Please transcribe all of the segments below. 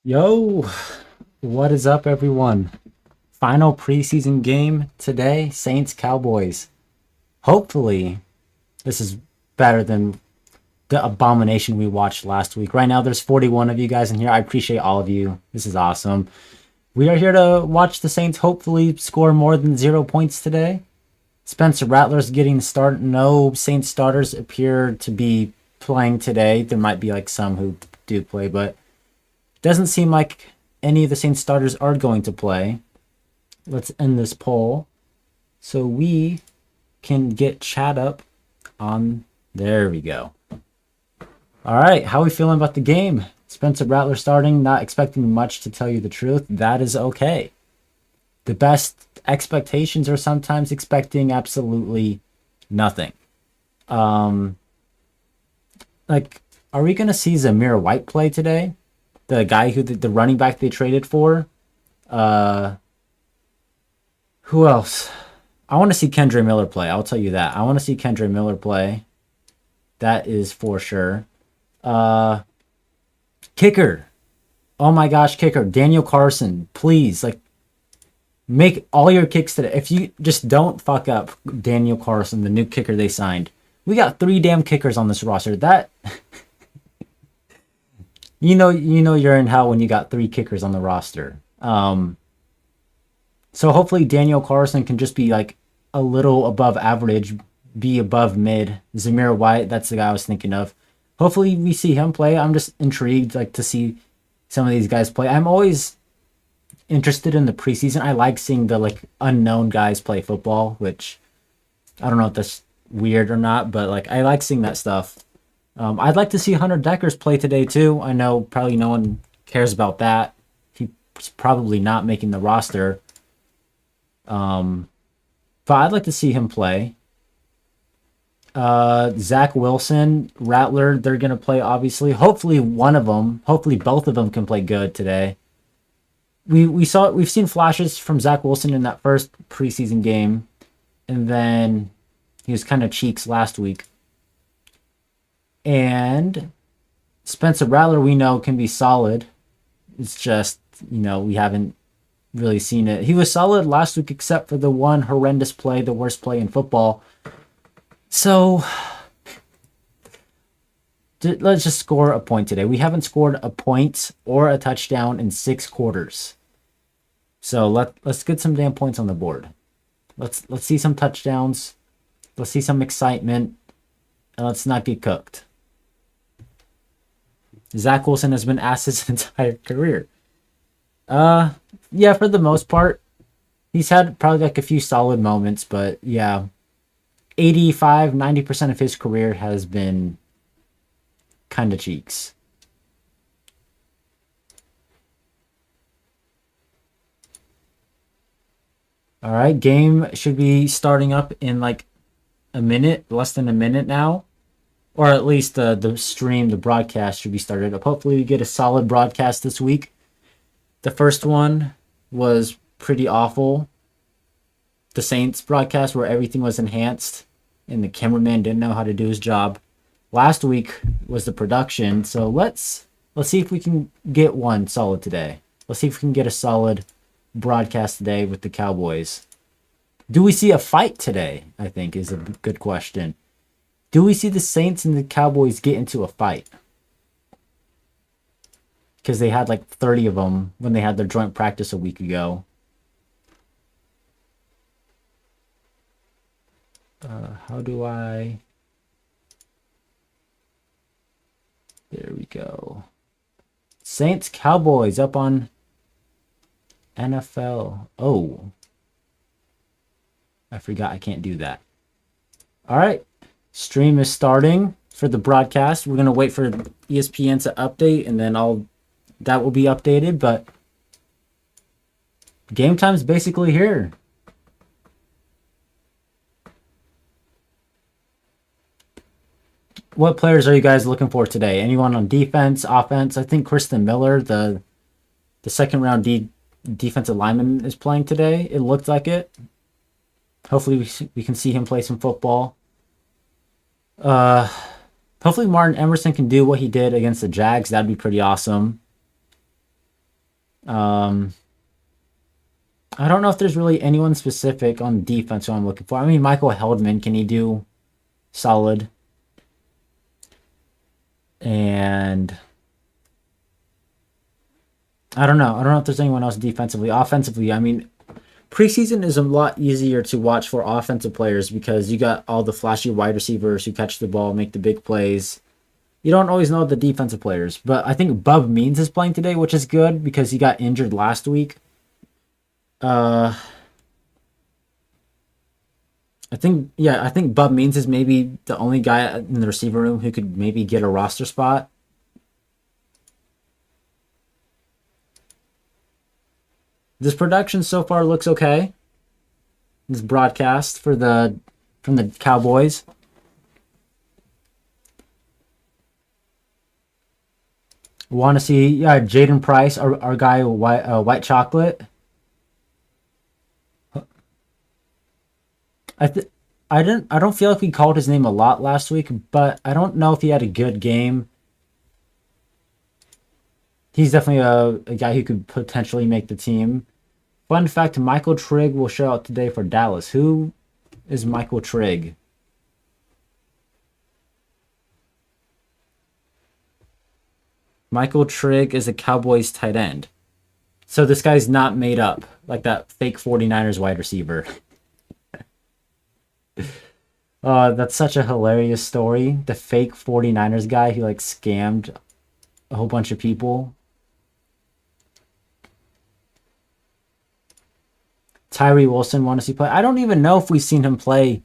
Yo, what is up, everyone? Final preseason game today, Saints Cowboys. Hopefully, this is better than the abomination we watched last week. Right now, there's 41 of you guys in here. I appreciate all of you. This is awesome. We are here to watch the Saints hopefully score more than 0 points today. Spencer Rattler's getting the start. No Saints starters appear to be playing today. There might be like some who do play, but doesn't seem like any of the Saints starters are going to play. Let's end this poll so we can get chat up on. There we go. All right, how are we feeling about the game? Spencer Rattler starting, not expecting much to tell you the truth. That is okay. The best expectations are sometimes expecting absolutely nothing. Like, are we going to see Zamir White play today? The guy who the running back they traded for. Who else? I want to see Kendre Miller play. I'll tell you that. I want to see Kendre Miller play. That is for sure. Kicker. Oh my gosh, kicker. Daniel Carson, please, like, make all your kicks today. If you just don't fuck up Daniel Carson, the new kicker they signed. We got 3 damn kickers on this roster. That you know you're in hell when you got 3 kickers on the roster. So hopefully Daniel Carson can just be like a little above average, be above mid. Zamir White, that's the guy I was thinking of. Hopefully we see him play. I'm just intrigued like to see some of these guys play. I'm always interested in the preseason. I like seeing the like unknown guys play football, which I don't know if that's weird or not, but like I like seeing that stuff. I'd like to see Hunter Deckers play today too. I know probably no one cares about that. He's probably not making the roster. But I'd like to see him play. Zach Wilson, Rattler, they're gonna play obviously. Hopefully one of them, hopefully both of them can play good today. We've seen flashes from Zach Wilson in that first preseason game, and then he was kind of cheeks last week. And Spencer Rattler, we know, can be solid. It's just, we haven't really seen it. He was solid last week, except for the one horrendous play, the worst play in football. So let's just score a point today. We haven't scored a point or a touchdown in 6 quarters. So let's get some damn points on the board. Let's see some touchdowns. Let's see some excitement, and let's not get cooked. Zach Wilson has been asked his entire career. Yeah, for the most part, he's had probably like a few solid moments, but yeah, 85-90% of his career has been kind of cheeks. All right, game should be starting up in like a minute, less than a minute now. Or at least the stream, the broadcast should be started up. Hopefully we get a solid broadcast this week. The first one was pretty awful. The Saints broadcast where everything was enhanced and the cameraman didn't know how to do his job. Last week was the production, so let's see if we can get one solid today. Let's see if we can get a solid broadcast today with the Cowboys. Do we see a fight today? I think is a good question. Do we see the Saints and the Cowboys get into a fight? Because they had like 30 of them when they had their joint practice a week ago. How do I... There we go. Saints Cowboys up on NFL. Oh. I forgot I can't do that. All right. Stream is starting for the broadcast. We're going to wait for ESPN to update, and then that will be updated, but game time's basically here. What players are you guys looking for today? Anyone on defense, offense? I think Kristen Miller, the second round defensive lineman, is playing today. It looked like it. Hopefully we can see him play some football. Hopefully Martin Emerson can do what he did against the Jags. That'd be pretty awesome. Um, I don't know if there's really anyone specific on defense who I'm looking for. I mean, Michael Heldman, can he do solid? And I don't know. I don't know if there's anyone else defensively. Offensively, I mean, preseason is a lot easier to watch for offensive players because you got all the flashy wide receivers who catch the ball, make the big plays. You don't always know the defensive players, but I think Bub Means is playing today, which is good because he got injured last week. Uh, I think Bub Means is maybe the only guy in the receiver room who could maybe get a roster spot. This production so far looks okay. This broadcast from the Cowboys. Want to see Jaden Price, our guy, White Chocolate. I don't feel like we called his name a lot last week, but I don't know if he had a good game. He's definitely a guy who could potentially make the team. Fun fact, Michael Trigg will show up today for Dallas. Who is Michael Trigg? Michael Trigg is a Cowboys tight end. So this guy's not made up, like that fake 49ers wide receiver. That's such a hilarious story. The fake 49ers guy who like scammed a whole bunch of people. Tyree Wilson want to see play. I don't even know if we've seen him play.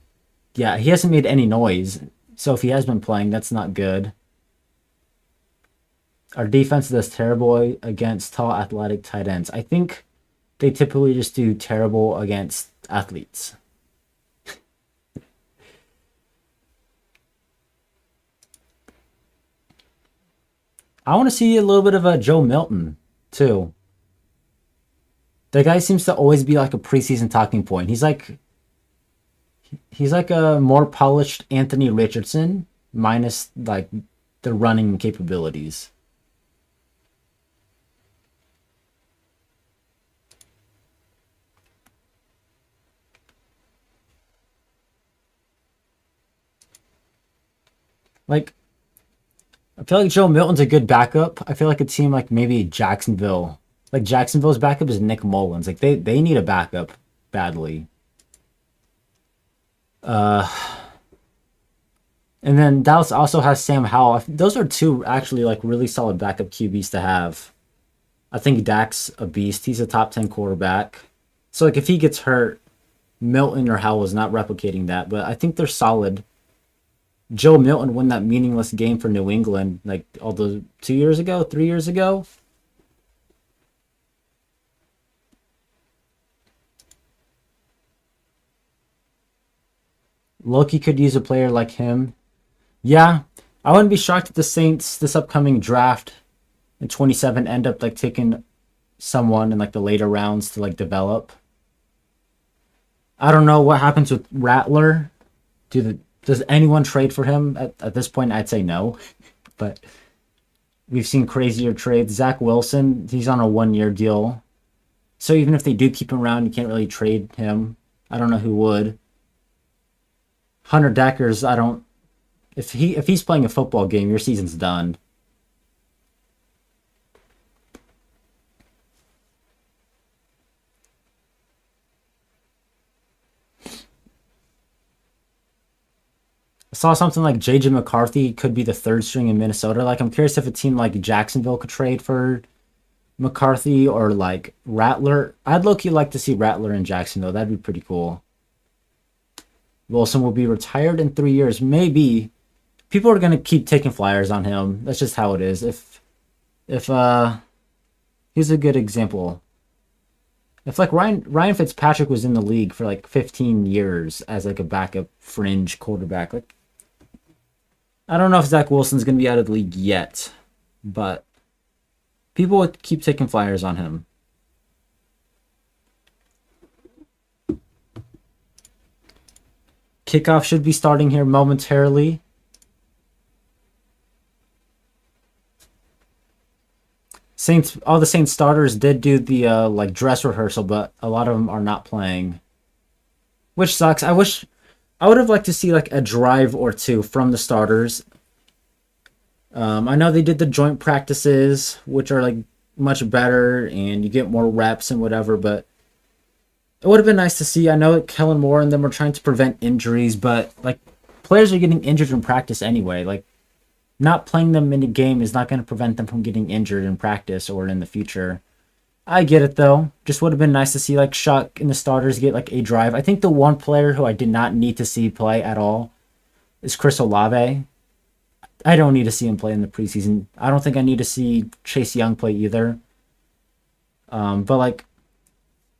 Yeah, he hasn't made any noise. So if he has been playing, that's not good. Our defense does terrible against tall athletic tight ends. I think they typically just do terrible against athletes. I want to see a little bit of a Joe Milton, too. The guy seems to always be like a preseason talking point. He's like a more polished Anthony Richardson, minus like the running capabilities. Like, I feel like Joe Milton's a good backup. I feel like a team like maybe Jacksonville. Like Jacksonville's backup is Nick Mullins. Like they need a backup badly. Uh and then Dallas also has Sam Howell. Those are two actually like really solid backup QBs to have. I think Dak's a beast. He's a top 10 quarterback. So like if he gets hurt, Milton or Howell is not replicating that, but I think they're solid. Joe Milton won that meaningless game for New England like all those 2 years ago, 3 years ago. Loki could use a player like him. Yeah, I wouldn't be shocked if the Saints this upcoming draft in 27 end up like taking someone in like the later rounds to like develop. I don't know what happens with Rattler. Does anyone trade for him at this point? I'd say no, but we've seen crazier trades. Zach Wilson, he's on a 1 year deal, so even if they do keep him around, you can't really trade him. I don't know who would. Hunter Deckers, I don't. If he's playing a football game, your season's done. I saw something like JJ McCarthy could be the third string in Minnesota. Like I'm curious if a team like Jacksonville could trade for McCarthy or like Rattler. I'd low-key like to see Rattler in Jacksonville. That'd be pretty cool. Wilson will be retired in 3 years. Maybe. People are gonna keep taking flyers on him. That's just how it is. If here's a good example. If like Ryan Fitzpatrick was in the league for like 15 years as like a backup fringe quarterback, like I don't know if Zach Wilson's gonna be out of the league yet, but people would keep taking flyers on him. Kickoff should be starting here momentarily. Saints, all the Saints starters did do the like dress rehearsal, but a lot of them are not playing, which sucks. I would have liked to see like a drive or two from the starters. I know they did the joint practices, which are like much better, and you get more reps and whatever, but it would have been nice to see. I know Kellen Moore and them were trying to prevent injuries, but like players are getting injured in practice anyway. Like not playing them in a game is not going to prevent them from getting injured in practice or in the future. I get it though. Just would have been nice to see like Shuck and the starters get like a drive. I think the one player who I did not need to see play at all is Chris Olave. I don't need to see him play in the preseason. I don't think I need to see Chase Young play either. But like,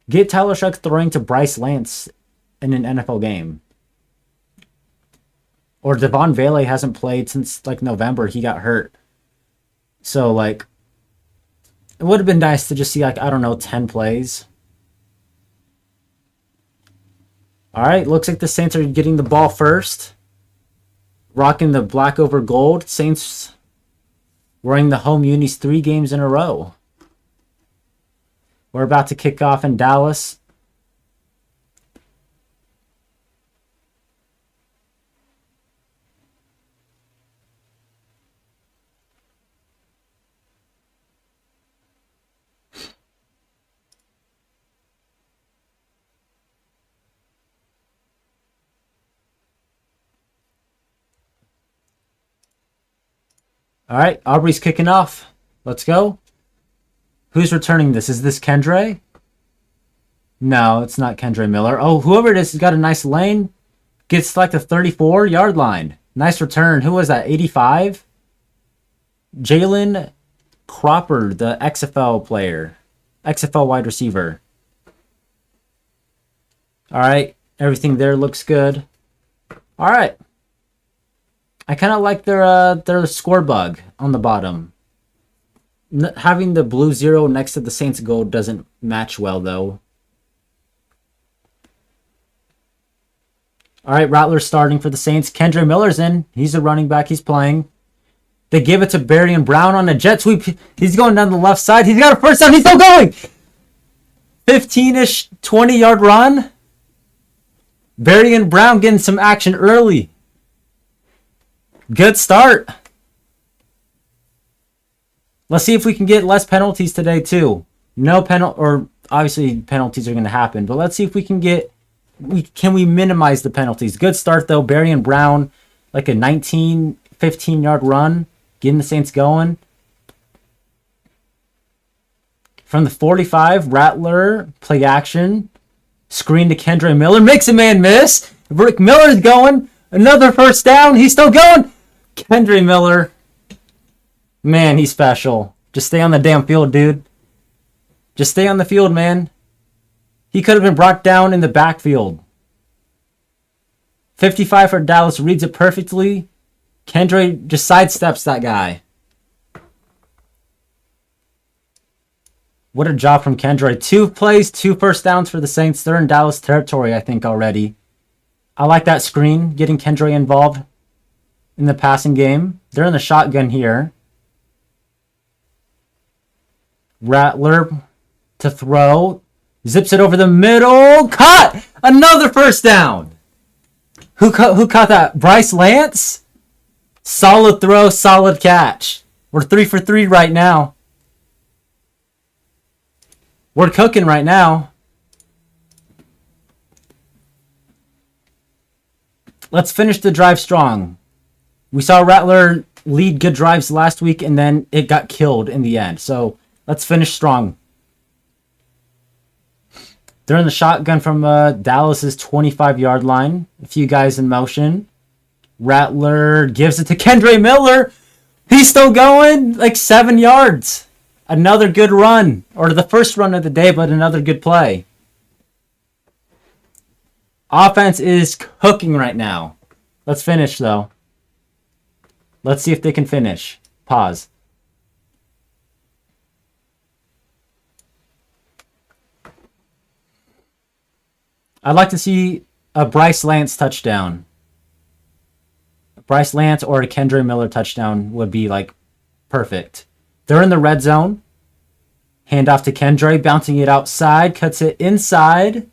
get Tyler Shuck throwing to Bryce Lance in an NFL game. Or Devon Vele hasn't played since like November. He got hurt. So like, it would have been nice to just see like, I don't know, 10 plays. All right, looks like the Saints are getting the ball first. Rocking the black over gold. Saints wearing the home unis 3 games in a row. We're about to kick off in Dallas. All right, Aubrey's kicking off. Let's go. Who's returning this? Is this Kendre? No, it's not Kendre Miller. Oh, whoever it is has got a nice lane. Gets like the 34-yard line. Nice return. Who was that? 85? Jalen Cropper, the XFL player. XFL wide receiver. All right, everything there looks good. All right. I kind of like their score bug on the bottom. Having the blue 0 next to the Saints gold doesn't match well, though. All right, Rattler's starting for the Saints. Kendre Miller's in. He's a running back. He's playing. They give it to Barry and Brown on a jet sweep. He's going down the left side. He's got a first down. He's still going. 15-ish, 20-yard run. Barry and Brown getting some action early. Good start. Let's see if we can get less penalties today too. No penalty, or obviously penalties are going to happen, but let's see if we can get, can we minimize the penalties. Good start though. Barry and Brown, like a 19, 15-yard run, getting the Saints going. From the 45, Rattler, play action. Screen to Kendre Miller, makes a man miss. Rick Miller's going. Another first down. He's still going. Kendre Miller. Man, he's special. Just stay on the damn field, dude. Just stay on the field, man. He could have been brought down in the backfield. 55 for Dallas. Reads it perfectly. Kendre just sidesteps that guy. What a job from Kendre. 2 plays, 2 first downs for the Saints. They're in Dallas territory, I think, already. I like that screen, getting Kendre involved in the passing game. They're in the shotgun here. Rattler to throw. Zips it over the middle. Caught! Another first down. Who caught that? Bryce Lance? Solid throw, solid catch. We're 3 for 3 right now. We're cooking right now. Let's finish the drive strong. We saw Rattler lead good drives last week, and then it got killed in the end. So let's finish strong. They're in the shotgun from Dallas's 25-yard line. A few guys in motion. Rattler gives it to Kendre Miller. He's still going, like 7 yards. Another good run, or the first run of the day, but another good play. Offense is cooking right now. Let's finish, though. Let's see if they can finish. Pause. I'd like to see a Bryce Lance touchdown. Bryce Lance or a Kendre Miller touchdown would be, like, perfect. They're in the red zone. Hand off to Kendra, bouncing it outside, cuts it inside.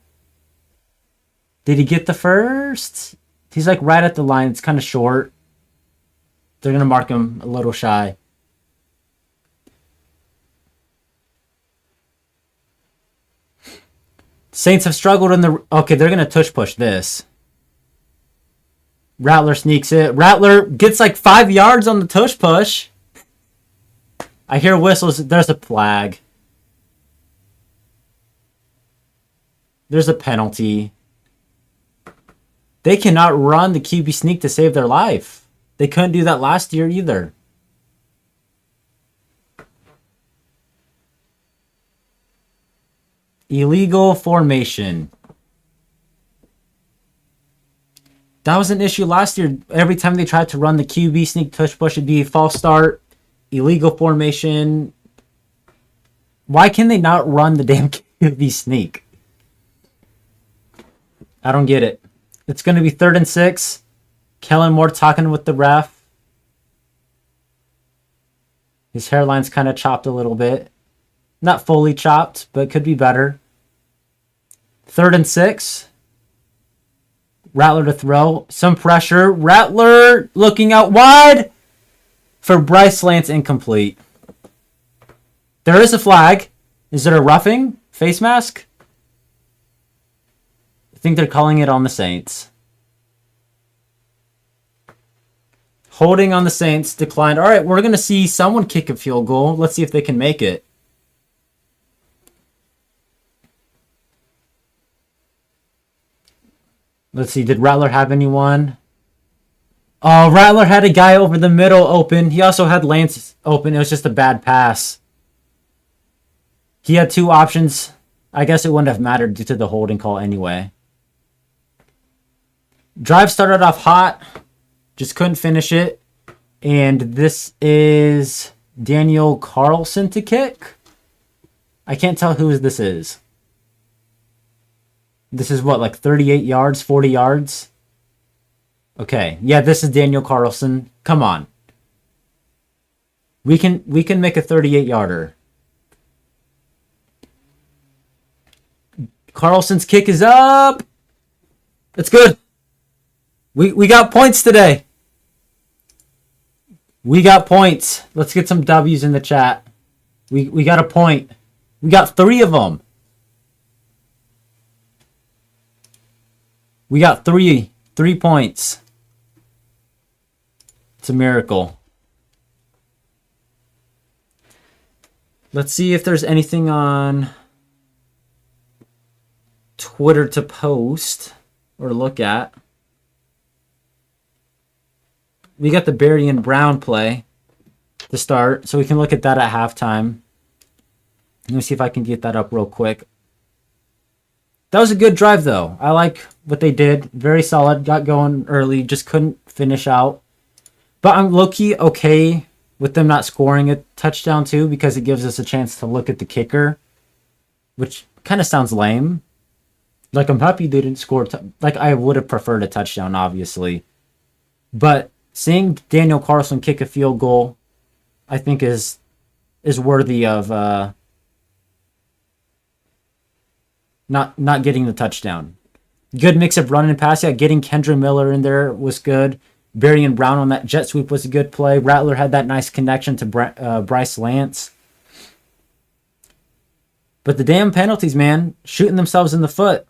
Did he get the first? He's like right at the line. It's kind of short. They're going to mark him a little shy. Saints have struggled in the... Okay, they're going to tush push this. Rattler sneaks it. Rattler gets like 5 yards on the tush push. I hear whistles. There's a flag. There's a penalty. They cannot run the QB sneak to save their life. They couldn't do that last year either. Illegal formation. That was an issue last year. Every time they tried to run the QB sneak tush push, it'd be a false start, illegal formation. Why can they not run the damn QB sneak? I don't get it. It's going to be 3rd and 6. Kellen Moore talking with the ref. His hairline's kind of chopped a little bit. Not fully chopped, but could be better. 3rd and 6. Rattler to throw. Some pressure. Rattler looking out wide for Bryce Lance, incomplete. There is a flag. Is it a roughing? Face mask? I think they're calling it on the Saints. Holding on the Saints. Declined. All right, we're going to see someone kick a field goal. Let's see if they can make it. Let's see. Did Rattler have anyone? Oh, Rattler had a guy over the middle open. He also had Lance open. It was just a bad pass. He had 2 options. I guess it wouldn't have mattered due to the holding call anyway. Drive started off hot. Just couldn't finish it. And this is Daniel Carlson to kick. I can't tell who this is. This is what, like 38 yards, 40 yards? Okay. Yeah, this is Daniel Carlson. Come on. We can make a 38-yarder. Carlson's kick is up. It's good. We got points today. We got points. Let's get some W's in the chat. We got a point. We got 3 of them. We got 3 points. It's a miracle. Let's see if there's anything on Twitter to post or look at. We got the Berry and Brown play to start, so we can look at that at halftime. Let me see if I can get that up real quick. That was a good drive, though. I like what they did. Very solid. Got going early. Just couldn't finish out. But I'm low-key okay with them not scoring a touchdown, too, because it gives us a chance to look at the kicker, which kind of sounds lame. Like, I'm happy they didn't score. Like, I would have preferred a touchdown, obviously. But seeing Daniel Carlson kick a field goal, I think is worthy of not getting the touchdown. Good mix of running and passing. Getting Kendra Miller in there was good. Berry and Brown on that jet sweep was a good play. Rattler had that nice connection to Bryce Lance. But the damn penalties, man, shooting themselves in the foot.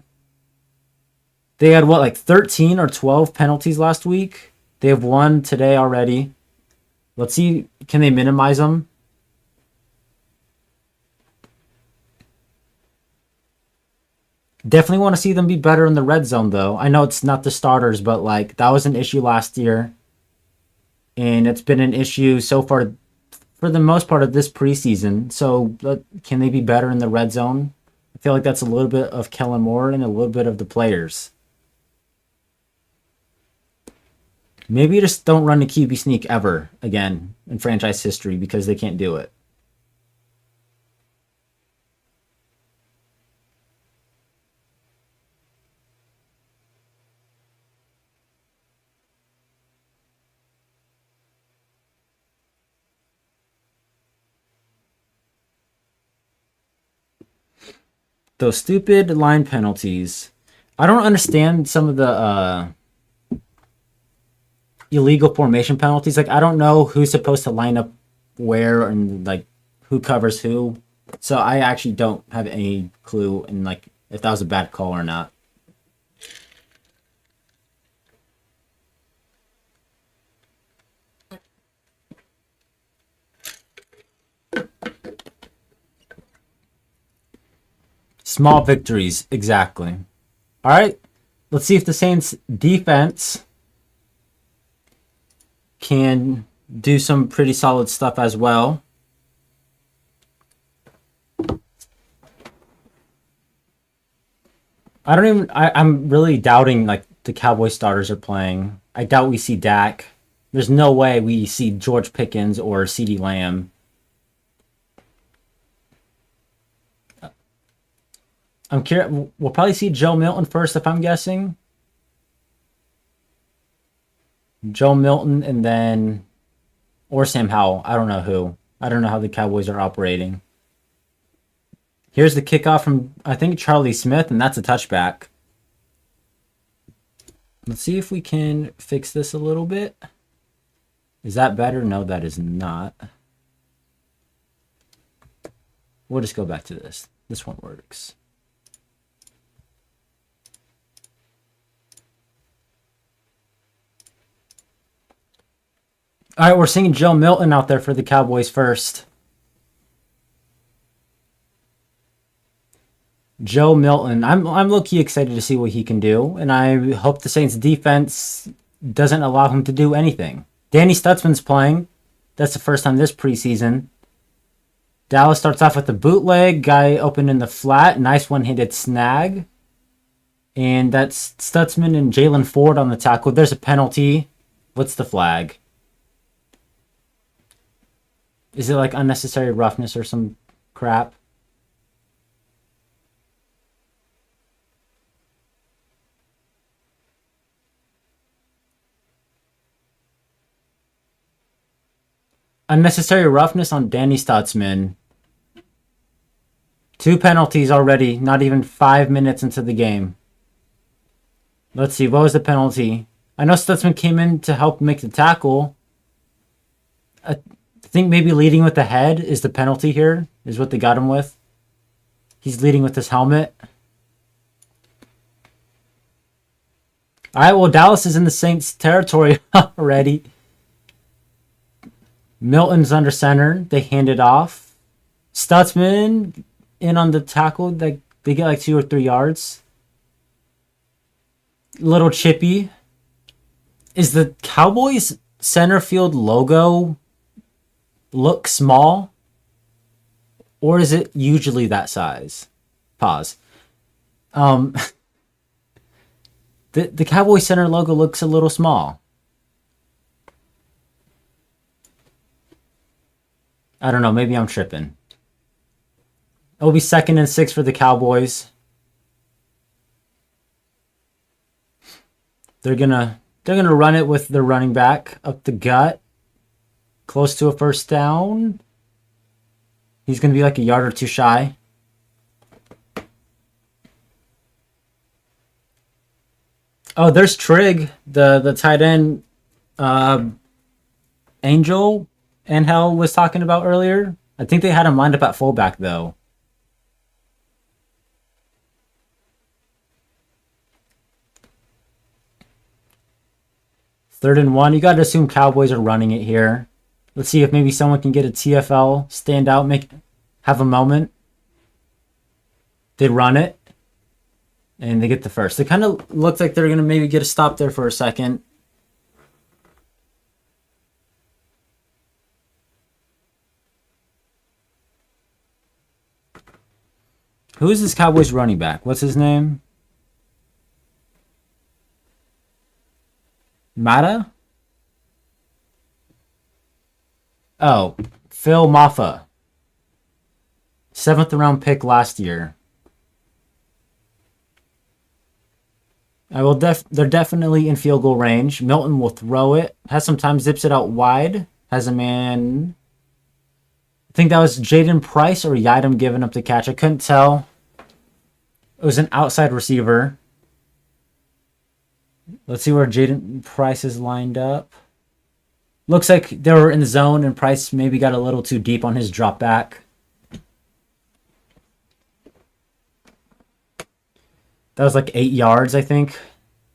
They had, what, like 13 or 12 penalties last week? They have 1 today already. Let's see, can they minimize them? Definitely want to see them be better in the red zone, though. I know it's not the starters, but like that was an issue last year. And it's been an issue so far for the most part of this preseason. So can they be better in the red zone? I feel like that's a little bit of Kellen Moore and a little bit of the players. Maybe you just don't run a QB sneak ever again in franchise history because they can't do it. Those stupid line penalties. I don't understand some of the illegal formation penalties. Like, I don't know who's supposed to line up where and like who covers who. So I actually don't have any clue in like if that was a bad call or not. Small victories, exactly. All right, let's see if the Saints defense can do some pretty solid stuff as well. I'm really doubting like the Cowboys starters are playing. I doubt we see Dak. There's no way we see George Pickens or CeeDee Lamb. I'm curious. We'll probably see Joe Milton first, if I'm guessing. Joe Milton and then, or Sam Howell. I don't know who. I don't know how the Cowboys are operating. Here's the kickoff from, I think, Charlie Smith, and that's a touchback. Let's see if we can fix this a little bit. Is that better? No, that is not. We'll just go back to this. This one works. All right, we're seeing Joe Milton out there for the Cowboys first. Joe Milton. I'm low-key excited to see what he can do, and I hope the Saints defense doesn't allow him to do anything. Danny Stutzman's playing. That's the first time this preseason. Dallas starts off with the bootleg. Guy open in the flat. Nice one-handed snag. And that's Stutzman and Jalen Ford on the tackle. There's a penalty. What's the flag? Is it like unnecessary roughness or some crap? Unnecessary roughness on Danny Stutzman. 2 penalties already, not even 5 minutes into the game. Let's see, what was the penalty? I know Stutzman came in to help make the tackle. I think maybe leading with the head is the penalty here, is what they got him with. He's leading with his helmet. All right, well, Dallas is in the Saints territory already. Milton's under center. They hand it off. Stutzman in on the tackle. They get like 2 or 3 yards. Little chippy. Is the Cowboys center field logo look small? Or is it usually that size? Pause. The Cowboys center logo looks a little small. I don't know. Maybe I'm tripping. It'll be 2nd and 6 for the Cowboys. They're gonna run it with their running back up the gut, close to a first down. He's gonna be like a yard or 2 shy. Oh, there's Trig, the tight end. Angel was talking about earlier. I think they had him lined up at fullback though. Third and 1. You got to assume Cowboys are running it here. Let's see if maybe someone can get a TFL, stand out, have a moment. They run it, and they get the first. It kind of looks like they're going to maybe get a stop there for a second. Who is this Cowboys running back? What's his name? Mata? Oh, Phil Maffa. 7th round pick last year. They're definitely in field goal range. Milton will throw it. Has sometimes zips it out wide. Has a man. I think that was Jaden Price or Yidam giving up the catch. I couldn't tell. It was an outside receiver. Let's see where Jaden Price is lined up. Looks like they were in the zone and Price maybe got a little too deep on his drop back. That was like 8 yards, I think.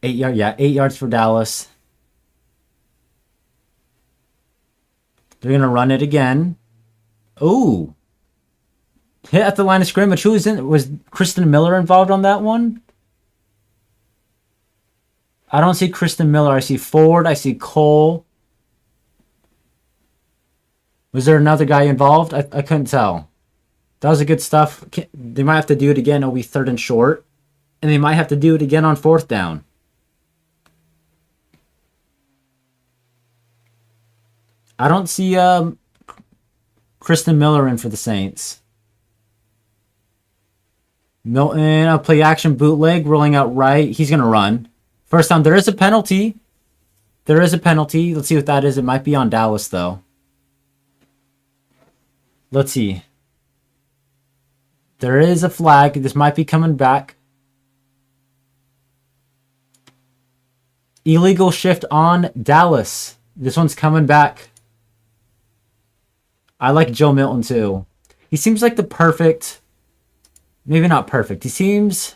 8 yards for Dallas. They're going to run it again. Ooh. Hit at the line of scrimmage. Who was in? Was Kristen Miller involved on that one? I don't see Kristen Miller. I see Ford. I see Cole. Was there another guy involved? I couldn't tell. That was a good stuff. They might have to do it again. It'll be 3rd and short. And they might have to do it again on 4th down. I don't see Kristen Miller in for the Saints. Milton, a play action bootleg, rolling out right. He's going to run. First down, there is a penalty. There is a penalty. Let's see what that is. It might be on Dallas, though. Let's see. There is a flag. This might be coming back. Illegal shift on Dallas. This one's coming back. I like Joe Milton, too. He seems like the perfect... Maybe not perfect. He seems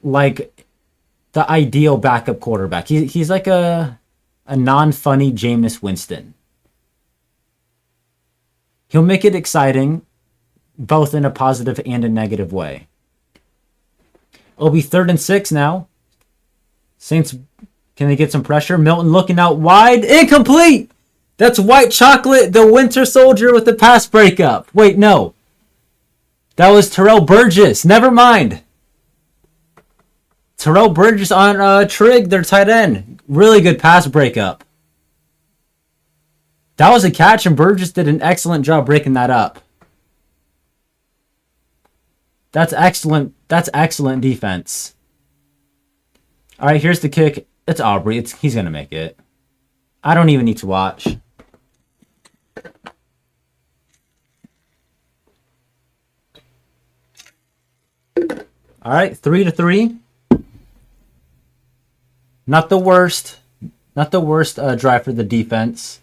like the ideal backup quarterback. He's like a non-funny Jameis Winston. He'll make it exciting, both in a positive and a negative way. It'll be 3rd and 6 now. Saints, can they get some pressure? Milton looking out wide. Incomplete! That's White Chocolate, the Winter Soldier with the pass breakup. Wait, no. That was Terrell Burgess. Never mind. Terrell Burgess on Trigg, their tight end. Really good pass breakup. That was a catch, and Burgess did an excellent job breaking that up. That's excellent. That's excellent defense. All right, here's the kick. It's Aubrey. He's going to make it. I don't even need to watch. All right, 3-3. Not the worst. Not the worst drive for the defense.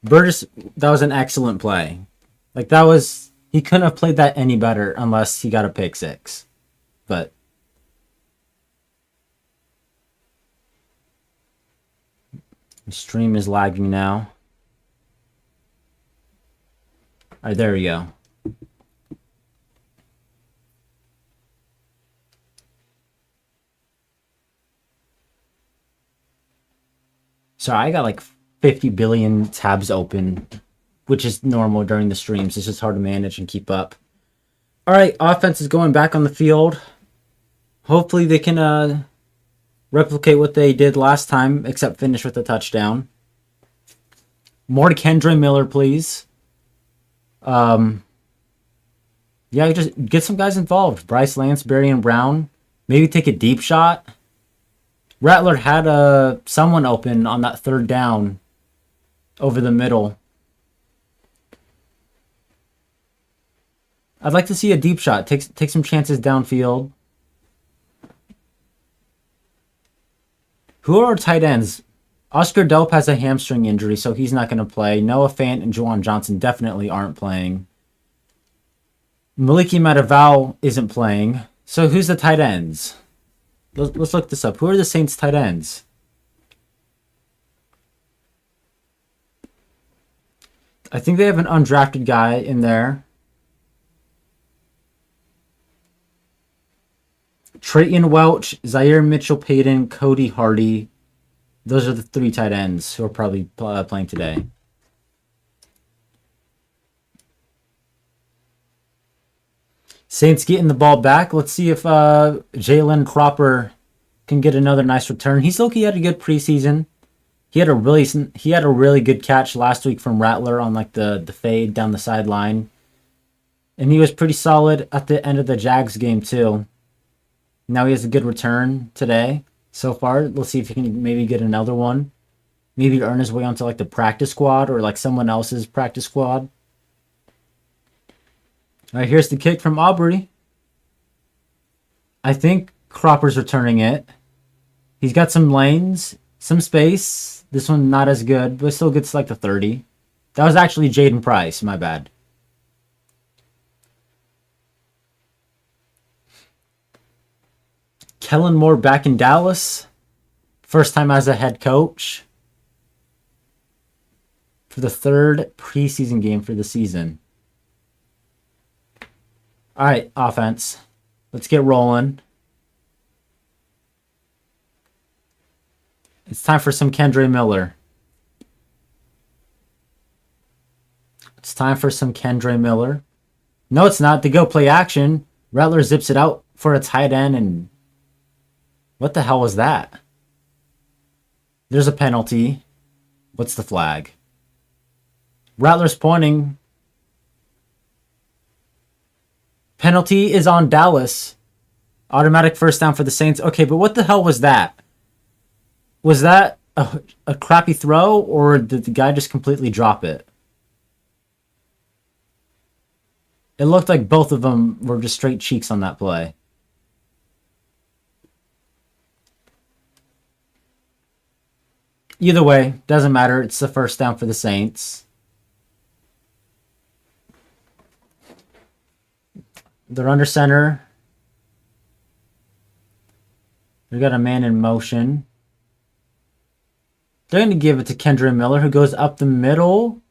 Burgess, that was an excellent play. Like, that was... He couldn't have played that any better unless he got a pick 6. But... The stream is lagging now. Alright, there we go. So I got like 50 billion tabs open, which is normal during the streams. It's just hard to manage and keep up. Alright, offense is going back on the field. Hopefully they can replicate what they did last time, except finish with a touchdown. More to Kendra Miller, please. Yeah, just get some guys involved. Bryce Lansbury and Brown. Maybe take a deep shot. Rattler had someone open on that 3rd down over the middle. I'd like to see a deep shot. Take some chances downfield. Who are our tight ends? Oscar Dope has a hamstring injury, so he's not going to play. Noah Fant and Juwan Johnson definitely aren't playing. Maliki Mataval isn't playing. So who's the tight ends? Let's look this up. Who are the Saints tight ends? I think they have an undrafted guy in there. Trayton Welch, Zaire Mitchell-Payton, Cody Hardy. Those are the 3 tight ends who are probably playing today. Saints getting the ball back. Let's see if Jalen Cropper can get another nice return. He's looking at a good preseason. He had a really good catch last week from Rattler on like the fade down the sideline. And he was pretty solid at the end of the Jags game too. Now he has a good return today so far. Let's see if he can maybe get another one. maybe earn his way onto like the practice squad or like someone else's practice squad. All right, here's the kick from Aubrey. I think Cropper's returning it. He's got some lanes, some space. This one not as good, but still gets like the 30. That was actually Jaden Price, my bad. Kellen Moore back in Dallas. First time as a head coach. For the third preseason game for the season. All right, offense. Let's get rolling. It's time for some Kendre Miller. It's time for some Kendre Miller. No, it's not. They go play action. Rattler zips it out for a tight end, and what the hell was that? There's a penalty. What's the flag? Rattler's pointing. Penalty is on Dallas. Automatic first down for the Saints. Okay, but what the hell was that? Was that a crappy throw, or did the guy just completely drop it? It looked like both of them were just straight cheeks on that play. Either way, doesn't matter. It's the first down for the Saints. They're under center. They got a man in motion. They're going to give it to Kendre Miller, who goes up the middle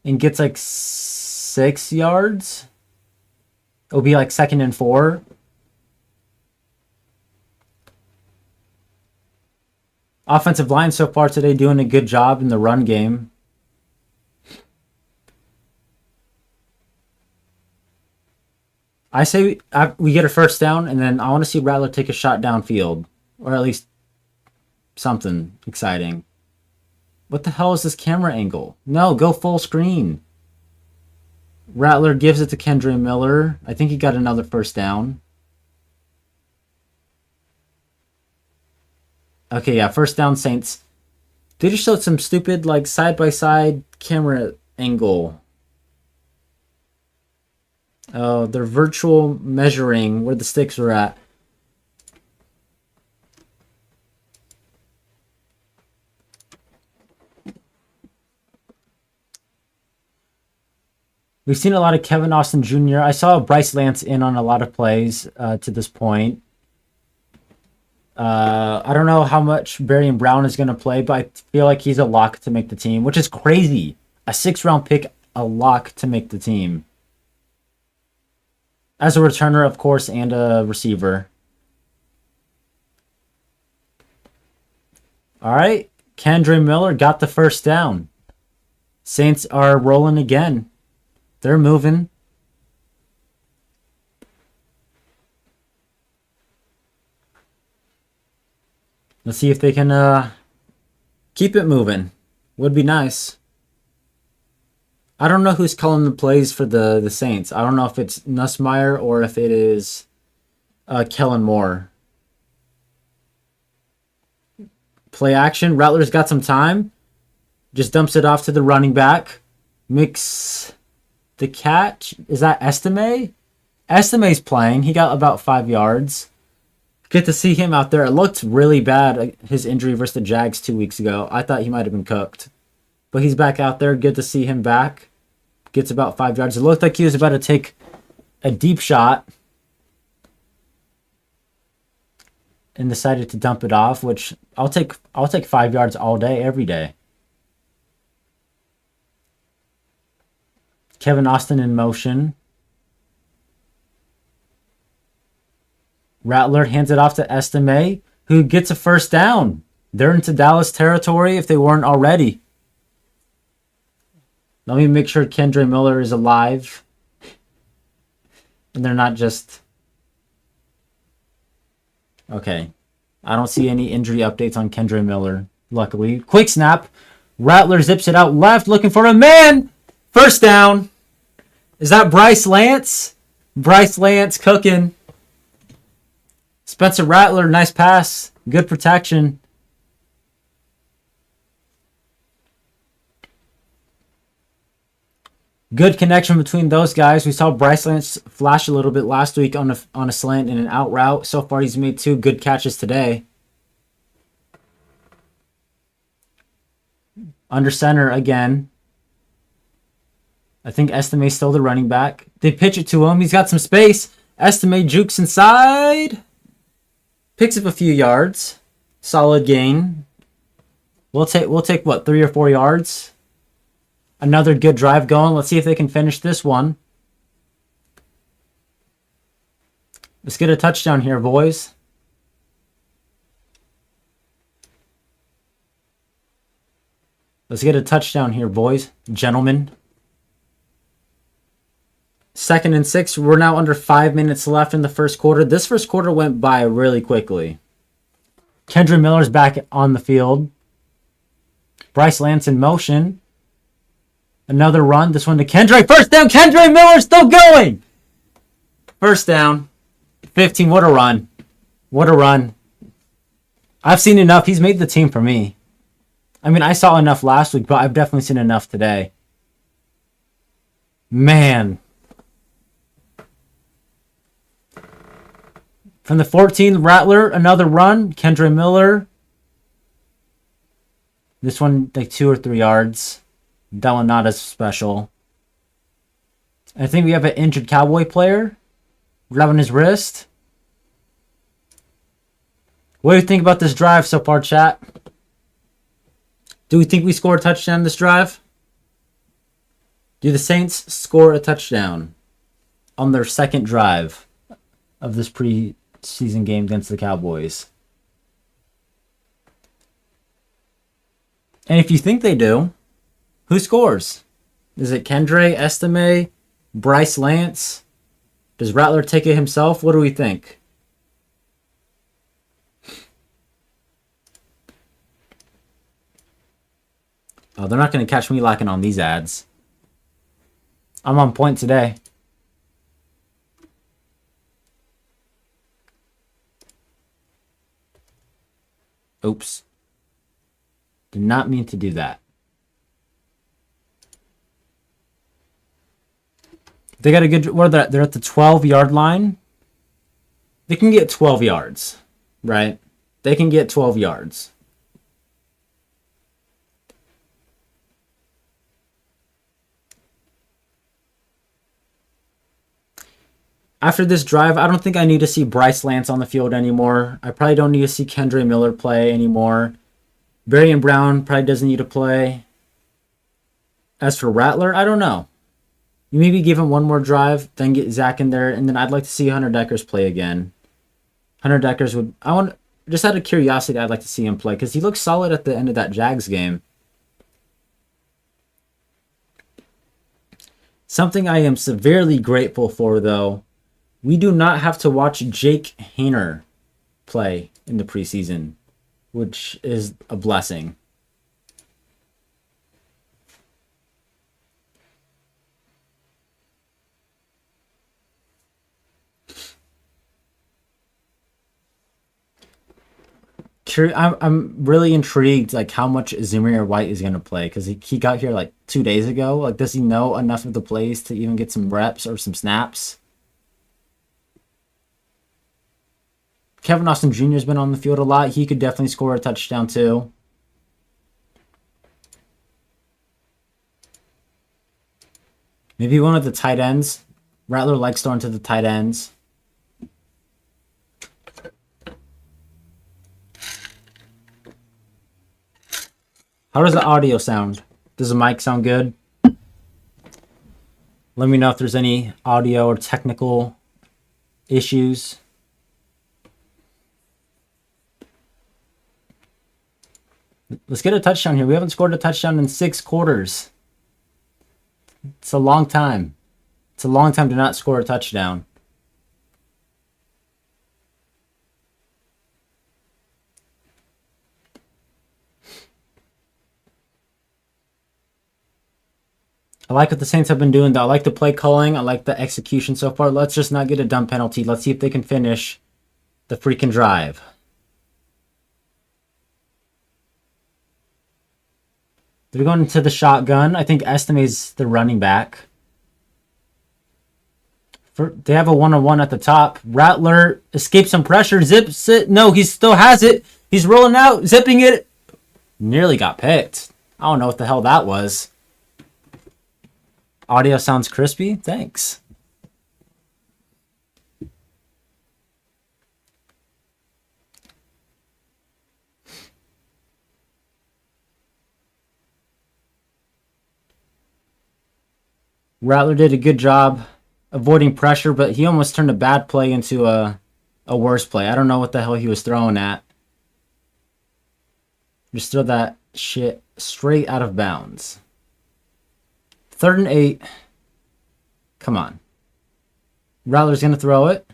and gets like 6 yards. It'll be like 2nd and 4. Offensive line so far today doing a good job in the run game. I say we get a first down, and then I want to see Rattler take a shot downfield. Or at least something exciting. What the hell is this camera angle? No, go full screen. Rattler gives it to Kendre Miller. I think he got another first down. Okay, yeah, first down Saints. They just showed some stupid, like, side-by-side camera angle. Oh, they're virtual measuring where the sticks are at. We've seen a lot of Kevin Austin Jr. I saw Bryce Lance in on a lot of plays to this point. I don't know how much Barry and Brown is going to play, but I feel like he's a lock to make the team, which is crazy. A 6th-round pick, a lock to make the team. As a returner, of course, and a receiver. All right. Kendre Miller got the first down. Saints are rolling again. They're moving. Let's see if they can keep it moving. Would be nice. I don't know who's calling the plays for the Saints. I don't know if it's Nussmeier or if it is Kellen Moore. Play action. Rattler's got some time. Just dumps it off to the running back. Makes the catch. Is that Estime? Estime's playing. He got about 5 yards. Good to see him out there. It looked really bad, his injury versus the Jags 2 weeks ago. I thought he might have been cooked. But he's back out there. Good to see him back. Gets about 5 yards. It looked like he was about to take a deep shot. And decided to dump it off, which I'll take 5 yards all day, every day. Kevin Austin in motion. Rattler hands it off to Estime, who gets a first down. They're into Dallas territory if they weren't already. Let me make sure Kendre Miller is alive. And they're not just... Okay. I don't see any injury updates on Kendre Miller, luckily. Quick snap. Rattler zips it out left, looking for a man. First down. Is that Bryce Lance? Bryce Lance cooking. Spencer Rattler, nice pass. Good protection. Good connection between those guys. We saw Bryce Lance flash a little bit last week on a slant and an out route. So far, he's made 2 good catches today. Under center again. I think Estime's still the running back. They pitch it to him. He's got some space. Estime jukes inside. Picks up a few yards. Solid gain. We'll take what, 3 or 4 yards? Another good drive going. Let's see if they can finish this one. Let's get a touchdown here, boys. Let's get a touchdown here, boys. Gentlemen. 2nd and 6. We're now under 5 minutes left in the first quarter. This first quarter went by really quickly. Kendra Miller's back on the field. Bryce Lance in motion. Another run. This one to Kendra. First down. Kendra Miller still going. First down. 15. What a run. What a run. I've seen enough. He's made the team for me. I mean, I saw enough last week, but I've definitely seen enough today. Man. From the 14, Rattler. Another run. Kendra Miller. This one, like 2 or 3 yards. That one not as special. I think we have an injured Cowboy player grabbing his wrist. What do you think about this drive so far, chat? Do we think we score a touchdown this drive? Do the Saints score a touchdown on their second drive of this preseason game against the Cowboys? And if you think they do, who scores? Is it Kendra, Estime, Bryce Lance? Does Rattler take it himself? What do we think? Oh, they're not going to catch me lacking on these ads. I'm on point today. Oops. Did not mean to do that. They got a good... What are they? They're at the 12-yard line. They can get 12 yards, right? They can get 12 yards. After this drive, I don't think I need to see Bryce Lance on the field anymore. I probably don't need to see Kendra Miller play anymore. Barry Brown probably doesn't need to play. As for Rattler, I don't know. You maybe give him one more drive, then get Zach in there, and then I'd like to see Hunter Deckers play again. Hunter Deckers would... just out of curiosity, I'd like to see him play, because he looked solid at the end of that Jags game. Something I am severely grateful for, though, we do not have to watch Jake Haener play in the preseason, which is a blessing. I'm really intrigued, like, how much Zamir White is going to play, because he got here, like, 2 days ago. Like, does he know enough of the plays to even get some reps or some snaps? Kevin Austin Jr. has been on the field a lot. He could definitely score a touchdown, too. Maybe one of the tight ends. Rattler likes throwing to the tight ends. How does the audio sound? Does the mic sound good? Let me know if there's any audio or technical issues. Let's get a touchdown here. We haven't scored a touchdown in 6 quarters. It's a long time. It's a long time to not score a touchdown. I like what the Saints have been doing, though. I like the play calling. I like the execution so far. Let's just not get a dumb penalty. Let's see if they can finish the freaking drive. They're going into the shotgun. I think Estime's the running back. They have a one-on-one at the top. Rattler escapes some pressure. Zips it. No, he still has it. He's rolling out, zipping it. Nearly got picked. I don't know what the hell that was. Audio sounds crispy. Thanks. Rattler did a good job avoiding pressure, but he almost turned a bad play into a worse play. I don't know what the hell he was throwing at. Just throw that shit straight out of bounds. 3rd and 8. Come on. Rattler's going to throw it.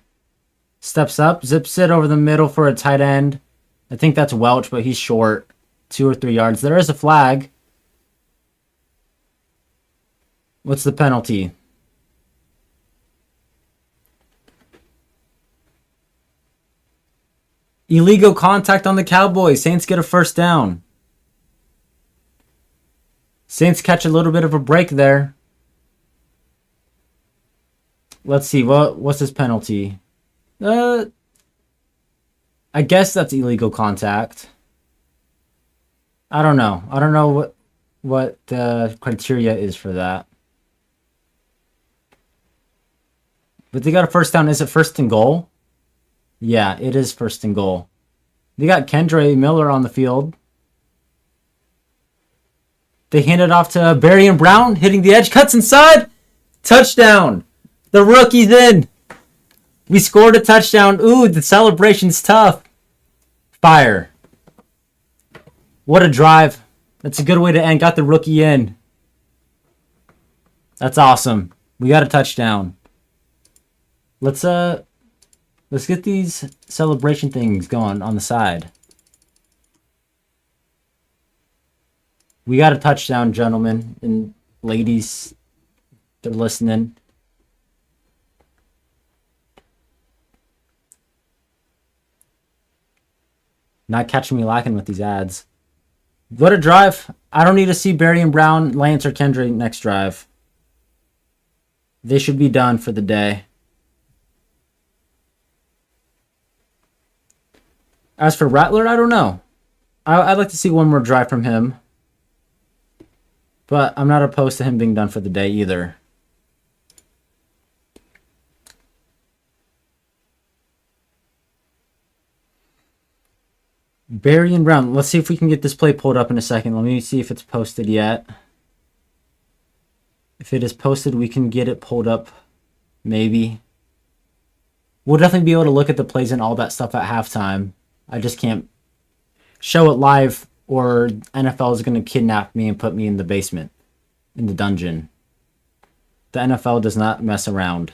Steps up, zips it over the middle for a tight end. I think that's Welch, but he's short. 2 or 3 yards. There is a flag. What's the penalty? Illegal contact on the Cowboys. Saints get a first down. Saints catch a little bit of a break there. Let's see. What's his penalty? I guess that's illegal contact. I don't know. I don't know what the criteria is for that. But they got a first down. Is it 1st and goal? Yeah, it is 1st and goal. They got Kendre Miller on the field. They hand it off to Barry and Brown, hitting the edge, cuts inside. Touchdown. The rookie's in. We scored a touchdown. Ooh, the celebration's tough. Fire. What a drive. That's a good way to end. Got the rookie in. That's awesome. We got a touchdown. Let's get these celebration things going on the side. We got a touchdown, gentlemen and ladies. They're listening. Not catching me lacking with these ads. What a drive. I don't need to see Barry and Brown, Lance, or Kendrick next drive. They should be done for the day. As for Rattler, I don't know. I'd like to see one more drive from him. But I'm not opposed to him being done for the day either. Barry and Brown. Let's see if we can get this play pulled up in a second. Let me see if it's posted yet. If it is posted, we can get it pulled up. Maybe. We'll definitely be able to look at the plays and all that stuff at halftime. I just can't show it live, or NFL is going to kidnap me and put me in the basement, in the dungeon. The NFL does not mess around.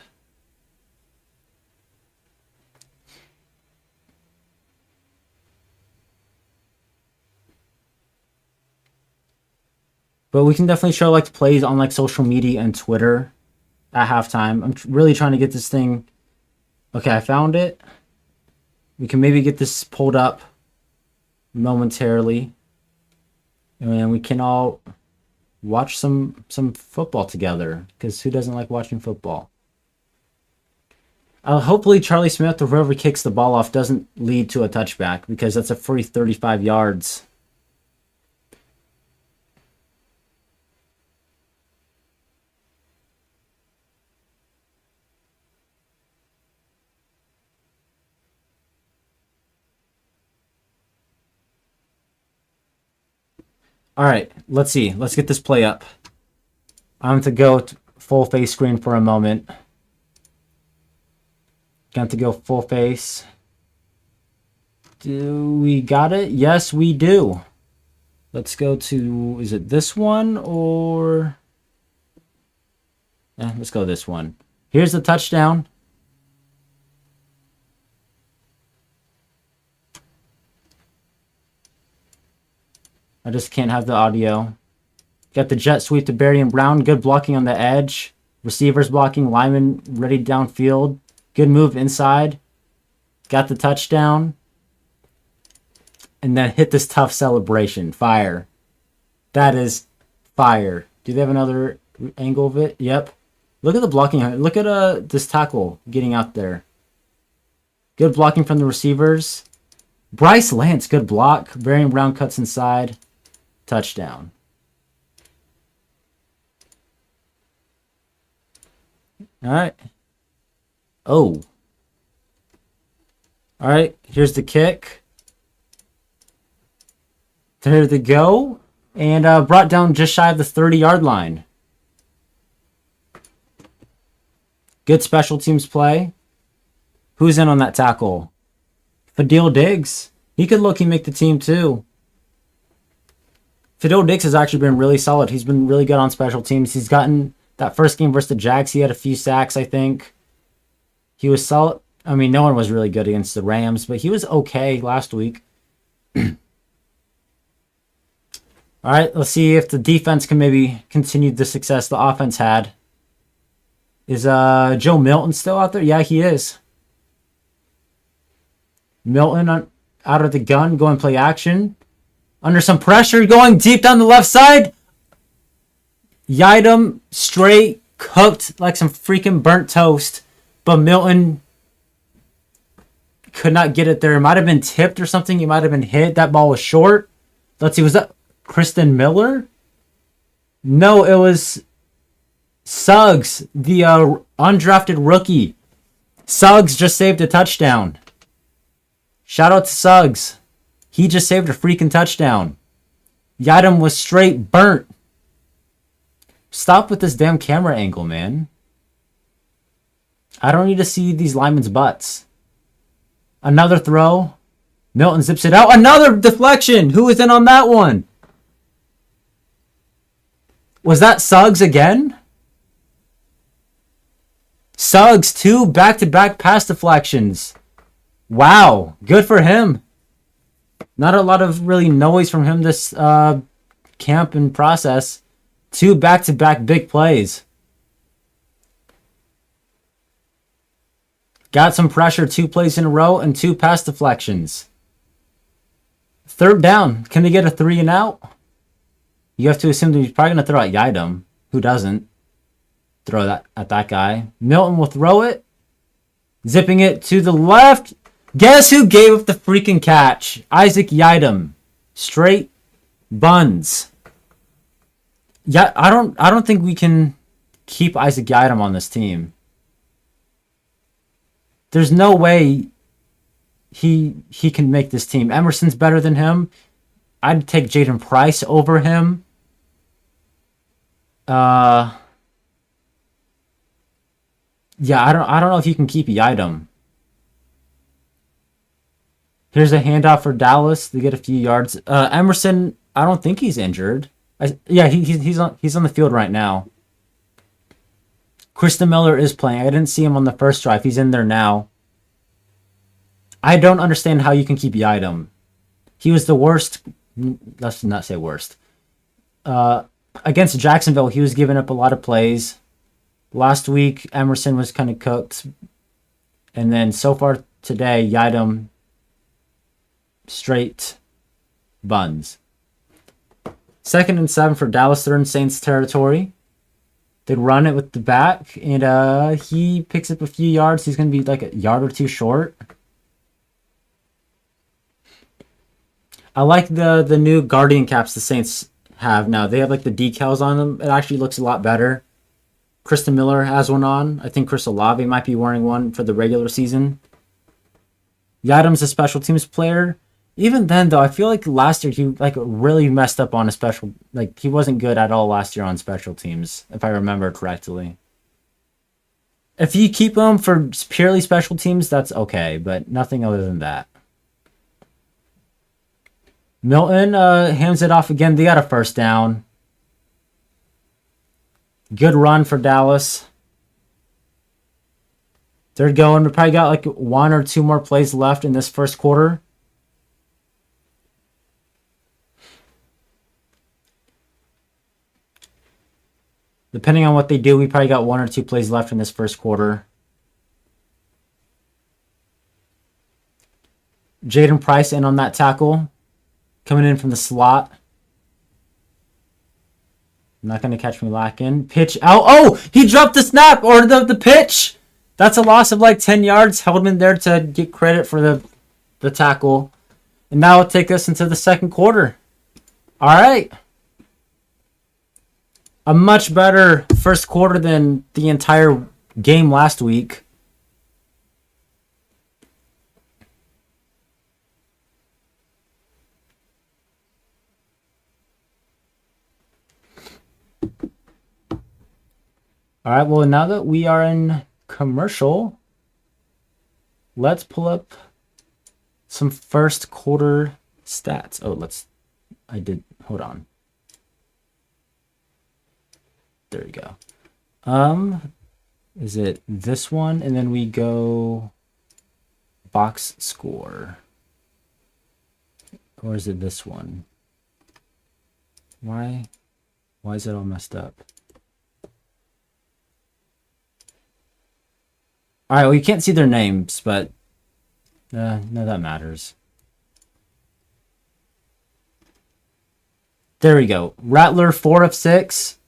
But we can definitely show like plays on like social media and Twitter at halftime. I'm really trying to get this thing. Okay, I found it. We can maybe get this pulled up momentarily, and we can all watch some football together, because who doesn't like watching football? Hopefully Charlie Smith or whoever kicks the ball off doesn't lead to a touchback, because that's a free 35 yards. All right, let's see. Let's get this play up. I'm going to go full face screen for a moment. Got to go full face. Do we got it? Yes, we do. Let's go to, is it this one or? Let's go this one. Here's the touchdown. I just can't have the audio. Got the jet sweep to Barry and Brown. Good blocking on the edge. Receivers blocking. Lyman ready downfield. Good move inside. Got the touchdown. And then hit this tough celebration. Fire. That is fire. Do they have another angle of it? Yep. Look at the blocking. Look at this tackle getting out there. Good blocking from the receivers. Bryce Lance, good block. Varian Brown cuts inside. Touchdown. All right. Oh. All right. Here's the kick. There they go. And brought down just shy of the 30-yard line. Good special teams play. Who's in on that tackle? Fadil Diggs. He could look and make the team too. Fadil Diggs has actually been really solid. He's been really good on special teams. He's gotten that first game versus the Jags. He had a few sacks, I think. He was solid. I mean, no one was really good against the Rams, but he was okay last week. All right, let's see if the defense can maybe continue the success the offense had. Is Joe Milton still out there? Yeah, he is. Milton out of the gun, going play action. Under some pressure, going deep down the left side. Yidam straight, cooked like some freaking burnt toast. But Milton could not get it there. It might have been tipped or something. He might have been hit. That ball was short. Let's see, was that Kristen Miller? No, it was Suggs, the undrafted rookie. Suggs just saved a touchdown. Shout out to Suggs. He just saved a freaking touchdown. Yidam was straight burnt. Stop with this damn camera angle, man. I don't need to see these linemen's butts. Another throw. Milton zips it out. Another deflection. Who was in on that one? Was that Suggs again? Suggs, 2 back-to-back pass deflections. Wow. Good for him. Not a lot of really noise from him this camp and process. 2 back-to-back big plays. Got some pressure 2 plays in a row and 2 pass deflections. Third down. Can they get a 3 and out? You have to assume that he's probably going to throw at Yidam. Who doesn't throw that at that guy? Milton will throw it. Zipping it to the left. Guess who gave up the freaking catch? Isaac Yidam. Straight buns. Yeah, I don't think we can keep Isaac Yidam on this team. There's no way he can make this team. Emerson's better than him. I'd take Jaden Price over him. Yeah, I don't know if you can keep Yidam. Here's a handoff for Dallas to get a few yards. Emerson, I don't think he's injured. Yeah, he's on the field right now. Kristen Miller is playing. I didn't see him on the first drive. He's in there now. I don't understand how you can keep Yidam. He was the worst. Let's not say worst. Against Jacksonville, he was giving up a lot of plays. Last week, Emerson was kind of cooked. And then so far today, Yidam straight buns. 2nd and 7 for Dallas. They're in Saints territory. They run it with the back, and he picks up a few yards. He's going to be like a yard or 2 short. I like the new Guardian caps the Saints have now. They have like the decals on them. It actually looks a lot better. Kristen Miller has one on. I think Chris Olave might be wearing one for the regular season. Yadam's a special teams player. Even then, though, I feel like last year he like really messed up on a special. Like he wasn't good at all last year on special teams, if I remember correctly. If you keep him for purely special teams, that's okay, but nothing other than that. Milton hands it off again. They got a first down. Good run for Dallas. They're going. We probably got like 1 or 2 more plays left in this first quarter. Depending on what they do, we probably got 1 or 2 plays left in this first quarter. Jaden Price in on that tackle. Coming in from the slot. Not going to catch me lacking. Pitch out. Oh, he dropped the snap or the pitch. That's a loss of like 10 yards. Held him in there to get credit for the tackle. And now it'll take us into the second quarter. All right. A much better first quarter than the entire game last week. All right, well, now that we are in commercial, let's pull up some first quarter stats. Oh, hold on. There we go. Is it this one? And then we go box score. Or is it this one? Why is it all messed up? All right, well, you can't see their names, but none of that matters. There we go. Rattler, 4 of 6,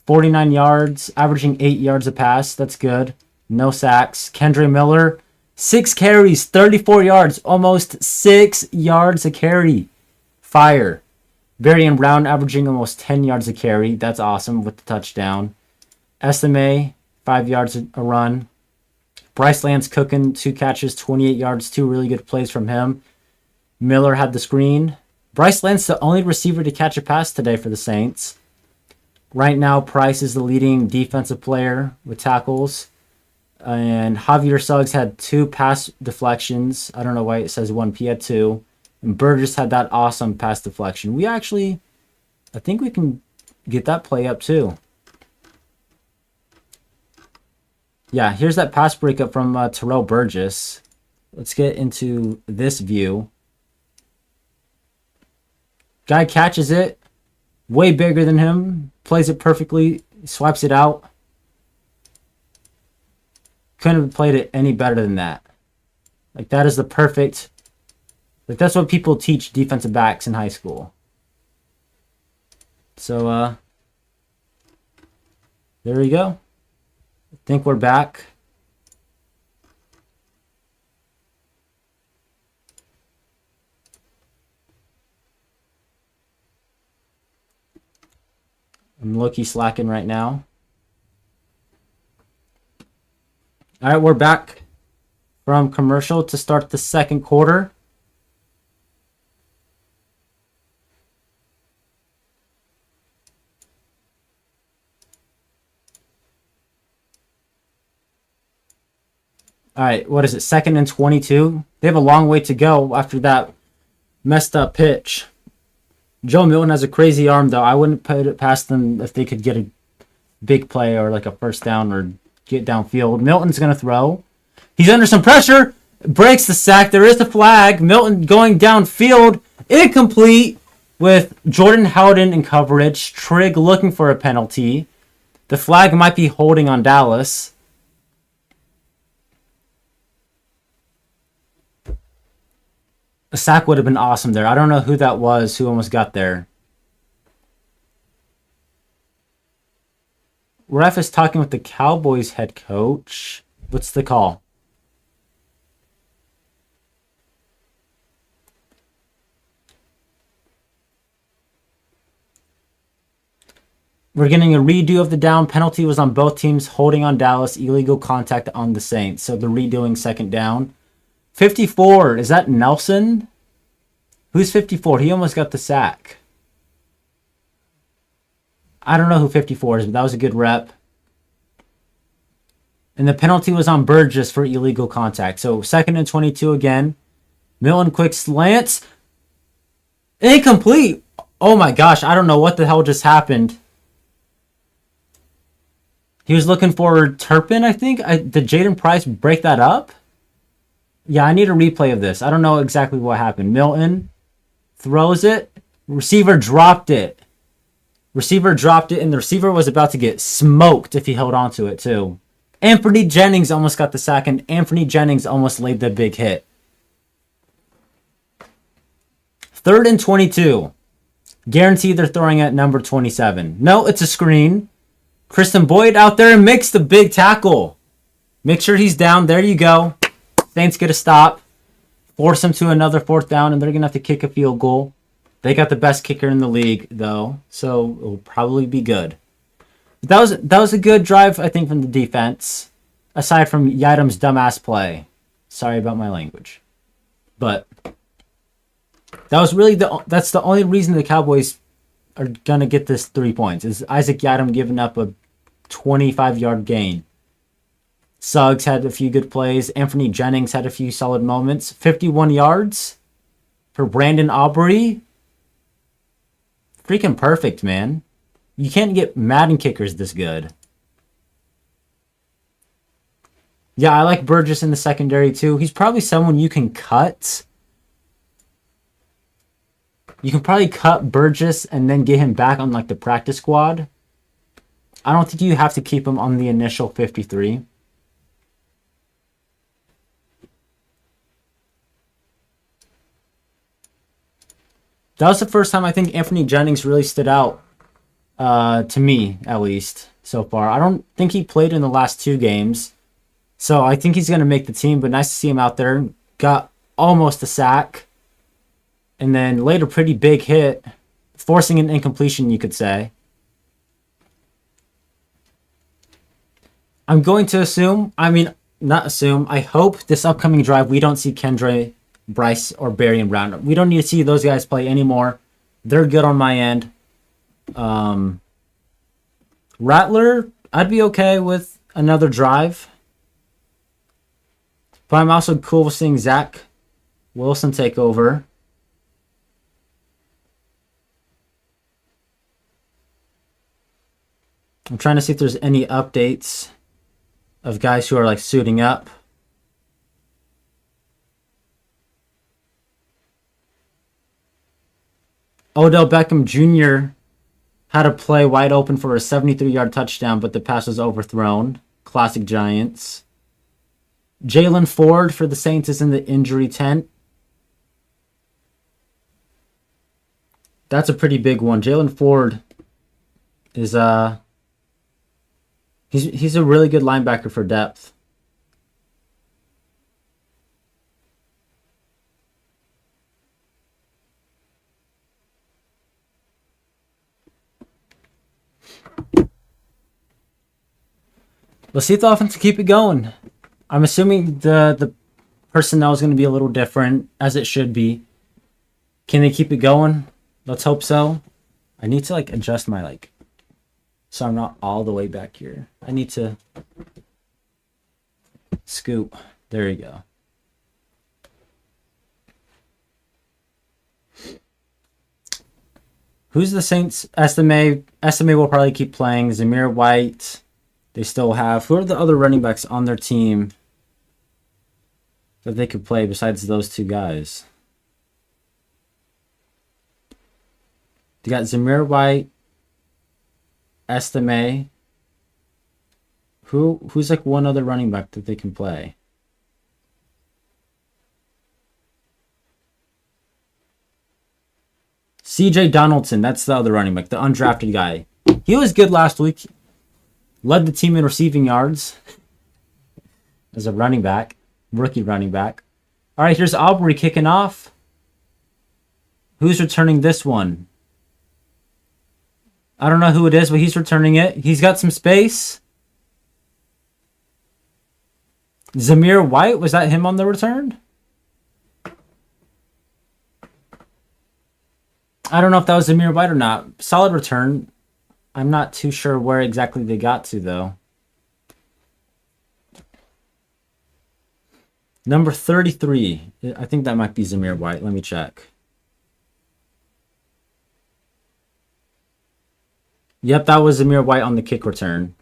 49 yards, averaging 8 yards a pass. That's good. No sacks. Kendre Miller, 6 carries, 34 yards, almost 6 yards a carry. Fire. Varian Brown averaging almost 10 yards a carry. That's awesome with the touchdown. SMA, 5 yards a run. Bryce Lance cooking, 2 catches, 28 yards, 2 really good plays from him. Miller had the screen. Bryce Lance, the only receiver to catch a pass today for the Saints. Right now, Price is the leading defensive player with tackles. And Javier Suggs had 2 pass deflections. I don't know why it says 1. He had 2. And Burgess had that awesome pass deflection. I think we can get that play up too. Yeah, here's that pass breakup from Terrell Burgess. Let's get into this view. Guy catches it. Way bigger than him. Plays it perfectly. Swipes it out. Couldn't have played it any better than that. Like, that is the perfect... Like, that's what people teach defensive backs in high school. So, there we go. I think we're back. I'm low-key slacking right now. All right, we're back from commercial to start the second quarter. All right, what is it? 2nd and 22. They have a long way to go after that messed up pitch. Joe Milton has a crazy arm, though. I wouldn't put it past them if they could get a big play or like a first down or get downfield. Milton's going to throw. He's under some pressure. Breaks the sack. There is the flag. Milton going downfield. Incomplete with Jordan Howden in coverage. Trigg looking for a penalty. The flag might be holding on Dallas. A sack would have been awesome there. I don't know who that was who almost got there. Ref is talking with the Cowboys head coach. What's the call? We're getting a redo of the down. Penalty was on both teams, holding on Dallas. Illegal contact on the Saints. So they're redoing second down. 54. Is that Nelson? Who's 54? He almost got the sack. I don't know who 54 is, but that was a good rep. And the penalty was on Burgess for illegal contact. So 2nd and 22 again. Milton quick slants. Incomplete. Oh my gosh, I don't know what the hell just happened. He was looking for Turpin, I think. Did Jaden Price break that up? Yeah, I need a replay of this. I don't know exactly what happened. Milton throws it. Receiver dropped it. Receiver dropped it, and the receiver was about to get smoked if he held on to it, too. Anthony Jennings almost got the sack, and Anthony Jennings almost laid the big hit. 3rd and 22. Guarantee they're throwing at number 27. No, it's a screen. Kristen Boyd out there and makes the big tackle. Make sure he's down. There you go. Saints get a stop. Force them to another 4th down, and they're going to have to kick a field goal. They got the best kicker in the league, though, so it'll probably be good. That was a good drive, I think, from the defense, aside from Yadam's dumbass play. Sorry about my language. But that was really that's the only reason the Cowboys are going to get this 3 points, is Isaac Yadam giving up a 25-yard gain. Suggs had a few good plays. Anthony Jennings had a few solid moments. 51 yards for Brandon Aubrey. Freaking perfect, man. You can't get Madden kickers this good. Yeah, I like Burgess in the secondary too. He's probably someone you can cut. You can probably cut Burgess and then get him back on like the practice squad. I don't think you have to keep him on the initial 53. That was the first time I think Anthony Jennings really stood out, to me, at least, so far. I don't think he played in the last 2 games, so I think he's going to make the team, but nice to see him out there. Got almost a sack, and then laid a pretty big hit, forcing an incompletion, you could say. I'm going to assume, not assume, I hope this upcoming drive we don't see Kendre, Bryce, or Barry and Brown. We don't need to see those guys play anymore. They're good on my end. Rattler, I'd be okay with another drive. But I'm also cool with seeing Zach Wilson take over. I'm trying to see if there's any updates of guys who are like suiting up. Odell Beckham Jr. had a play wide open for a 73-yard touchdown, but the pass was overthrown. Classic Giants. Jalen Ford for the Saints is in the injury tent. That's a pretty big one. Jalen Ford is he's a really good linebacker for depth. Let's see if the offense can keep it going. I'm assuming the personnel is going to be a little different, as it should be. Can they keep it going? Let's hope so. I need to adjust my so I'm not all the way back here. I need to scoop. There you go. Who's the Saints? Estimate will probably keep playing. Zamir White. They still have. Who are the other running backs on their team that they could play besides those 2 guys? They got Zamir White, Estime. Who's one other running back that they can play? CJ Donaldson, that's the other running back, the undrafted guy. He was good last week. Led the team in receiving yards as a running back, rookie running back. All right, here's Aubrey kicking off. Who's returning this one? I don't know who it is, but he's returning it. He's got some space. Zamir White, was that him on the return? I don't know if that was Zamir White or not. Solid return. I'm not too sure where exactly they got to, though. Number 33. I think that might be Zamir White. Let me check. Yep, that was Zamir White on the kick return.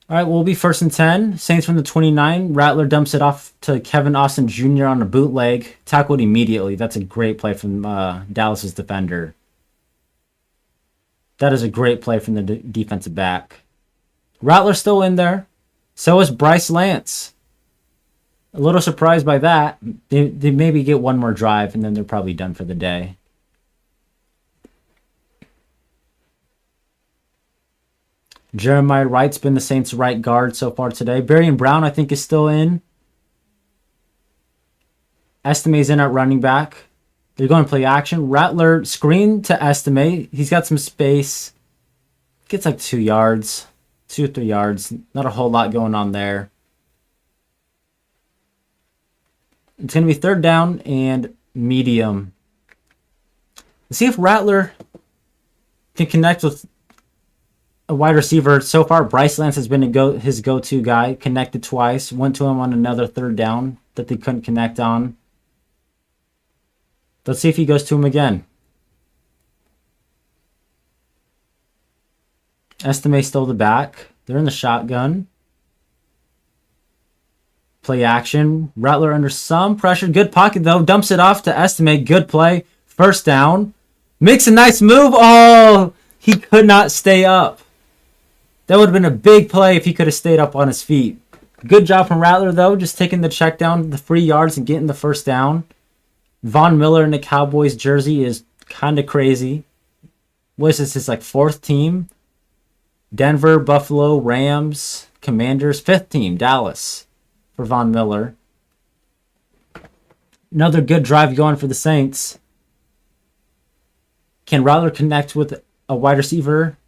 All right, we'll be 1st and 10. Saints from the 29. Rattler dumps it off to Kevin Austin Jr. on a bootleg. Tackled immediately. That's a great play from Dallas's defender. That is a great play from the defensive back. Rattler's still in there. So is Bryce Lance. A little surprised by that. They maybe get one more drive, and then they're probably done for the day. Jeremiah Wright's been the Saints' right guard so far today. Barry Brown, I think, is still in. Estime's in at running back. They're going to play action. Rattler screen to Estime. He's got some space. Gets like 2 yards. 2 or 3 yards. Not a whole lot going on there. It's going to be 3rd down and medium. Let's see if Rattler can connect with a wide receiver. So far, Bryce Lance has been his go-to guy. Connected twice. Went to him on another 3rd down that they couldn't connect on. Let's see if he goes to him again. Estime stole the back. They're in the shotgun. Play action. Rattler under some pressure. Good pocket, though. Dumps it off to Estime. Good play. 1st down. Makes a nice move. Oh, he could not stay up. That would have been a big play if he could have stayed up on his feet. Good job from Rattler, though. Just taking the check down, the 3 yards, and getting the 1st down. Von Miller in the Cowboys jersey is kind of crazy. What is this? His like 4th team? Denver, Buffalo, Rams, Commanders, 5th team, Dallas for Von Miller. Another good drive going for the Saints. Can Rattler connect with a wide receiver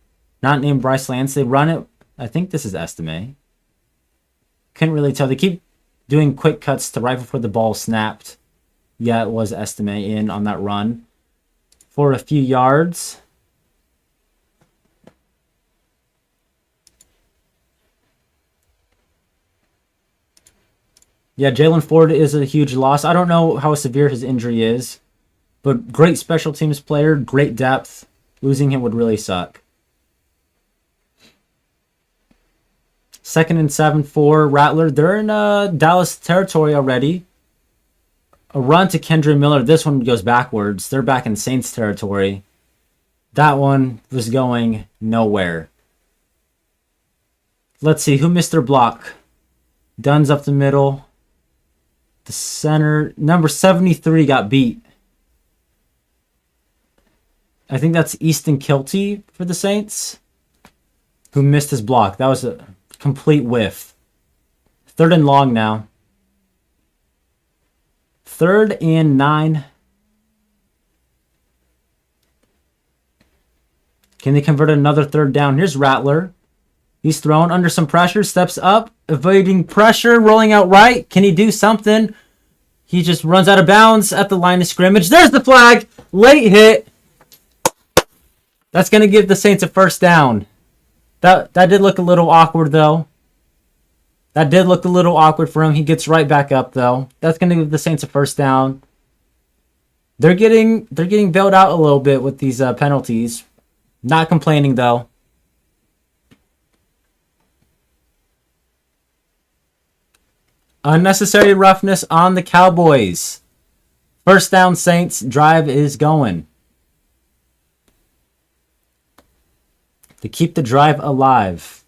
not named Bryce Lance? They run it. I think this is Estime. Couldn't really tell. They keep doing quick cuts to right before the ball snapped. Yeah, it was Estime in on that run for a few yards. Yeah, Jalen Ford is a huge loss. I don't know how severe his injury is, but great special teams player, great depth. Losing him would really suck. 2nd and 7 for Rattler. They're in Dallas territory already. A run to Kendra Miller. This one goes backwards. They're back in Saints territory. That one was going nowhere. Let's see. Who missed their block? Dunn's up the middle. The center. Number 73 got beat. I think that's Easton Kilty for the Saints, who missed his block. That was a complete whiff. 3rd and long now. 3rd and 9. Can they convert another 3rd down? Here's Rattler. He's thrown under some pressure. Steps up. Evading pressure. Rolling out right. Can he do something? He just runs out of bounds at the line of scrimmage. There's the flag. Late hit. That's going to give the Saints a 1st down. That did look a little awkward, though. That did look a little awkward for him. He gets right back up, though. That's going to give the Saints a 1st down. They're getting bailed out a little bit with these penalties. Not complaining, though. Unnecessary roughness on the Cowboys. 1st down, Saints. Drive is going. To keep the drive alive.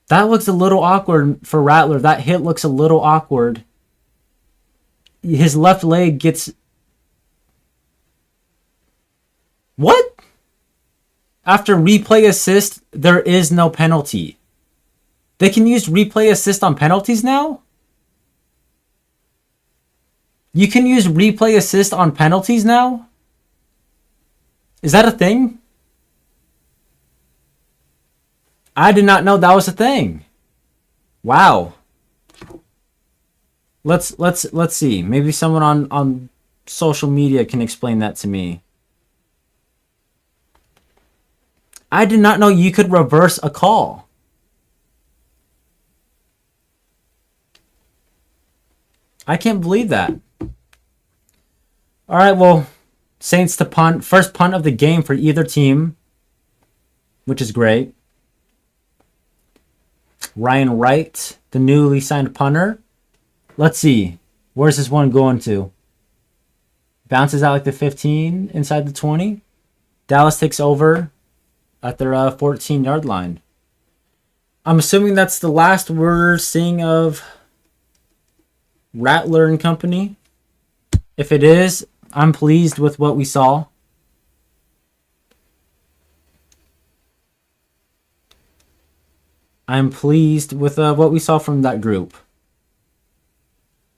That looks a little awkward for Rattler. That hit looks a little awkward. His left leg gets... What? After replay assist, there is no penalty. They can use replay assist on penalties now? You can use replay assist on penalties now? Is that a thing? I did not know that was a thing. Wow. Let's see. Maybe someone on social media can explain that to me. I did not know you could reverse a call. I can't believe that. All right, well, Saints to punt. First punt of the game for either team, which is great. Ryan Wright, the newly signed punter. Let's see. Where's this one going to? Bounces out like the 15 inside the 20. Dallas takes over at their 14-yard line. I'm assuming that's the last we're seeing of Rattler and company. If it is, I'm pleased with what we saw. I'm pleased with what we saw from that group.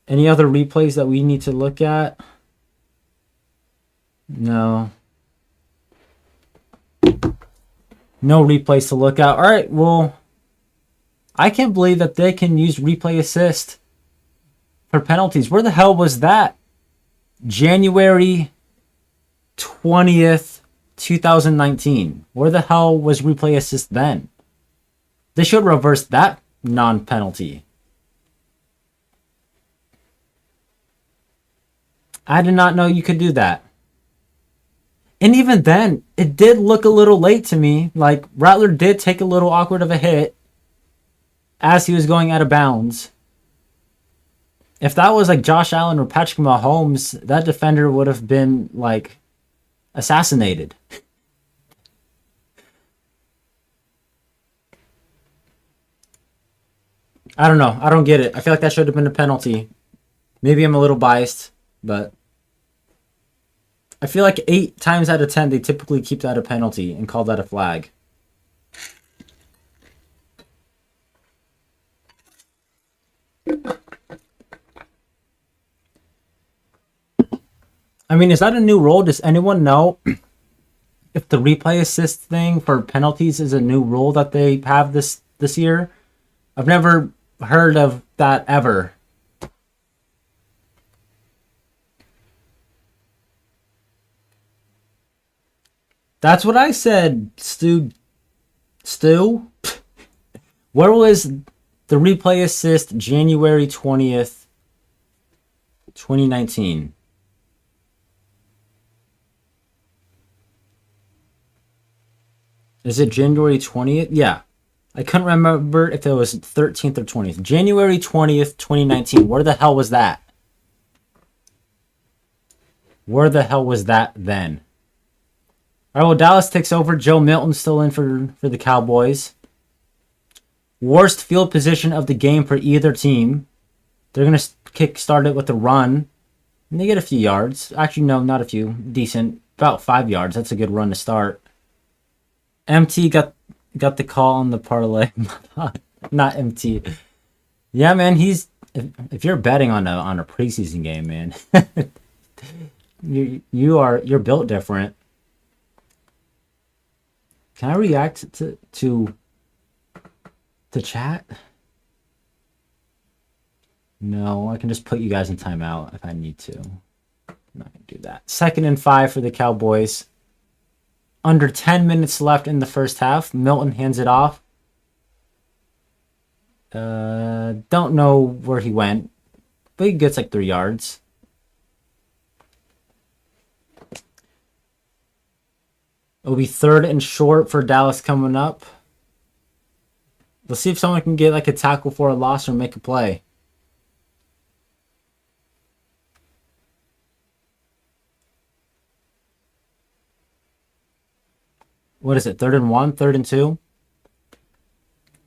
Any other replays that we need to look at? No. No replays to look at. All right, well, I can't believe that they can use replay assist for penalties. Where the hell was that? January 20th, 2019. Where the hell was replay assist then? They should reverse that non-penalty. I did not know you could do that. And even then, it did look a little late to me. Like, Rattler did take a little awkward of a hit as he was going out of bounds. If that was like Josh Allen or Patrick Mahomes, that defender would have been, like, assassinated. I don't know. I don't get it. I feel like that should have been a penalty. Maybe I'm a little biased, but I feel like 8 times out of 10, they typically keep that a penalty and call that a flag. I mean, is that a new rule? Does anyone know if the replay assist thing for penalties is a new rule that they have this year? I've never heard of that ever. That's what I said, Stu. Where was the replay assist January 20th, 2019? Is it January 20th? Yeah. I couldn't remember if it was 13th or 20th. January 20th, 2019. Where the hell was that? Where the hell was that then? All right, well, Dallas takes over. Joe Milton still in for the Cowboys. Worst field position of the game for either team. They're going to start it with a run. And they get a few yards. Actually, no, not a few. Decent. About 5 yards. That's a good run to start. MT got the call on the parlay. Not MT. Yeah, man, he's... If you're betting on a preseason game, man, you're built different. Can I react to chat? No, I can just put you guys in timeout if I need to. I'm not going to do that. 2nd and 5 for the Cowboys. Under 10 minutes left in the first half. Milton hands it off. Don't know where he went, but he gets like 3 yards. It'll be 3rd and short for Dallas coming up. Let's see if someone can get like a tackle for a loss or make a play. What is it? 3rd and 1, 3rd and 2?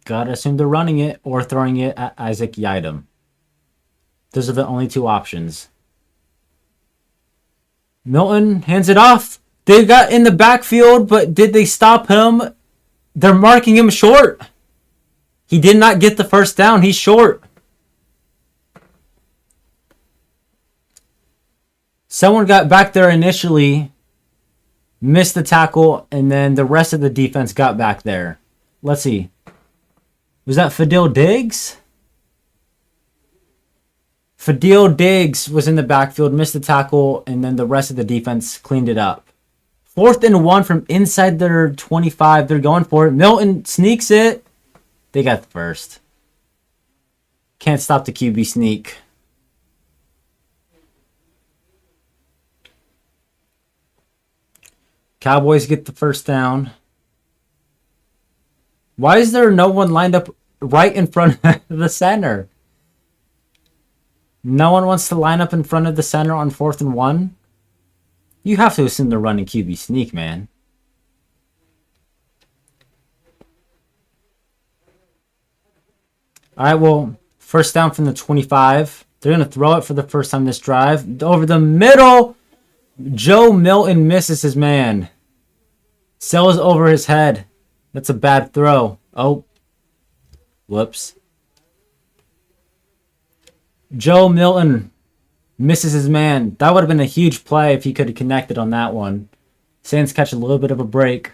Gotta assume they're running it or throwing it at Isaac Yiadom. Those are the only 2 options. Milton hands it off. They got in the backfield, but did they stop him? They're marking him short. He did not get the first down. He's short. Someone got back there initially, missed the tackle, and then the rest of the defense got back there. Let's see. Was that Fadil Diggs? Fadil Diggs was in the backfield, missed the tackle, and then the rest of the defense cleaned it up. 4th and 1 from inside their 25. They're going for it. Milton sneaks it. They got the first. Can't stop the QB sneak. Cowboys get the first down. Why is there no one lined up right in front of the center? No one wants to line up in front of the center on 4th and 1? You have to assume they're running QB sneak, man. All right, well, first down from the 25. They're going to throw it for the first time this drive. Over the middle, Joe Milton misses his man. Sails over his head. That's a bad throw. Oh. Whoops. Joe Milton misses his man. That would have been a huge play if he could have connected on that one. Saints catch a little bit of a break.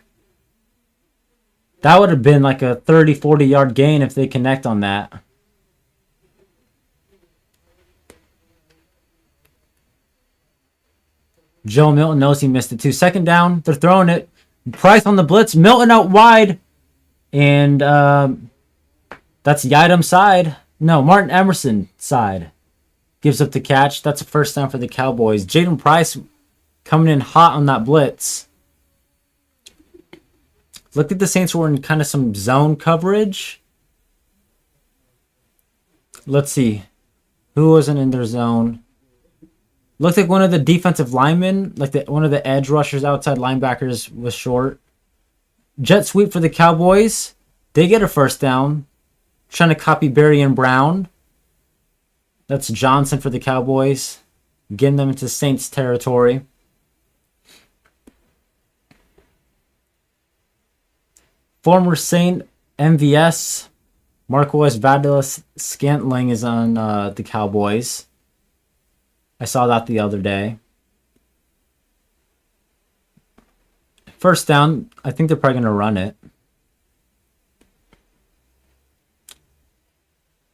That would have been like a 30, 40-yard gain if they connect on that. Joe Milton knows he missed it too. Second down, they're throwing it. Price on the blitz. Milton out wide. And that's Yidam's side. No, Martin Emerson side. Gives up the catch. That's a first down for the Cowboys. Jaden Price coming in hot on that blitz. Looked like the Saints were in kind of some zone coverage. Let's see. Who wasn't in their zone? Looked like one of the defensive linemen, like one of the edge rushers, outside linebackers, was short. Jet sweep for the Cowboys. They get a first down. Trying to copy Berry and Brown. That's Johnson for the Cowboys. Getting them into Saints territory. Former Saint MVS Marquez Valdes-Scantling is on the Cowboys. I saw that the other day. First down, I think they're probably going to run it.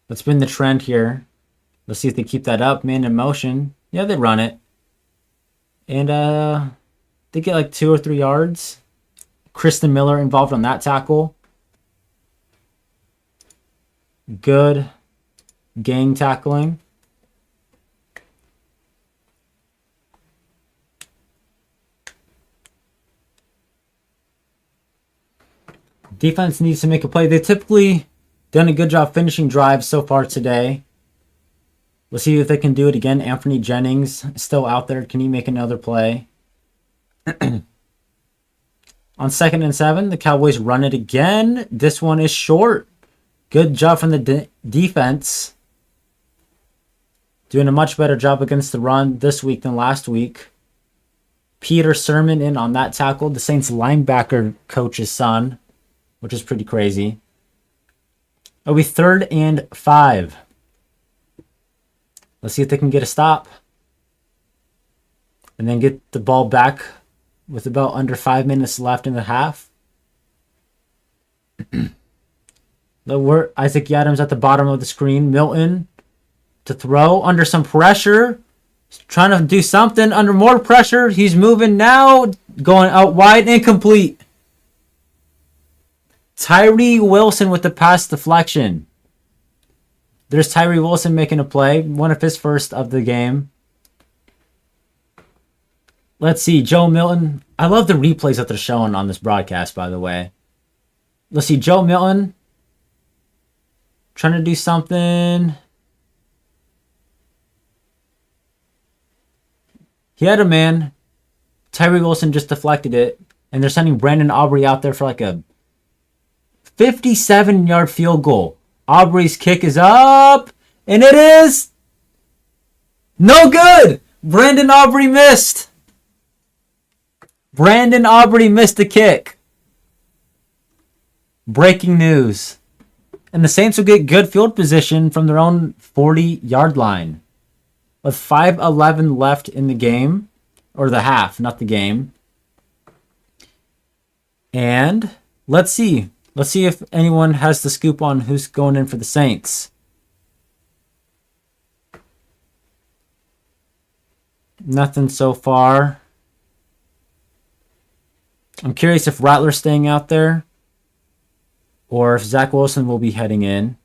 That's been the trend here. Let's see if they keep that up. Man in motion. Yeah, they run it. And they get like 2 or 3 yards. Kristen Miller involved on that tackle. Good gang tackling. Defense needs to make a play. They've typically done a good job finishing drives so far today. Let's see if they can do it again. Anthony Jennings still out there. Can he make another play? On 2nd and 7, the Cowboys run it again. This one is short. Good job from the defense. Doing a much better job against the run this week than last week. Peter Sermon in on that tackle. The Saints linebacker coach's son, which is pretty crazy. It'll be 3rd and 5. Let's see if they can get a stop. And then get the ball back with about under 5 minutes left in the half. Isaac Yadam's at the bottom of the screen. Milton to throw under some pressure. He's trying to do something under more pressure. He's moving now. Going out wide. Incomplete. Tyree Wilson with the pass deflection. There's Tyree Wilson making a play. One of his first of the game. Let's see. Joe Milton. I love the replays that they're showing on this broadcast, by the way. Let's see. Joe Milton. Trying to do something. He had a man. Tyree Wilson just deflected it. And they're sending Brandon Aubrey out there for like a 57-yard field goal. Aubrey's kick is up. And it is no good. Brandon Aubrey missed. Brandon Aubrey missed the kick. Breaking news. And the Saints will get good field position from their own 40-yard line. With 5:11 left in the game. Or the half, not the game. And let's see. Let's see if anyone has the scoop on who's going in for the Saints. Nothing so far. I'm curious if Rattler's staying out there. Or if Zach Wilson will be heading in.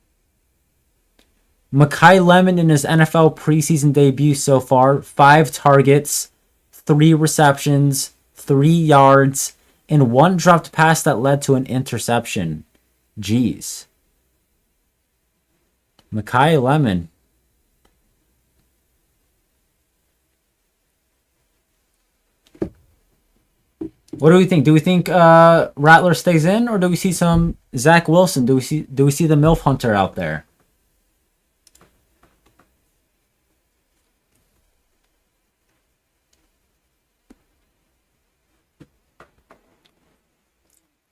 Mekhi Lemon in his NFL preseason debut so far. 5 targets, 3 receptions, 3 yards, and 1 dropped pass that led to an interception. Jeez. Mekhi Lemon. What do we think? Do we think Rattler stays in, or do we see some Zach Wilson? Do we see the MILF Hunter out there?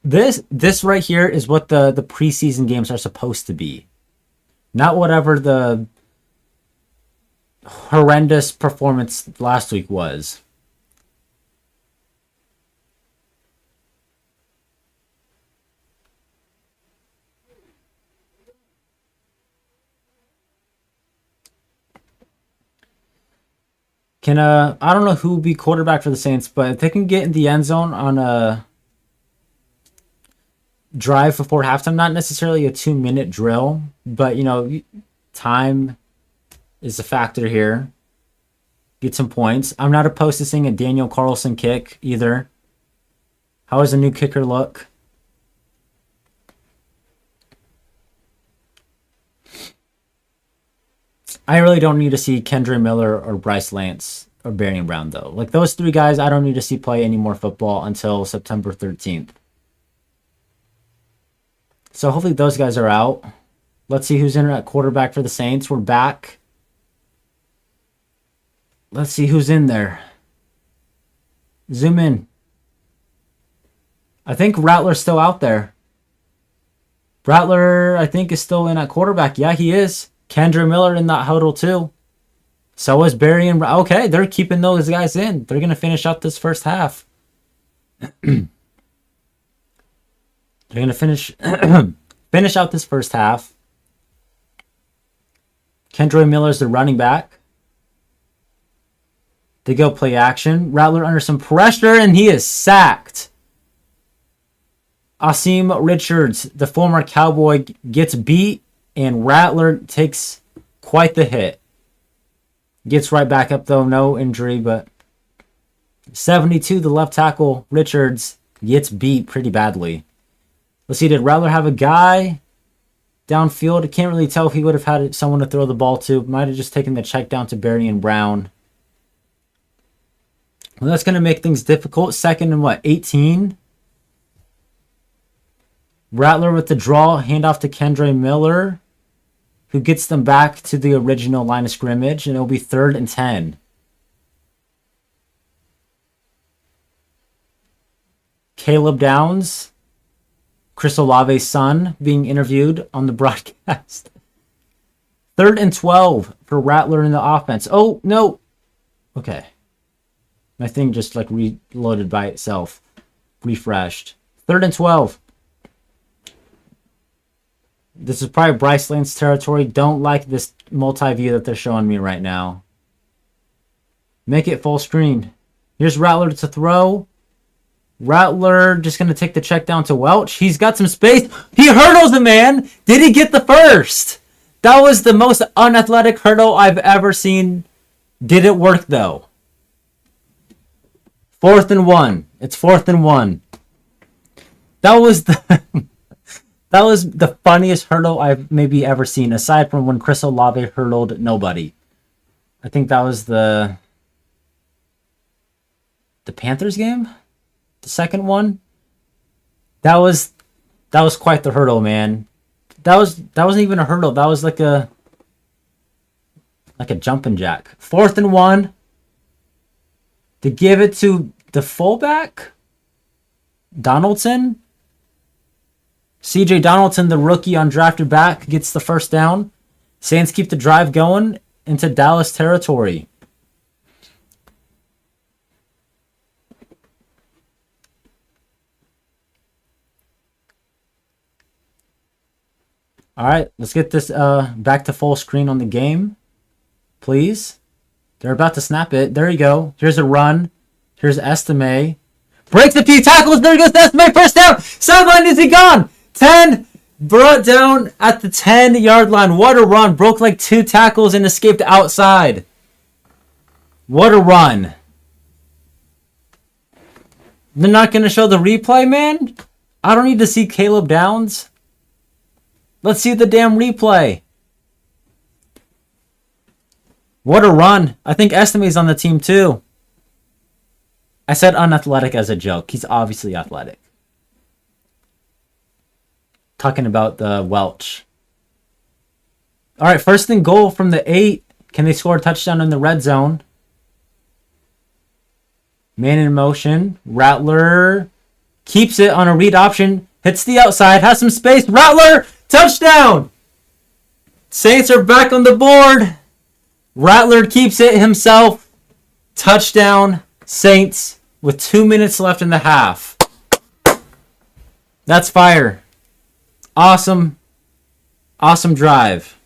This right here is what the preseason games are supposed to be. Not whatever the horrendous performance last week was. I don't know who will be quarterback for the Saints, but if they can get in the end zone on a drive before halftime, not necessarily a 2-minute drill, but time is a factor here. Get some points. I'm not opposed to seeing a Daniel Carlson kick either. How does a new kicker look? I really don't need to see Kendra Miller or Bryce Lance or Barry Brown, though. Like, those three guys, I don't need to see play any more football until September 13th. So hopefully those guys are out. Let's see who's in at quarterback for the Saints. We're back. Let's see who's in there. Zoom in. I think Rattler's still out there. Rattler, I think, is still in at quarterback. Yeah, he is. Kendra Miller in that huddle too. So is Barry and... Okay, they're keeping those guys in. They're going to finish up this first half. They're going to finish out this first half. Kendra Miller's the running back. They go play action. Rattler under some pressure, and he is sacked. Asim Richards, the former Cowboy, gets beat, and Rattler takes quite the hit. Gets right back up, though. No injury, but 72, the left tackle, Richards, gets beat pretty badly. Let's see, did Rattler have a guy downfield? I can't really tell if he would have had someone to throw the ball to. Might have just taken the check down to Barry and Brown. Well, that's going to make things difficult. Second and 18? Rattler with the draw, handoff to Kendra Miller, who gets them back to the original line of scrimmage, and it'll be 3rd and 10. Caleb Downs, Chris Olave's son, being interviewed on the broadcast. 3rd and 12 for Rattler in the offense. Oh, no. Okay. My thing just reloaded by itself. Refreshed. 3rd and 12. This is probably Bryce Lane's territory. Don't like this multi-view that they're showing me right now. Make it full screen. Here's Rattler to throw. Rattler just going to take the check down to Welch. He's got some space. He hurdles the man. Did he get the first? That was the most unathletic hurdle I've ever seen. Did it work, though? 4th and 1. It's 4th and 1. That was the... That was the funniest hurdle I've maybe ever seen, aside from when Chris Olave hurdled nobody. I think that was the Panthers game? The second one? That was quite the hurdle, man. That wasn't even a hurdle. That was like a jumping jack. 4th and 1. To give it to the fullback? Donaldson? CJ Donaldson, the rookie undrafted back, gets the first down. Saints keep the drive going into Dallas territory. All right, let's get this back to full screen on the game, please. They're about to snap it. There you go. Here's a run. Here's Estime. Breaks a few tackles. There goes Estime. First down. Sideline, is he gone? 10. Brought down at the 10-yard line. What a run. Broke like 2 tackles and escaped outside. What a run. They're not going to show the replay, man? I don't need to see Caleb Downs. Let's see the damn replay. What a run. I think Estime's on the team too. I said unathletic as a joke. He's obviously athletic. Talking about the Welch. All right, 1st and goal from the 8. Can they score a touchdown in the red zone? Man in motion. Rattler keeps it on a read option, hits the outside, has some space. Rattler, touchdown! Saints are back on the board. Rattler keeps it himself. Touchdown, Saints, with 2 minutes left in the half. That's fire. Awesome drive.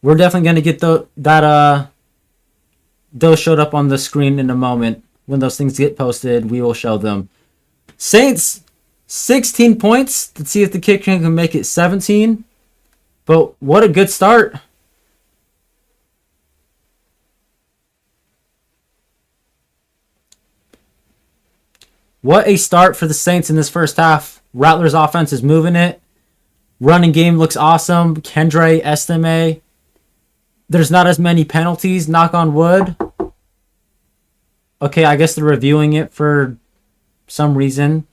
We're definitely going to get those showed up on the screen in a moment. When those things get posted, we will show them. Saints, 16 points. Let's see if the kicker can make it 17. But what a good start. What a start for the Saints in this first half. Rattler's offense is moving it. Running game looks awesome. Kendre, Estime. There's not as many penalties, knock on wood. Okay, I guess they're reviewing it for some reason.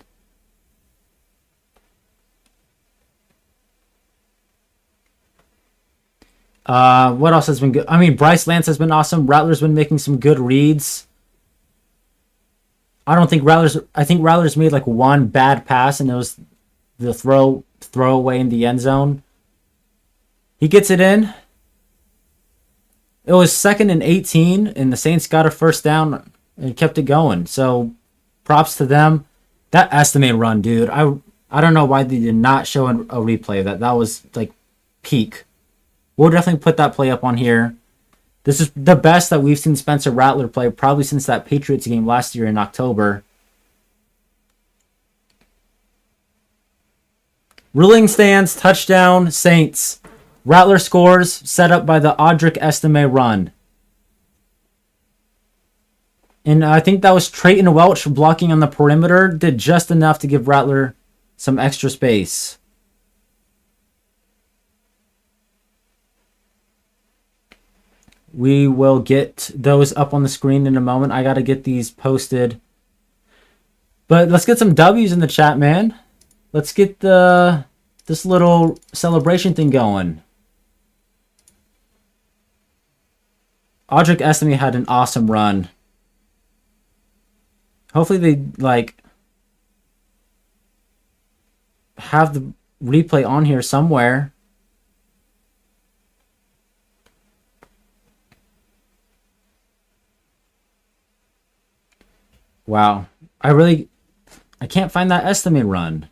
What else has been good? I mean, Bryce Lance has been awesome. Rattler's been making some good reads. I think Rattler's made like one bad pass, and it was the throwaway in the end zone. He gets it in. It was 2nd and 18, and the Saints got a first down and kept it going. So, props to them. That estimate run, dude. I don't know why they did not show a replay of that. That was like peak. We'll definitely put that play up on here. This is the best that we've seen Spencer Rattler play probably since that Patriots game last year in October. Ruling stands, touchdown, Saints. Rattler scores, set up by the Audric Estime run. And I think that was Trayton Welch blocking on the perimeter. Did just enough to give Rattler some extra space. We will get those up on the screen in a moment. I got to get these posted. But let's get some W's in the chat, man. Let's get this little celebration thing going. Audric Estime had an awesome run. Hopefully they have the replay on here somewhere. Wow. I can't find that Estime run.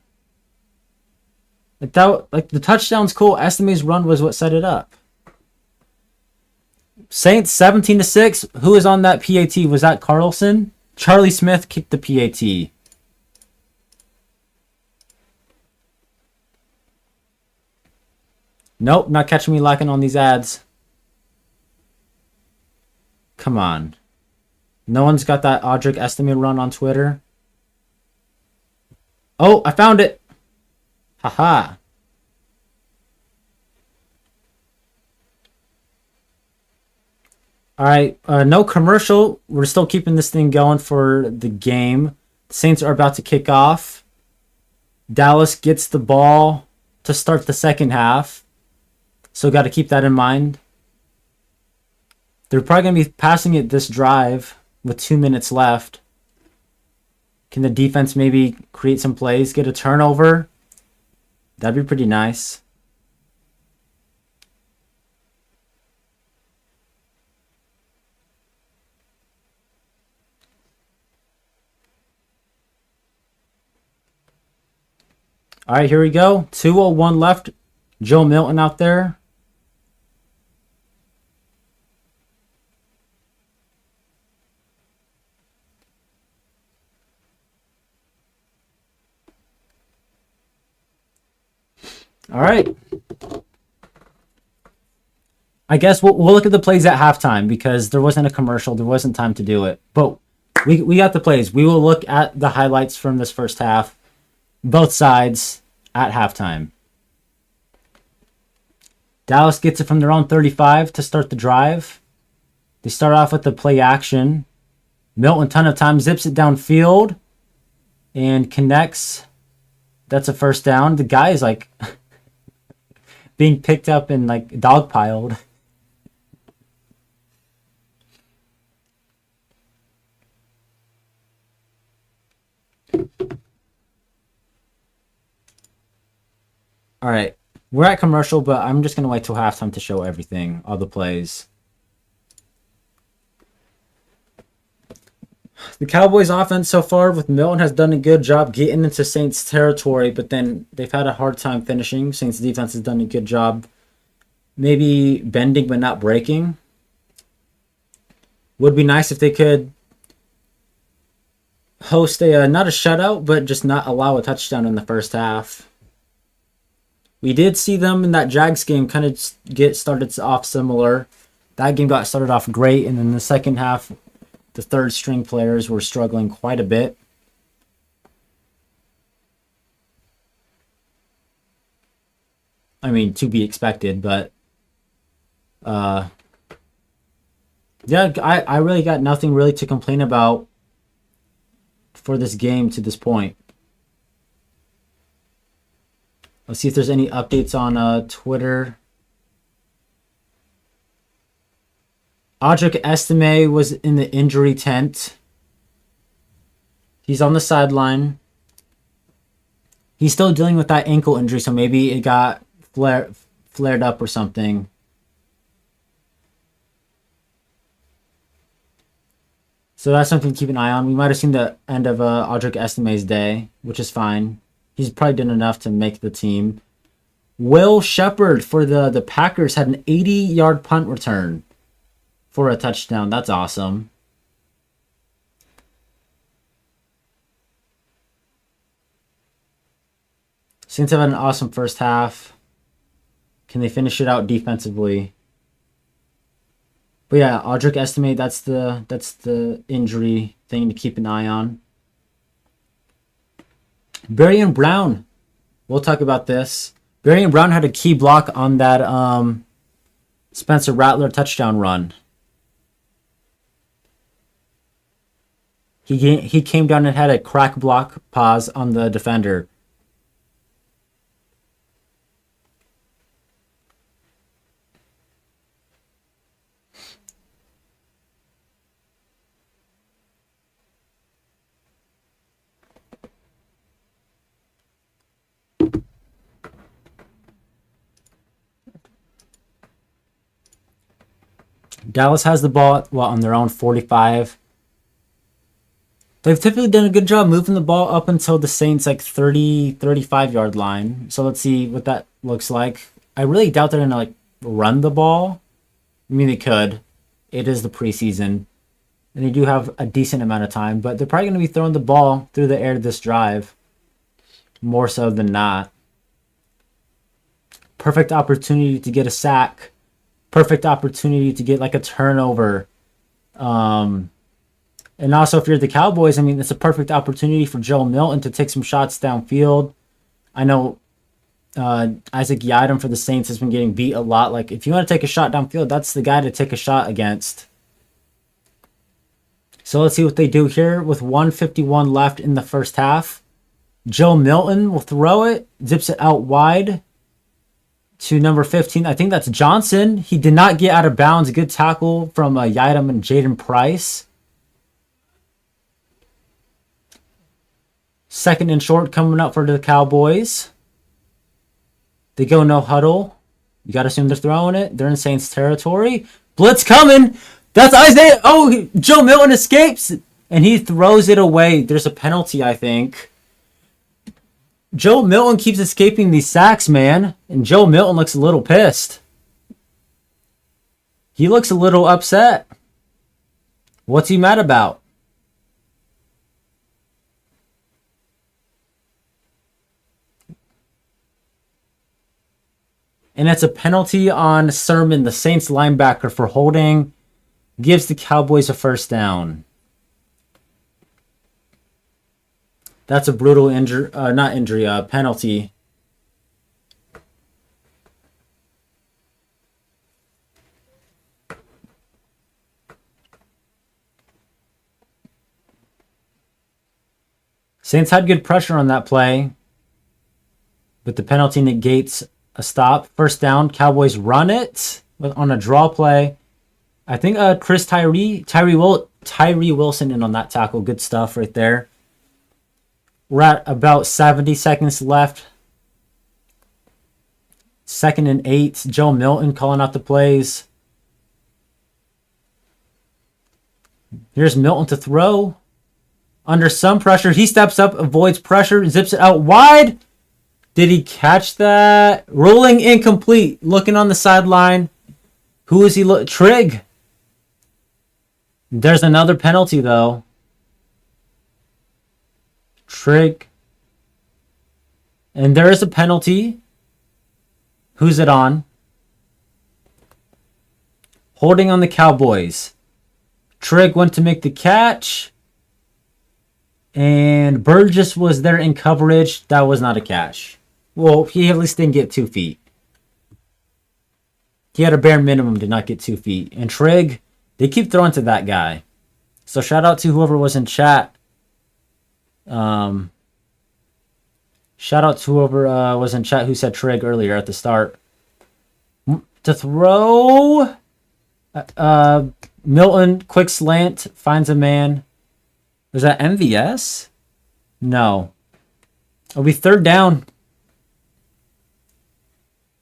The touchdown's cool. Estime's run was what set it up. Saints 17-6. Who is on that PAT? Was that Carlson? Charlie Smith kicked the PAT. Nope, not catching me lacking on these ads. Come on. No one's got that Audric Estime run on Twitter. Oh, I found it. Haha. All right, no commercial. We're still keeping this thing going for the game. The Saints are about to kick off. Dallas gets the ball to start the second half. So got to keep that in mind. They're probably going to be passing it this drive with 2 minutes left. Can the defense maybe create some plays, get a turnover? That'd be pretty nice. All right, here we go. 2:01 left. Joe Milton out there. All right. I guess we'll look at the plays at halftime because there wasn't a commercial. There wasn't time to do it. But we got the plays. We will look at the highlights from this first half. Both sides at halftime. Dallas gets it from their own 35 to start the drive. They start off with the play action. Milton, ton of time, zips it downfield and connects. That's a first down. The guy is like being picked up and like dogpiled. All right. We're at commercial, but I'm just going to wait till halftime to show everything, all the plays. The Cowboys offense so far with Milton has done a good job getting into Saints territory, but then they've had a hard time finishing. Saints defense has done a good job maybe bending but not breaking. Would be nice if they could host a not a shutout, but just not allow a touchdown in the first half. We did see them in that Jags game kind of get started off similar. That game got started off great, and then the second half, the third string players were struggling quite a bit. I mean, to be expected, but yeah, I really got nothing really to complain about for this game to this point. Let's see if there's any updates on Twitter. Audric Estime was in the injury tent. He's on the sideline. He's still dealing with that ankle injury, so maybe it got flared up or something. So that's something to keep an eye on. We might have seen the end of Audric Estime's day, which is fine. He's probably done enough to make the team. Will Shepard for the Packers had an 80-yard punt return for a touchdown. That's awesome. Saints have had an awesome first half. Can they finish it out defensively? But yeah, Audric Estime, that's the injury thing to keep an eye on. Barian Brown, we'll talk about this. Barian Brown had a key block on that Spencer Rattler touchdown run. He came down and had a crack block pause on the defender. Dallas has the ball on their own 45. They've typically done a good job moving the ball up until the Saints 35-yard line. So let's see what that looks like. I really doubt they're going to run the ball. I mean, they could. It is the preseason. And they do have a decent amount of time. But they're probably going to be throwing the ball through the air this drive. More so than not. Perfect opportunity to get a sack. Perfect opportunity to get a turnover. And also, if you're the Cowboys, I mean, it's a perfect opportunity for Joe Milton to take some shots downfield. I know Isaac Yiadom for the Saints has been getting beat a lot. If you want to take a shot downfield, that's the guy to take a shot against. So let's see what they do here with 1:51 left in the first half. Joe Milton will throw it, zips it out wide to number 15. I think that's Johnson. He did not get out of bounds. Good tackle from Yiadom and Jaden Price. Second and short coming up for the Cowboys. They go no huddle. You got to assume they're throwing it. They're in Saints territory. Blitz coming. That's Isaiah. Oh, Joe Milton escapes. And he throws it away. There's a penalty, I think. Joe Milton keeps escaping these sacks, man. And Joe Milton looks a little pissed. He looks a little upset. What's he mad about? And it's a penalty on Sermon, the Saints linebacker, for holding. Gives the Cowboys a first down. That's a brutal penalty. Saints had good pressure on that play, but the penalty negates a stop. First down, Cowboys run it on a draw play. I think Tyree Wilson in on that tackle. Good stuff right there. We're at about 70 seconds left. 2nd and 8. Joe Milton calling out the plays. Here's Milton to throw. Under some pressure. He steps up, avoids pressure, zips it out wide. Did he catch that? Rolling incomplete. Looking on the sideline. Who is he? Trigg. There's another penalty, though. Trigg. And there is a penalty. Who's it on? Holding on the Cowboys. Trigg went to make the catch. And Burgess was there in coverage. That was not a catch. Well, he at least didn't get 2 feet. He had a bare minimum to not get 2 feet. And Trigg, they keep throwing to that guy. So shout out to whoever was in chat. Shout out to whoever was in chat who said Trigg earlier at the start. To throw. Milton, quick slant, finds a man. Was that MVS? No. It'll be 3rd down.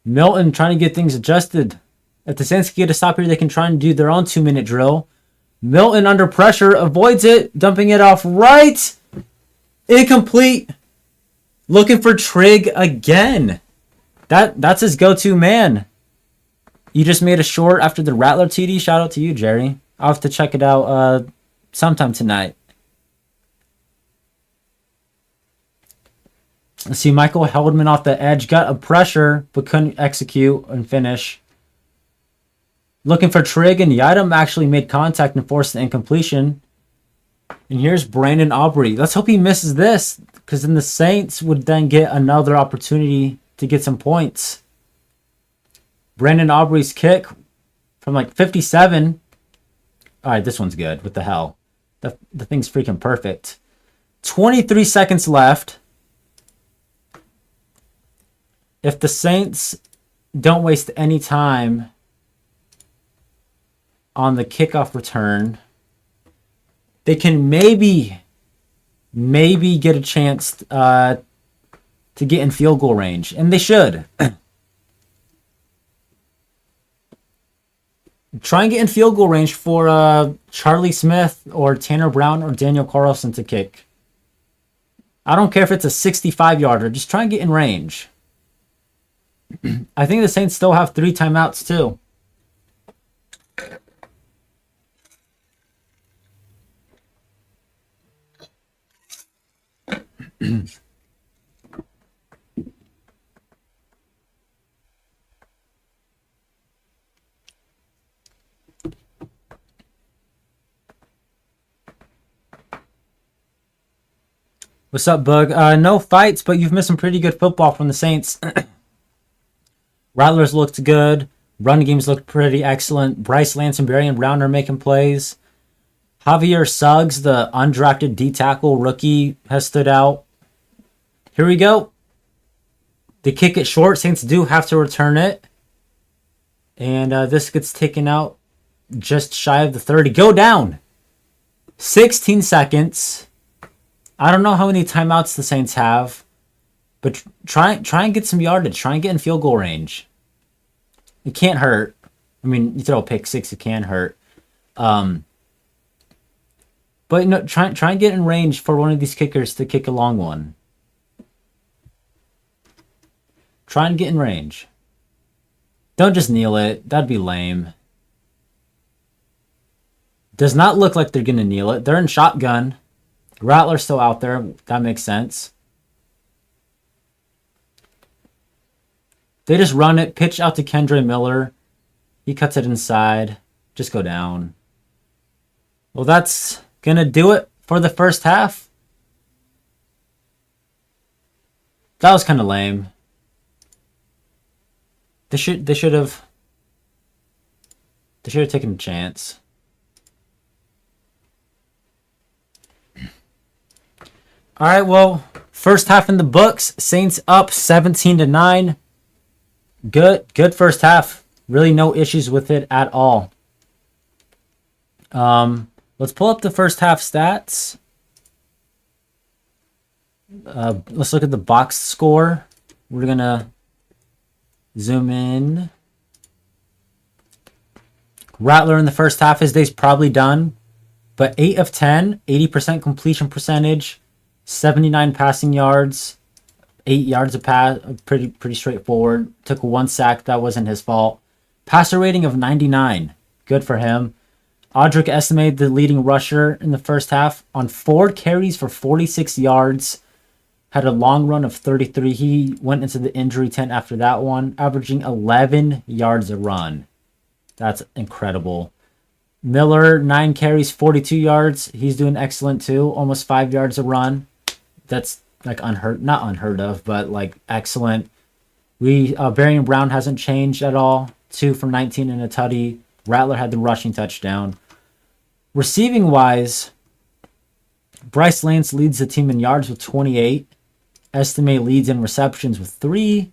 Milton trying to get things adjusted. If the Saints can get a stop here, they can try and do their own 2-minute drill. Milton under pressure, avoids it, dumping it off right. Incomplete. Looking for Trigg again. That's his go-to man. You just made a short after the Rattler TD. Shout out to you, Jerry. I'll have to check it out sometime tonight. Let's see, Michael Heldman off the edge. Got a pressure, but couldn't execute and finish. Looking for Trigg, and the item actually made contact and forced the incompletion. And here's Brandon Aubrey. Let's hope he misses this, because then the Saints would then get another opportunity to get some points. Brandon Aubrey's kick from like 57. All right, this one's good. What the hell? The thing's freaking perfect. 23 seconds left. If the Saints don't waste any time on the kickoff return, they can maybe get a chance to get in field goal range. And they should. Try and get in field goal range for Charlie Smith or Tanner Brown or Daniel Carlson to kick. I don't care if it's a 65-yarder. Just try and get in range. I think the Saints still have 3 timeouts too. What's up, Bug? No fights, but you've missed some pretty good football from the Saints. Rattlers looked good. Run games looked pretty excellent. Bryce Lance and Barian Brown are making plays. Javier Suggs, the undrafted D-tackle rookie, has stood out. Here we go. They kick it short. Saints do have to return it. And this gets taken out just shy of the 30. Go down. 16 seconds. I don't know how many timeouts the Saints have. But try and get some yardage. Try and get in field goal range. It can't hurt. I mean, you throw a pick six, it can hurt. But no, try and get in range for one of these kickers to kick a long one. Try and get in range. Don't just kneel it. That'd be lame. Does not look like they're going to kneel it. They're in shotgun. Rattler's still out there. That makes sense. They just run it. Pitch out to Kendre Miller. He cuts it inside. Just go down. Well, that's going to do it for the first half. That was kind of lame. They should have taken a chance. All right, well, first half in the books. Saints up 17-9. Good first half. Really no issues with it at all. Let's pull up the first half stats. Let's look at the box score. We're gonna Zoom in. Rattler in the first half, his day's probably done. But 8 of 10, 80% completion percentage, 79 passing yards, 8 yards a pass, pretty straightforward. Took 1 sack, that wasn't his fault. Passer rating of 99, good for him. Audric Estime, the leading rusher in the first half, on 4 carries for 46 yards. Had a long run of 33. He went into the injury tent after that one, averaging 11 yards a run. That's incredible. Miller, 9 carries, 42 yards. He's doing excellent too. Almost 5 yards a run. That's like not unheard of, but like excellent. Varian Brown hasn't changed at all. 2 for 19 and a tutty. Rattler had the rushing touchdown. Receiving wise, Bryce Lance leads the team in yards with 28. Estime leads in receptions with 3.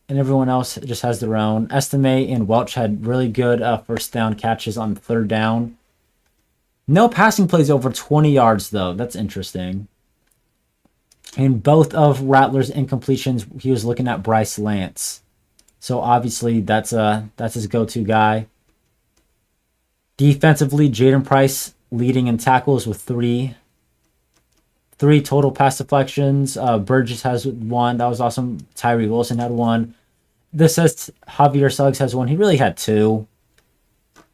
And everyone else just has their own. Estime and Welch had really good first down catches on 3rd down. No passing plays over 20 yards, though. That's interesting. In both of Rattler's incompletions, he was looking at Bryce Lance. So obviously that's his go-to guy. Defensively, Jaden Price leading in tackles with 3. 3 total pass deflections. Burgess has 1. That was awesome. Tyree Wilson had 1. This says Javier Suggs has 1. He really had 2.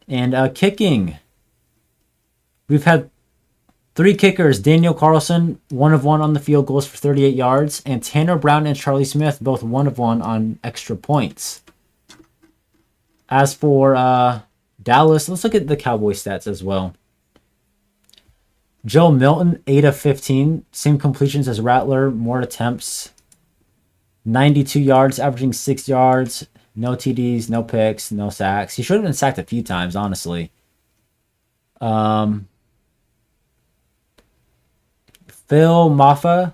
And kicking. We've had 3 kickers. Daniel Carlson, 1 of 1 on the field goals for 38 yards. And Tanner Brown and Charlie Smith, both 1 of 1 on extra points. As for Dallas, let's look at the Cowboys stats as well. Joe Milton, 8 of 15. Same completions as Rattler. More attempts. 92 yards, averaging 6 yards. No TDs, no picks, no sacks. He should have been sacked a few times, honestly. Phil Maffa,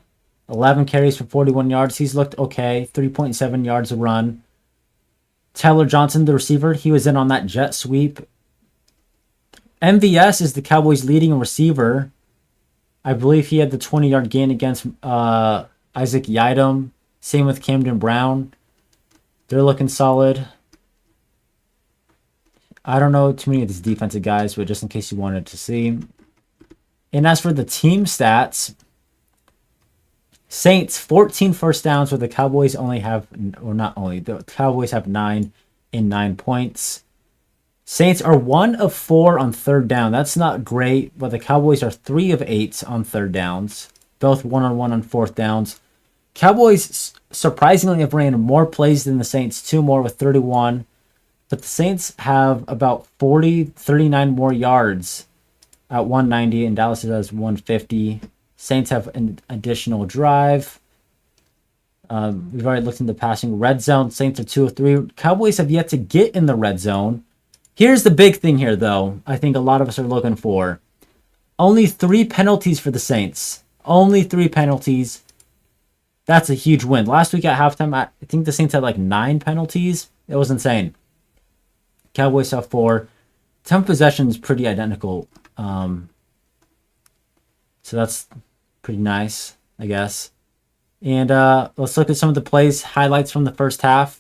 11 carries for 41 yards. He's looked okay. 3.7 yards a run. Tyler Johnson, the receiver, he was in on that jet sweep. MVS is the Cowboys' leading receiver. I believe he had the 20-yard gain against Isaac Yiadom. Same with Camden Brown. They're looking solid. I don't know too many of these defensive guys, but just in case you wanted to see. And as for the team stats, Saints, 14 first downs, where the Cowboys only have, or not only, the Cowboys have 9 in 9 points. Saints are 1 of 4 on 3rd down. That's not great, but the Cowboys are 3 of 8 on 3rd downs. Both 1-on-1 on 4th downs. Cowboys surprisingly have ran more plays than the Saints, 2 more with 31. But the Saints have about 39 more yards at 190, and Dallas has 150. Saints have an additional drive. We've already looked into passing. Red zone, Saints are 2 of 3. Cowboys have yet to get in the red zone. Here's the big thing here, though, I think a lot of us are looking for. Only 3 penalties for the Saints. Only 3 penalties. That's a huge win. Last week at halftime, I think the Saints had like 9 penalties. It was insane. Cowboys have 4. 10 possessions, pretty identical. So that's pretty nice, I guess. And let's look at some of the plays, highlights from the first half.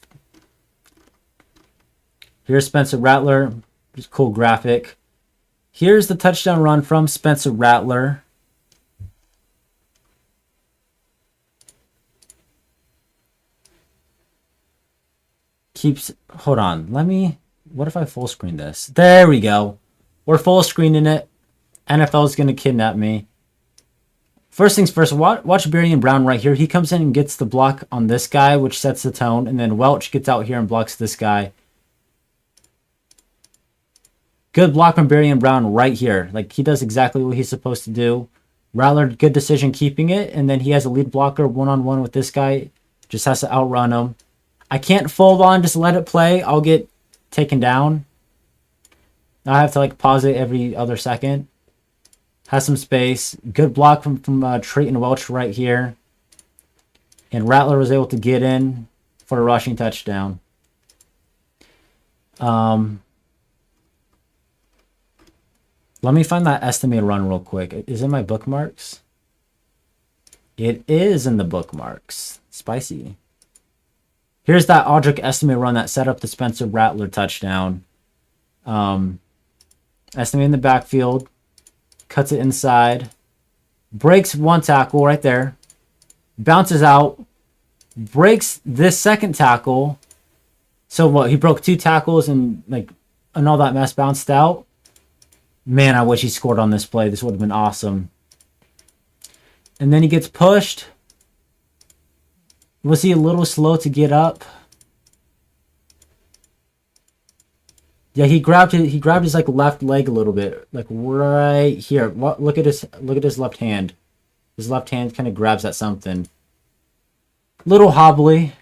Here's Spencer Rattler. Just cool graphic. Here's the touchdown run from Spencer Rattler. Hold on. What if I full screen this? There we go. We're full screening it. NFL is going to kidnap me. First things first, watch Varian Brown right here. He comes in and gets the block on this guy, which sets the tone. And then Welch gets out here and blocks this guy. Good block from Varian Brown right here. Like, he does exactly what he's supposed to do. Rattler, good decision keeping it. And then he has a lead blocker one-on-one with this guy. Just has to outrun him. I can't fold on, just let it play. I'll get taken down. I have to like pause it every other second. Has some space. Good block from Trayton Welch right here. And Rattler was able to get in for a rushing touchdown. Let me find that estimated run real quick. Is it in my bookmarks? It is in the bookmarks. Spicy. Here's that Audric Estime run that set up the Spencer Rattler touchdown. Estime in the backfield. Cuts it inside. Breaks one tackle right there. Bounces out. Breaks this second tackle. So what? He broke 2 tackles and all that mess bounced out. Man, I wish he scored on this play. This would have been awesome. And then he gets pushed. Was he a little slow to get up? Yeah, he grabbed his left leg a little bit, right here. What? Look at his left hand. His left hand kind of grabs at something. Little hobbly.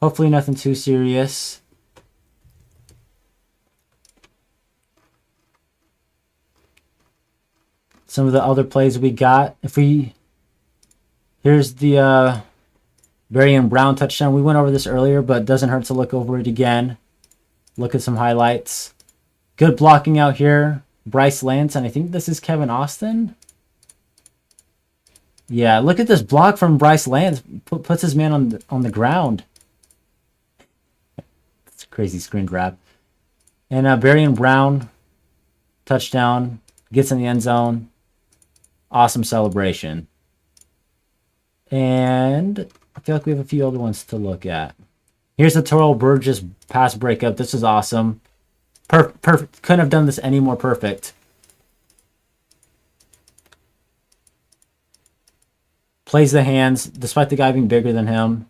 Hopefully nothing too serious. Some of the other plays we got. Here's the Varian Brown touchdown. We went over this earlier, but it doesn't hurt to look over it again. Look at some highlights. Good blocking out here. Bryce Lance, and I think this is Kevin Austin. Yeah, look at this block from Bryce Lance. Puts his man on the ground. It's a crazy screen grab. And Varian Brown, touchdown. Gets in the end zone. Awesome celebration. And I feel like we have a few other ones to look at. Here's the Terrell Burgess pass breakup. This is awesome. Perfect. Couldn't have done this any more perfect. Plays the hands, despite the guy being bigger than him.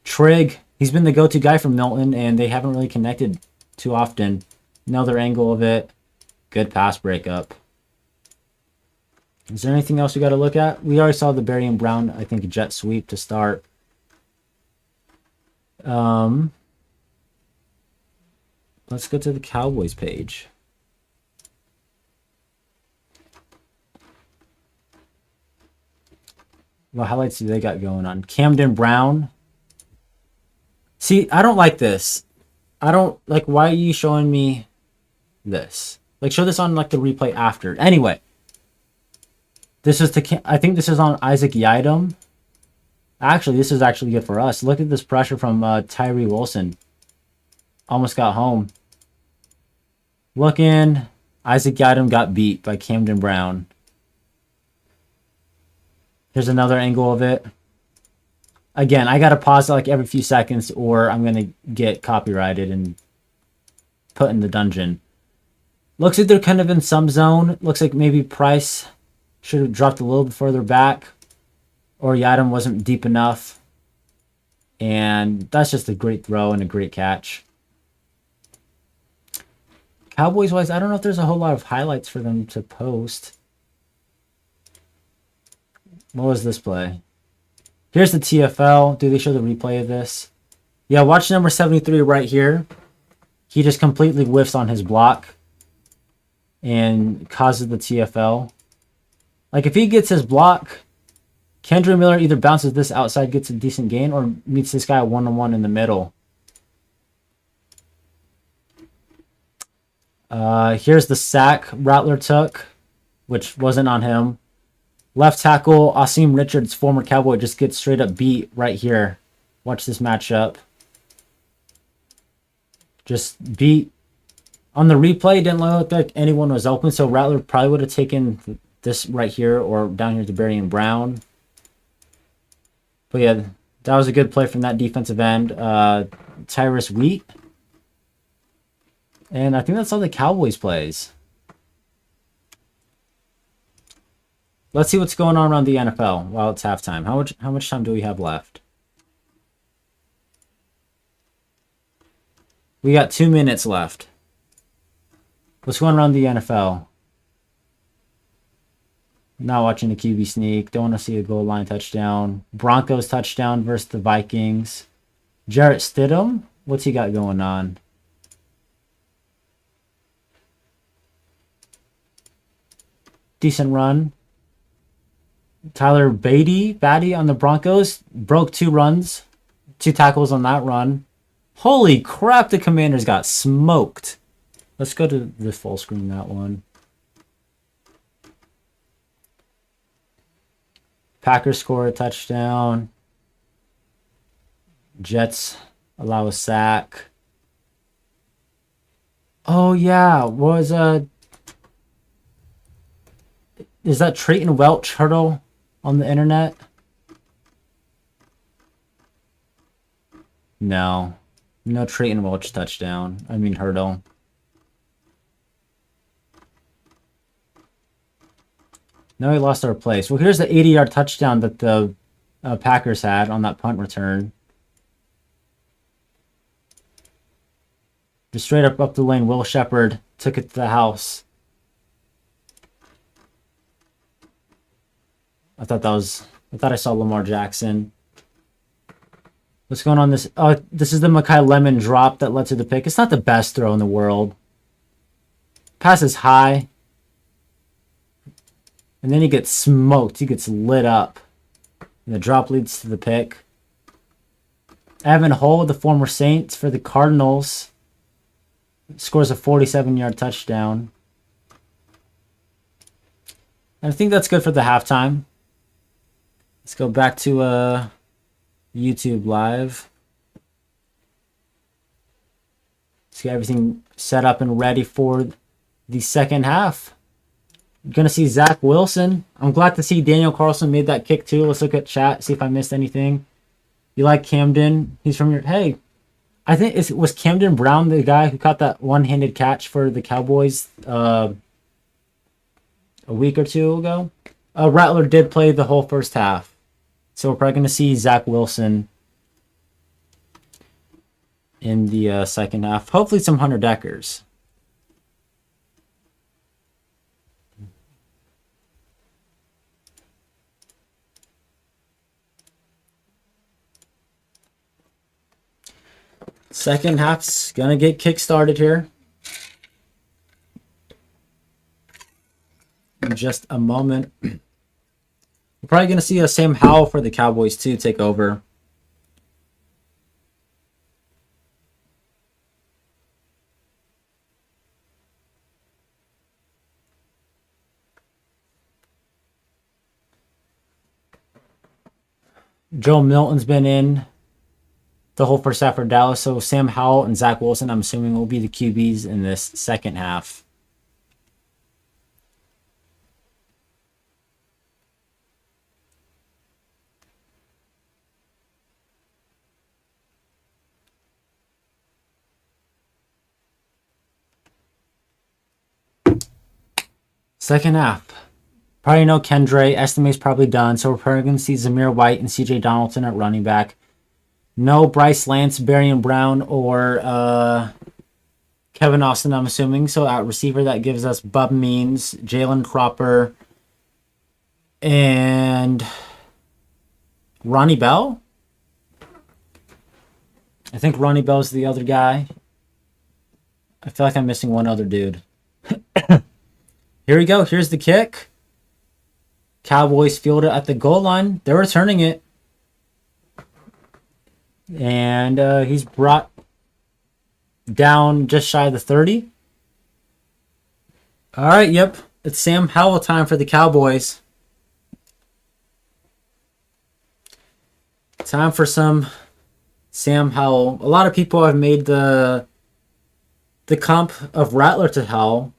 Trigg, he's been the go-to guy from Milton, and they haven't really connected too often. Another angle of it. Good pass breakup. Is there anything else we got to look at? We already saw the Varian Brown, I think, jet sweep to start. Let's go to the Cowboys page. What highlights do they got going on? Camden Brown. See, I don't like this. I don't like. Why are you showing me this? Show this on the replay after. Anyway, this is I think this is on Isaac Yiadom. Actually, this is actually good for us. Look at this pressure from Tyree Wilson. Almost got home. Looking, Isaac Yiadom got beat by Camden Brown. Here's another angle of it. Again, I got to pause it every few seconds or I'm going to get copyrighted and put in the dungeon. Looks like they're kind of in some zone. Looks like maybe Price should have dropped a little bit further back. Or Yiadom wasn't deep enough. And that's just a great throw and a great catch. Cowboys-wise, I don't know if there's a whole lot of highlights for them to post. What was this play? Here's the TFL. Do they show the replay of this? Yeah, watch number 73 right here. He just completely whiffs on his block and causes the TFL. If he gets his block, Kendra Miller either bounces this outside, gets a decent gain, or meets this guy one-on-one in the middle. Here's the sack Rattler took, which wasn't on him. Left tackle, Asim Richards, former Cowboy, just gets straight up beat right here. Watch this matchup. Just beat. On the replay, it didn't look like anyone was open, so Rattler probably would have taken this right here or down here to Varian Brown. But yeah, that was a good play from that defensive end. Tyrus Wheat. And I think that's all the Cowboys plays. Let's see what's going on around the NFL while it's halftime. How much time do we have left? We got 2 minutes left. What's going on around the NFL? Not watching the QB sneak. Don't want to see a goal line touchdown. Broncos touchdown versus the Vikings. Jarrett Stidham. What's he got going on? Decent run. Tyler Batty on the Broncos. Broke 2 runs. 2 tackles on that run. Holy crap, the Commanders got smoked. Let's go to the full screen, that one. Packers score a touchdown. Jets allow a sack. Oh yeah, is that Trayton Welch hurdle on the internet? No. No Trayton Welch touchdown. I mean hurdle. No, he lost our place. Well, here's the 80-yard touchdown that the Packers had on that punt return. Just straight up the lane. Will Shepard took it to the house. I thought I saw Lamar Jackson. What's going on this? Oh, this is the Mekhi Lemon drop that led to the pick. It's not the best throw in the world. Pass is high. And then he gets smoked. He gets lit up. And the drop leads to the pick. Evan Hull, the former Saints for the Cardinals, scores a 47-yard touchdown. And I think that's good for the halftime. Let's go back to YouTube Live. Let's get everything set up and ready for the second half. You're going to see Zach Wilson. I'm glad to see Daniel Carlson made that kick too. Let's look at chat, see if I missed anything. You like Camden? He's from your... Hey, I think was Camden Brown the guy who caught that one-handed catch for the Cowboys a week or two ago? Rattler did play the whole first half. So we're probably going to see Zach Wilson in the second half. Hopefully some Hunter Deckers. Second half's going to get kick-started here. In just a moment. We're probably going to see Sam Howell for the Cowboys too take over. Joe Milton's been in the whole first half for Dallas. So Sam Howell and Zach Wilson, I'm assuming, will be the QBs in this second half. Second half. Probably no Kendre. Estimate's probably done. So we're probably going to see Zamir White and CJ Donaldson at running back. No Bryce Lance, Barian Brown, or Kevin Austin, I'm assuming. So at receiver, that gives us Bub Means, Jalen Cropper, and Ronnie Bell. I think Ronnie Bell's the other guy. I feel like I'm missing one other dude. Here we go. Here's the kick. Cowboys field it at the goal line. They're returning it. And he's brought down just shy of the 30. All right, yep. It's Sam Howell time for the Cowboys. Time for some Sam Howell. A lot of people have made the comp of Rattler to Howell.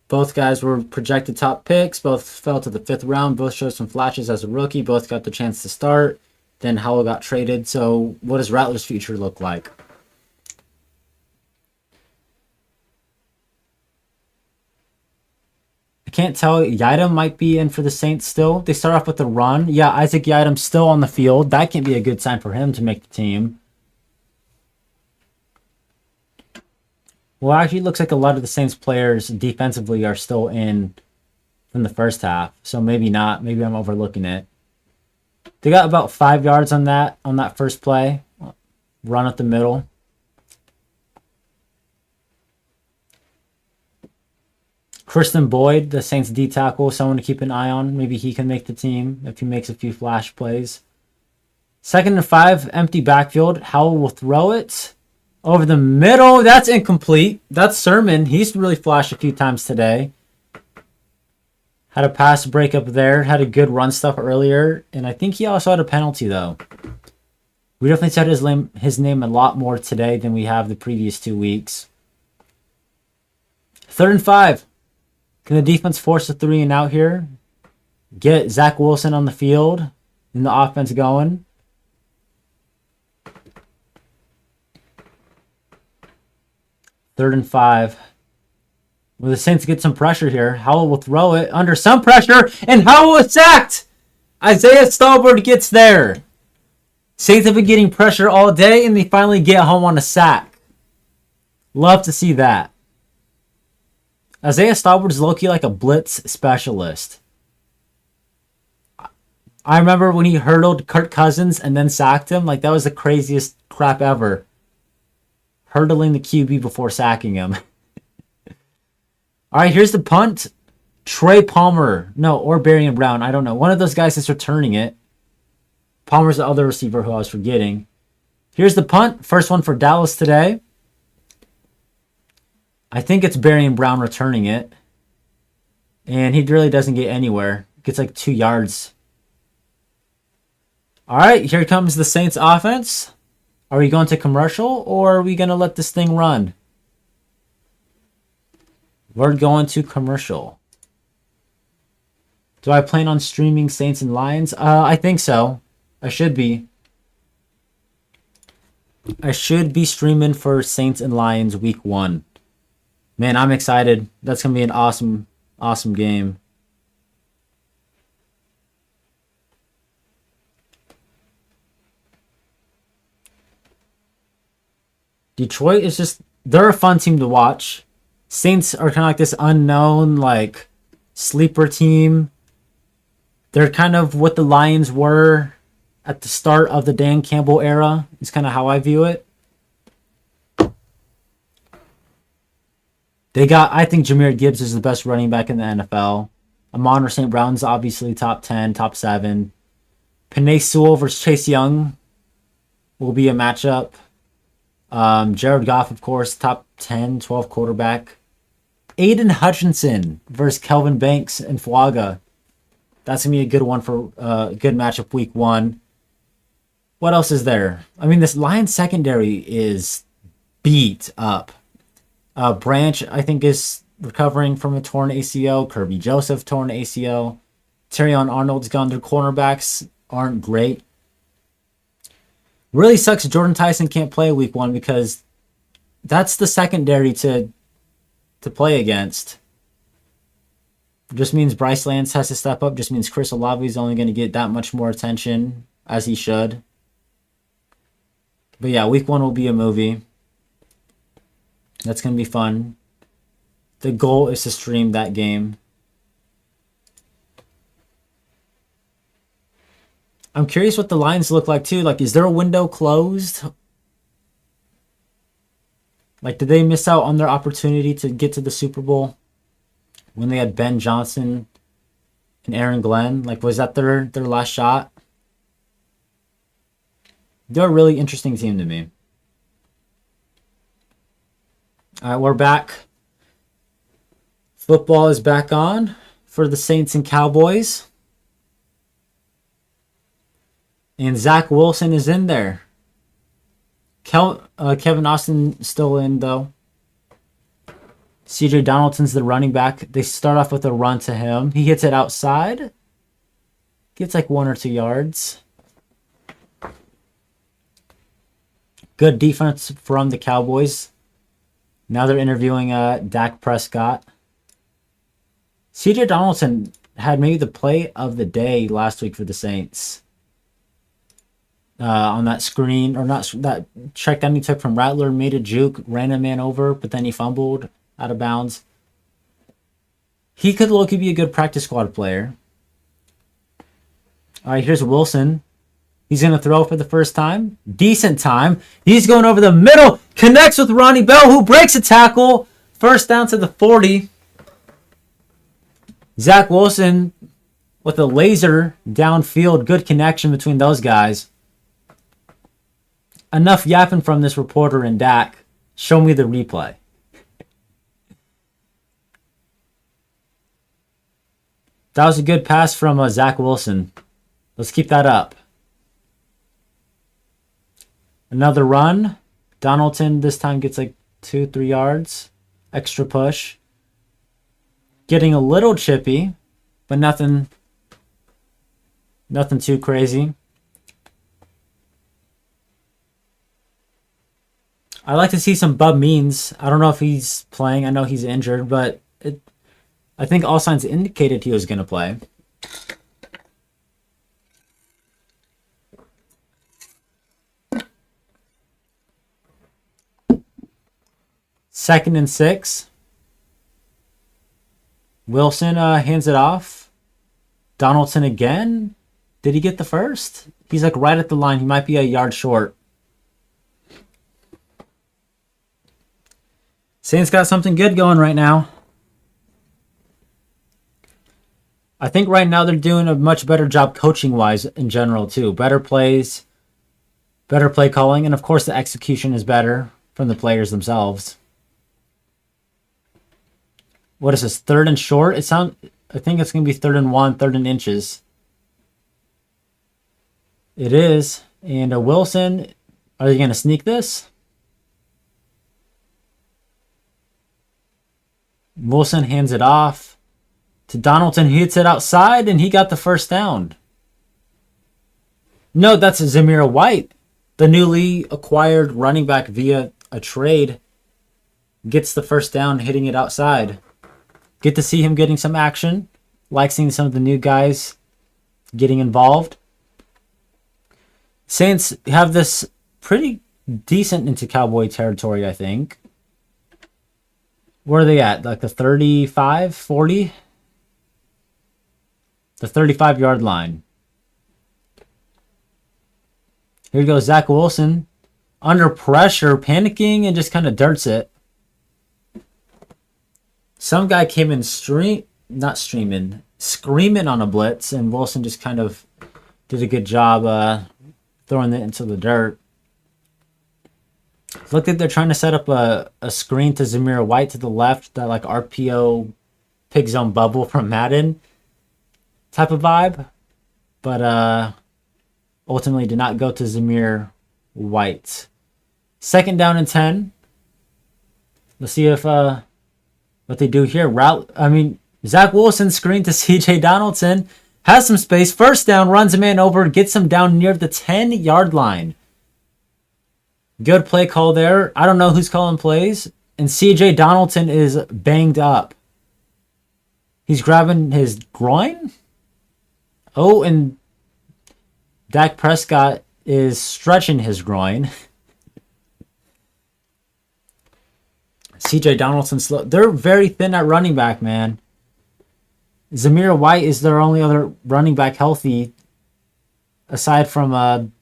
Both guys were projected top picks. Both fell to the 5th round. Both showed some flashes as a rookie. Both got the chance to start. Then Howell got traded. So what does Rattler's future look like? I can't tell. Yiadom might be in for the Saints still. They start off with a run. Yeah, Isaac Yiadom's still on the field. That can be a good sign for him to make the team. Well, actually, it looks like a lot of the Saints players defensively are still in from the first half. So maybe not. Maybe I'm overlooking it. They got about 5 yards on that first play. Run up the middle. Kristen Boyd, the Saints D tackle, someone to keep an eye on. Maybe he can make the team if he makes a few flash plays. 2nd and 5, empty backfield. Howell will throw it over the middle. That's incomplete. That's Sermon. He's really flashed a few times today. Had a pass break up there. Had a good run stuff earlier. And I think he also had a penalty, though. We definitely said his name a lot more today than we have the previous 2 weeks. 3rd and 5. Can the defense force a 3 and out here? Get Zach Wilson on the field and the offense going. Third and 5. Will the Saints get some pressure here? Howell will throw it under some pressure, and Howell is sacked! Isaiah Stallworth gets there. Saints have been getting pressure all day, and they finally get home on a sack. Love to see that. Isaiah Stallworth is low-key like a blitz specialist. I remember when he hurdled Kirk Cousins and then sacked him. Like, that was the craziest crap ever. Hurdling the QB before sacking him. All right, here's the punt. Trey Palmer. No, or Barian Brown. I don't know. One of those guys is returning it. Palmer's the other receiver who I was forgetting. Here's the punt. First one for Dallas today. I think it's Barian Brown returning it. And he really doesn't get anywhere. Gets like 2 yards. All right, here comes the Saints offense. Are we going to commercial or are we going to let this thing run? We're going to commercial. Do I plan on streaming Saints and Lions? I think so. I should be. I should be streaming for Saints and Lions week 1. Man, I'm excited. That's going to be an awesome, awesome game. Detroit is just, they're a fun team to watch. Saints are kind of like this unknown, like, sleeper team. They're kind of what the Lions were at the start of the Dan Campbell era. Is kind of how I view it. They got, I think Jahmyr Gibbs is the best running back in the NFL. Amon-Ra St. Brown's obviously top 10, top 7. Penei Sewell versus Chase Young will be a matchup. Jared Goff, of course, top 10, 12 quarterback. Aiden Hutchinson versus Kelvin Banks and Fuaga. That's going to be a good one for a good matchup week 1. What else is there? I mean, this Lions secondary is beat up. Branch, I think, is recovering from a torn ACL. Kirby Joseph, torn ACL. Terrion Arnold's gone. Their cornerbacks aren't great. Really sucks Jordan Tyson can't play week 1 because that's the secondary to play against. Just means Bryce Lance has to step up. Just means Chris Olave is only going to get that much more attention, as he should. But yeah, week 1 will be a movie. That's going to be fun. The goal is to stream that game. I'm curious what the Lions look like too. Like, is their window closed? Like, did they miss out on their opportunity to get to the Super Bowl when they had Ben Johnson and Aaron Glenn? Like, was that their last shot? They're a really interesting team to me. All right, we're back. Football is back on for the Saints and Cowboys. And Zach Wilson is in there. Kevin Austin still in, though. CJ Donaldson's the running back. They start off with a run to him. He hits it outside. Gets like 1 or 2 yards. Good defense from the Cowboys. Now they're interviewing Dak Prescott. CJ Donaldson had maybe the play of the day last week for the Saints. On that screen, or not, that check down he took from Rattler, made a juke, ran a man over, but then he fumbled out of bounds. He could low-key be a good practice squad player. All right, here's Wilson. He's going to throw for the first time. Decent time. He's going over the middle. Connects with Ronnie Bell, who breaks a tackle. First down to the 40. Zach Wilson with a laser downfield. Good connection between those guys. Enough yapping from this reporter and Dak. Show me the replay. That was a good pass from Zach Wilson. Let's keep that up. Another run. Donaldson this time gets like 2-3 yards. Extra push. Getting a little chippy, but nothing too crazy. I like to see some Bub Means. I don't know if he's playing. I know he's injured, but I think all signs indicated he was going to play. Second and 6. Wilson hands it off. Donaldson again. Did he get the first? He's like right at the line. He might be a yard short. Saints got something good going right now. I think right now they're doing a much better job coaching-wise in general, too. Better plays, better play calling, and of course the execution is better from the players themselves. What is this, 3rd and short? I think it's going to be 3rd and 1, 3rd and inches. It is. And Wilson, are you going to sneak this? Wilson hands it off to Donaldson. He hits it outside, and he got the first down. No, that's Zamir White, the newly acquired running back via a trade. Gets the first down, hitting it outside. Get to see him getting some action. Like seeing some of the new guys getting involved. Saints have this pretty decent into Cowboy territory, I think. Where are they at? Like the 35, 40? The 35-yard line. Here goes Zach Wilson. Under pressure, panicking, and just kind of dirts it. Some guy came in screaming on a blitz, and Wilson just kind of did a good job throwing it into the dirt. Looked like they're trying to set up a screen to Zamir White to the left, that like RPO pig zone bubble from Madden type of vibe. But ultimately did not go to Zamir White. 2nd down and 10. Let's see if what they do here. Zach Wilson screen to CJ Donaldson. Has some space. First down, runs a man over, gets him down near the 10-yard line. Good play call there. I don't know who's calling plays. And CJ Donaldson is banged up. He's grabbing his groin. Oh, and Dak Prescott is stretching his groin. CJ Donaldson slow. They're very thin at running back, man. Zamir White is their only other running back healthy aside from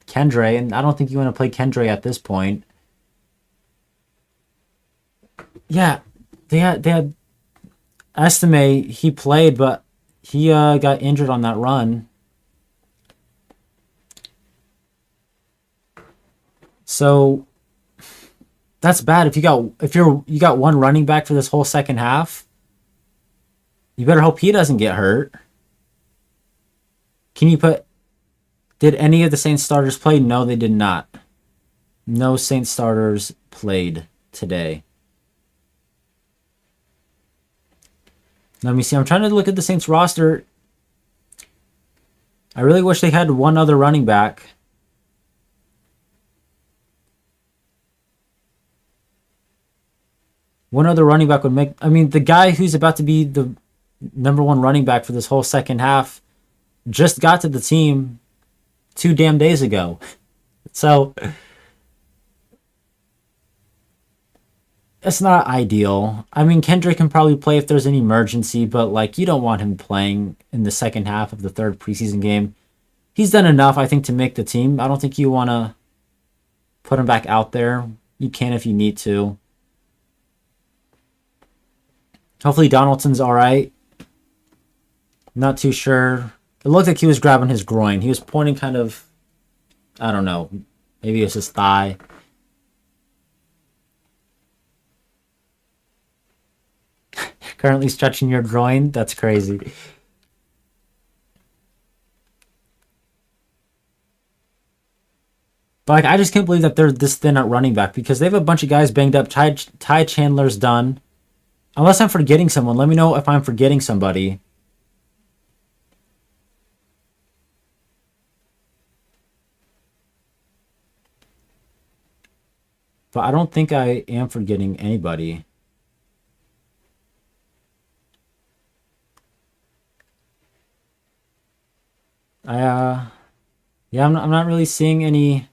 Kendre, and I don't think you want to play Kendre at this point. Yeah, they had Estime. He played, but he got injured on that run. So that's bad. If you got one running back for this whole second half, you better hope he doesn't get hurt. Did any of the Saints starters play? No, they did not. No Saints starters played today. Let me see. I'm trying to look at the Saints roster. I really wish they had one other running back. One other running back would make... the guy who's about to be the number 1 running back for this whole second half just got to the team 2 damn days ago. So it's not ideal. Kendrick can probably play if there's an emergency, but you don't want him playing in the second half of the 3rd preseason game. He's done enough, I think, to make the team. I don't think you want to put him back out there. You can if you need to. Hopefully Donaldson's all right. Not too sure. It looked like he was grabbing his groin. He was pointing kind of, I don't know, maybe it was his thigh. Currently stretching your groin? That's crazy. But like, I just can't believe that they're this thin at running back because they have a bunch of guys banged up. Ty Chandler's done. Unless I'm forgetting someone. Let me know if I'm forgetting somebody. But I don't think I am forgetting anybody. Yeah, I'm not really seeing any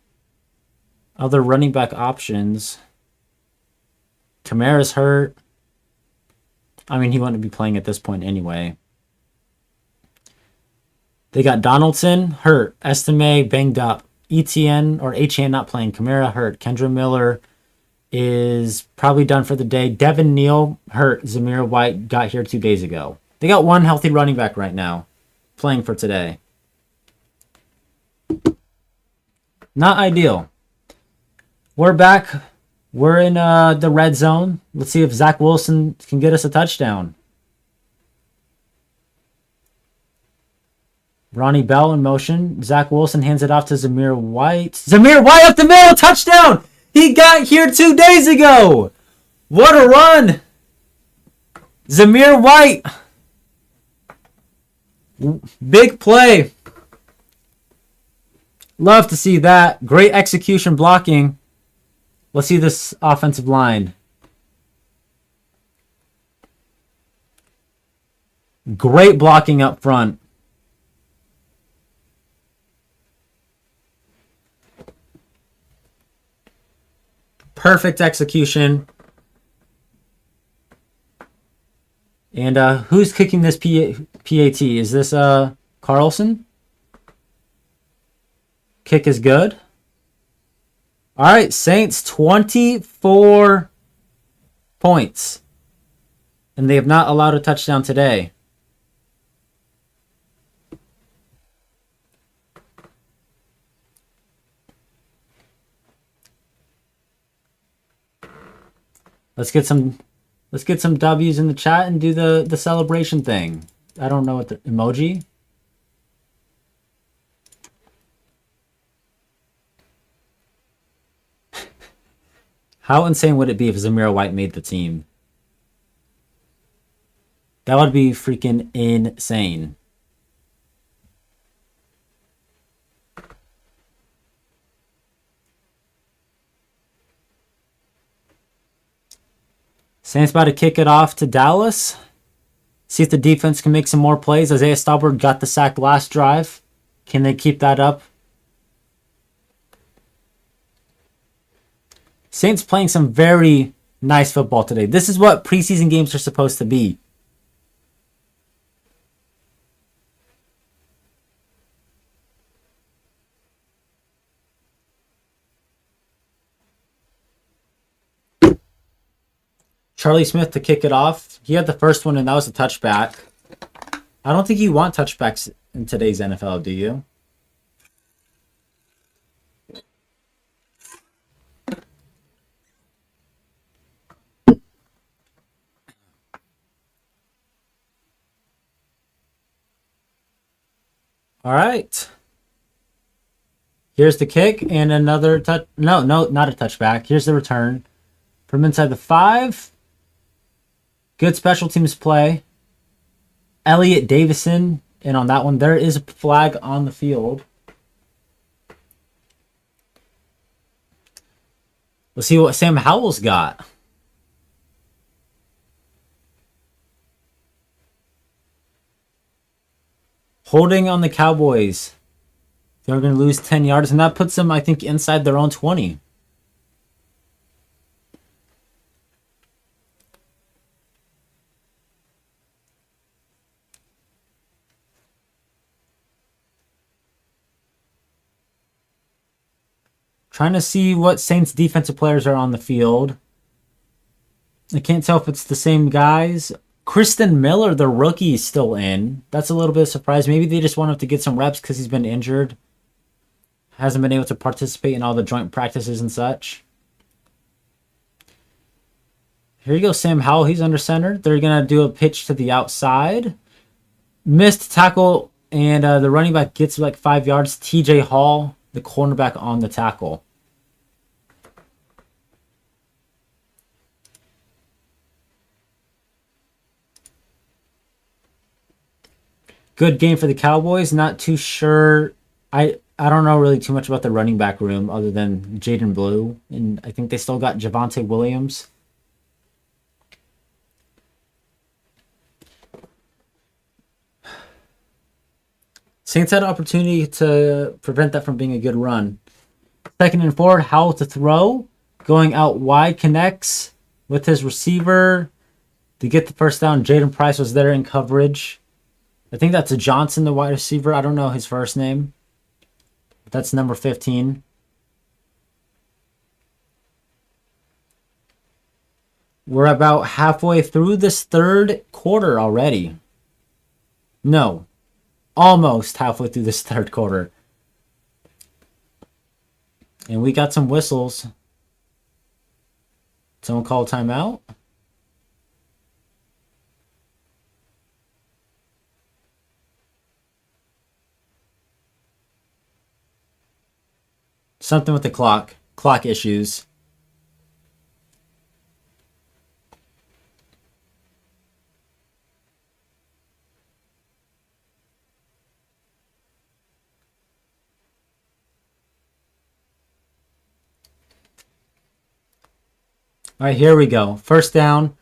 other running back options. Kamara's hurt. I mean, he wouldn't be playing at this point anyway. They got Donaldson hurt. Estime banged up. ETN or HN not playing. Kamara hurt. Kendra Miller is probably done for the day. Devin Neal hurt. Zamir White got here 2 days ago. They got one healthy running back right now playing for today. Not ideal. We're back. We're in the red zone. Let's see if Zach Wilson can get us a touchdown. Ronnie Bell in motion. Zach Wilson hands it off to Zamir White. Zamir White up the middle. Touchdown! He got here 2 days ago. What a run! Zamir White. Big play. Love to see that. Great execution blocking. Let's see this offensive line. Great blocking up front. Perfect execution. And who's kicking this PAT? Is this Carlson? Kick is good. All right, Saints 24 points. And they have not allowed a touchdown today. Let's get some W's in the chat and do the celebration thing. I don't know what the emoji. How insane would it be if Zamir White made the team? That would be freaking insane. Saints about to kick it off to Dallas. See if the defense can make some more plays. Isaiah Stallworth got the sack last drive. Can they keep that up? Saints playing some very nice football today. This is what preseason games are supposed to be. Charlie Smith to kick it off. He had the first one, and that was a touchback. I don't think you want touchbacks in today's NFL, do you? All right. Here's the kick and another touch. No, not a touchback. Here's the return from inside the 5. Good special teams play. Elliott Davison, and on that one, there is a flag on the field. Let's see what Sam Howell's got. Holding on the Cowboys. They're going to lose 10 yards, and that puts them, I think, inside their own 20. Trying to see what Saints defensive players are on the field. I can't tell if it's the same guys. Kristen Miller, the rookie, is still in. That's a little bit of a surprise. Maybe they just want him to get some reps because he's been injured. Hasn't been able to participate in all the joint practices and such. Here you go, Sam Howell. He's under center. They're going to do a pitch to the outside. Missed tackle, and the running back gets like 5 yards. TJ Hall, the cornerback, on the tackle. Good game for the Cowboys. Not too sure. I don't know really too much about the running back room other than Jaden Blue, and I think they still got Javonte Williams. Saints had an opportunity to prevent that from being a good run. 2nd and 4, Howell to throw. Going out wide, connects with his receiver to get the first down. Jaden Price was there in coverage. I think that's a Johnson, the wide receiver. I don't know his first name. But that's number 15. We're about halfway through this third quarter already. No. Almost halfway through this third quarter. And we got some whistles. Someone call timeout. Something with the clock. Clock issues. All right, here we go. First down.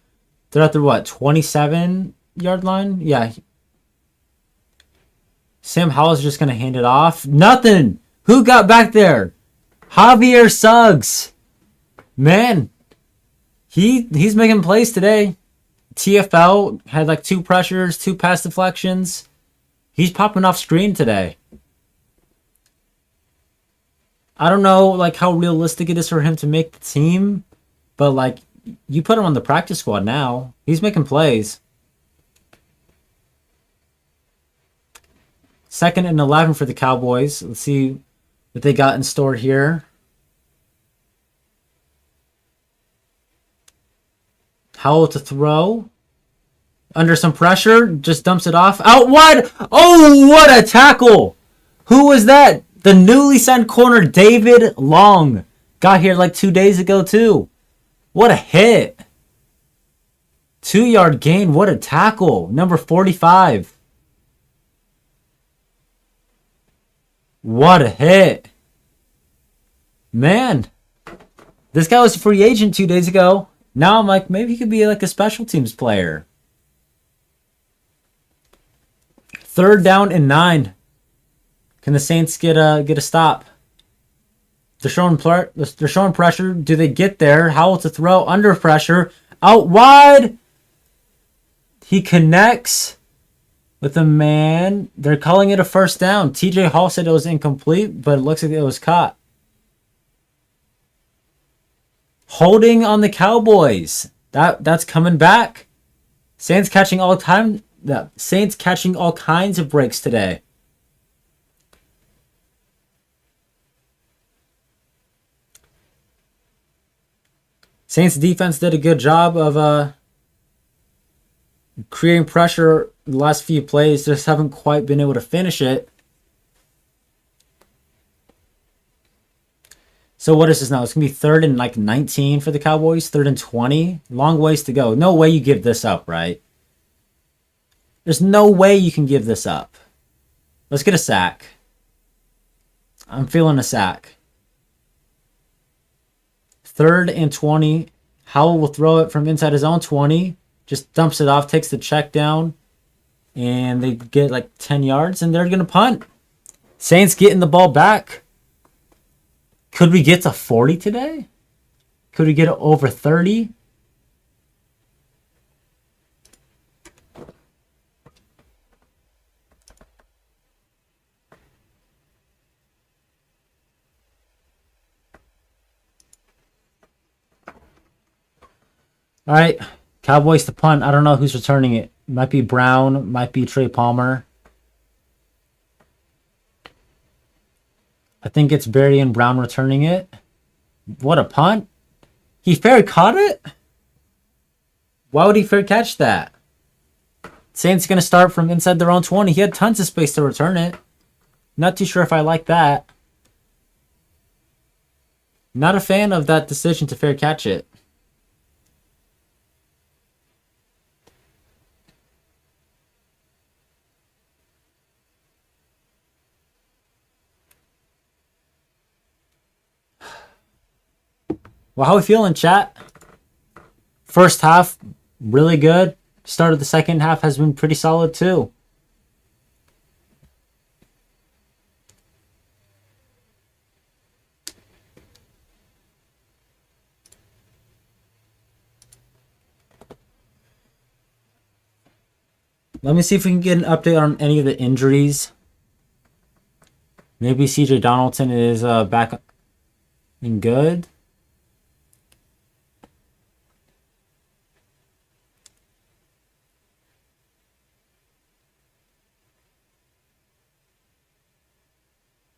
They're at the, what, 27-yard line? Yeah. Sam Howell's just going to hand it off. Nothing. Who got back there? Javier Suggs. Man, he's making plays today. TFL had like 2 pressures, 2 pass deflections. He's popping off screen today. I don't know like how realistic it is for him to make the team, but like you put him on the practice squad now. He's making plays. 2nd and 11 for the Cowboys. Let's see what they got in store here. Howell to throw. Under some pressure. Just dumps it off. Out wide. Oh, what a tackle. Who was that? The newly signed corner, David Long. Got here like 2 days ago, too. What a hit. 2-yard gain. What a tackle. Number 45. What a hit. Man. This guy was a free agent 2 days ago. Now I'm like, maybe he could be like a special teams player. 3rd down and 9. Can the Saints get a stop? They're showing pressure. Do they get there? Howell to throw under pressure. Out wide. He connects with a man. They're calling it a first down. TJ Hall said it was incomplete, but it looks like it was caught. Holding on the Cowboys. That's coming back. Saints catching all kinds of breaks today. Saints defense did a good job of creating pressure the last few plays. Just haven't quite been able to finish it. So what is this now? It's going to be 3rd and like 19 for the Cowboys. 3rd and 20. Long ways to go. No way you give this up, right? There's no way you can give this up. Let's get a sack. I'm feeling a sack. 3rd and 20. Howell will throw it from inside his own 20. Just dumps it off, takes the check down. And they get like 10 yards and they're going to punt. Saints getting the ball back. Could we get to 40 today? Could we get it over 30? All right, Cowboys to punt. I don't know who's returning it. Might be Brown, might be Trey Palmer. I think it's Barry and Brown returning it. What a punt. He fair caught it? Why would he fair catch that? Saints going to start from inside their own 20. He had tons of space to return it. Not too sure if I like that. Not a fan of that decision to fair catch it. Well, how we feeling, chat? First half, really good. Start of the second half has been pretty solid too. Let me see if we can get an update on any of the injuries. Maybe CJ Donaldson is back and good.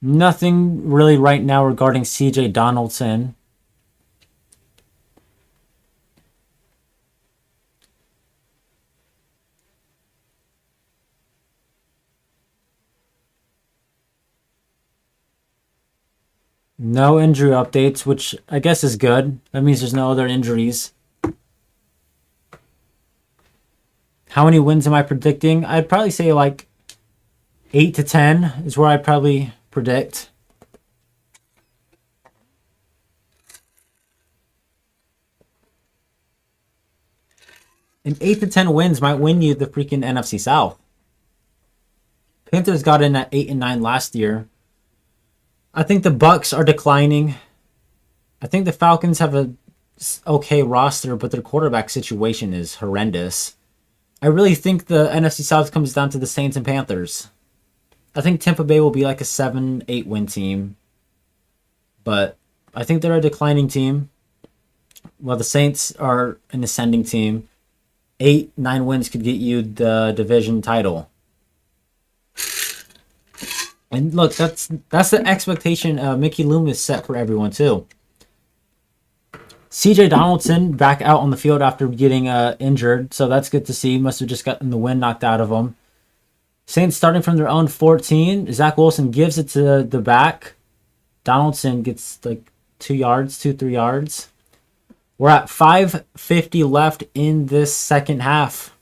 Nothing really right now regarding CJ Donaldson. No injury updates, which I guess is good. That means there's no other injuries. How many wins am I predicting? I'd probably say like 8 to 10 is where I'd probably predict. And 8 to 10 wins might win you the freaking NFC South. Panthers got in at 8 and 9 last year. I think the Bucks are declining. I think the Falcons have a okay roster, but their quarterback situation is horrendous. I really think the NFC South comes down to the Saints and Panthers. I think Tampa Bay will be like a 7-8 win team. But I think they're a declining team. While the Saints are an ascending team. 8-9 wins could get you the division title. And look, that's the expectation Mickey Loomis set for everyone too. CJ Donaldson back out on the field after getting injured, so that's good to see. Must have just gotten the wind knocked out of him. Saints starting from their own 14. Zach Wilson gives it to the back. Donaldson gets like 2 yards, 2-3 yards. We're at 5:50 left in this second half.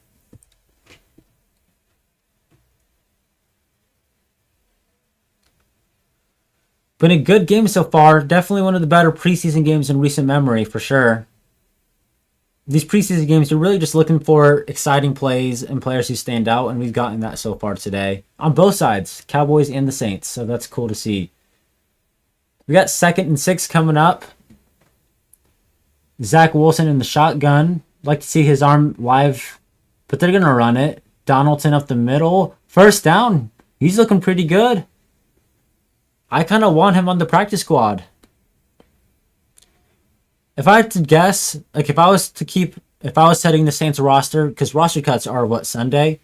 Been a good game so far. Definitely one of the better preseason games in recent memory, for sure. These preseason games, you're really just looking for exciting plays and players who stand out, and we've gotten that so far today. On both sides, Cowboys and the Saints, so that's cool to see. We got 2nd and 6 coming up. Zach Wilson in the shotgun. Like to see his arm live, but they're going to run it. Donaldson up the middle. First down. He's looking pretty good. I kind of want him on the practice squad. If I had to guess, like if I was setting the Saints roster, because roster cuts are what, Sunday?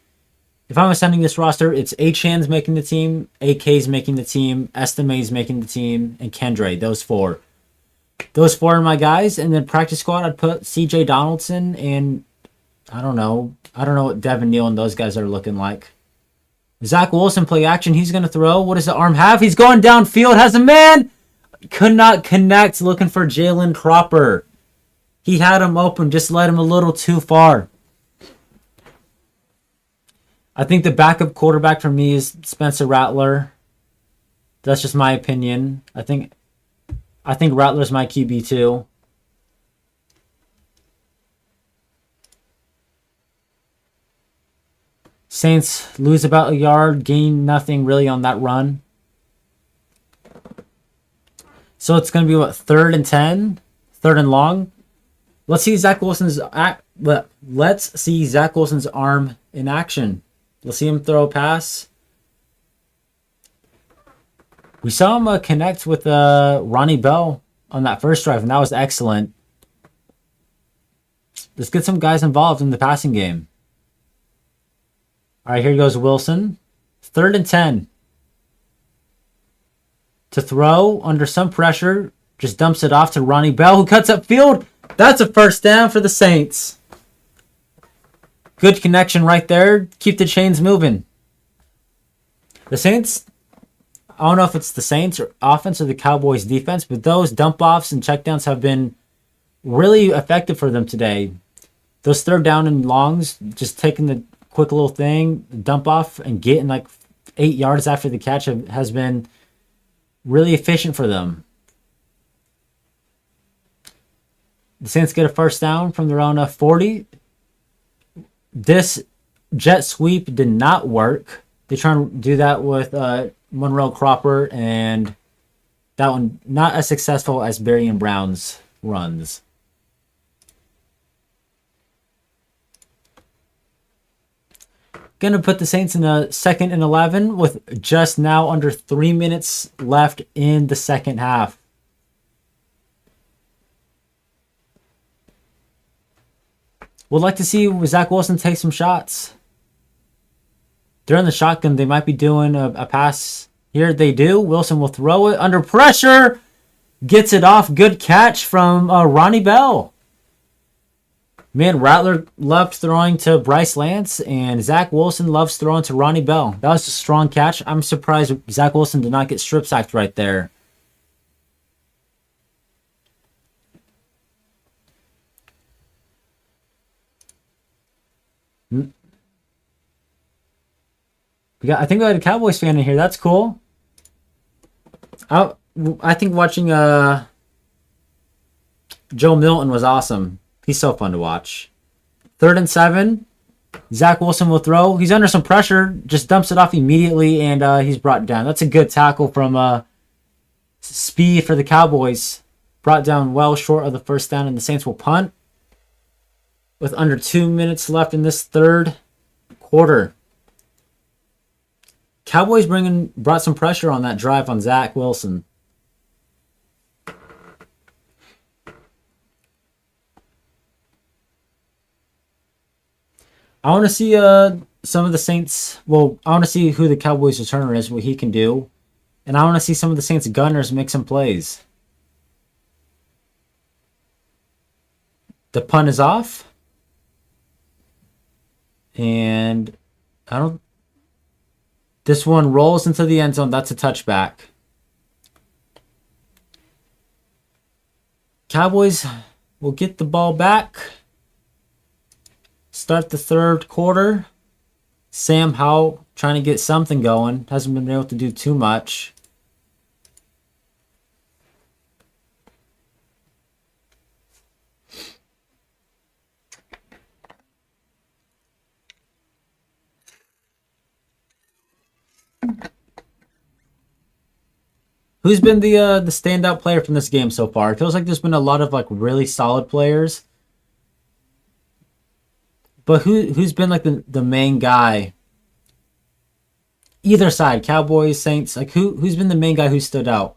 If I was sending this roster, it's Achan's making the team, AK's making the team, Estime's making the team, and Kendre, those 4. Those 4 are my guys, and then practice squad, I'd put CJ Donaldson and I don't know what Devin Neal and those guys are looking like. Zach Wilson play action. He's going to throw. What does the arm have? He's going downfield. Has a man. Could not connect. Looking for Jalen Cropper. He had him open. Just led him a little too far. I think the backup quarterback for me is Spencer Rattler. That's just my opinion. I think Rattler's my QB too. Saints lose about a yard, gain nothing really on that run. So it's going to be what, 3rd and 10, 3rd and long. Let's see Zach Wilson's arm in action. Let's see him throw a pass. We saw him connect with Ronnie Bell on that first drive, and that was excellent. Let's get some guys involved in the passing game. All right, here goes Wilson. 3rd and 10. To throw under some pressure. Just dumps it off to Ronnie Bell, who cuts up field. That's a first down for the Saints. Good connection right there. Keep the chains moving. The Saints, I don't know if it's the Saints or offense or the Cowboys defense, but those dump-offs and checkdowns have been really effective for them today. Those 3rd down and longs, just taking the quick little thing, dump off, and getting like 8 yards after the catch has been really efficient for them. The Saints get a first down from their own 40. This jet sweep did not work. They try and do that with Monroe Cropper, and that one not as successful as Berry and Brown's runs. Going to put the Saints in a 2nd and 11 with just now under 3 minutes left in the second half. Would like to see Zach Wilson take some shots. They're in the shotgun. They might be doing a pass here. They do. Wilson will throw it under pressure. Gets it off. Good catch from Ronnie Bell. Man, Rattler loved throwing to Bryce Lance, and Zach Wilson loves throwing to Ronnie Bell. That was a strong catch. I'm surprised Zach Wilson did not get strip sacked right there. I think we had a Cowboys fan in here. That's cool. I think watching Joe Milton was awesome. He's so fun to watch. 3rd and 7. Zach Wilson will throw. He's under some pressure. Just dumps it off immediately, and he's brought down. That's a good tackle from Speed for the Cowboys. Brought down well short of the first down, and the Saints will punt with under 2 minutes left in this third quarter. Cowboys brought some pressure on that drive on Zach Wilson. I want to see some of the Saints. Well, I want to see who the Cowboys returner is, what he can do. And I want to see some of the Saints gunners make some plays. The punt is off. And this one rolls into the end zone. That's a touchback. Cowboys will get the ball back. Start the third quarter. Sam Howell trying to get something going. Hasn't been able to do too much. Who's been the standout player from this game so far? It feels like there's been a lot of really solid players. But who's been the main guy? Either side, Cowboys, Saints, who's been the main guy who stood out?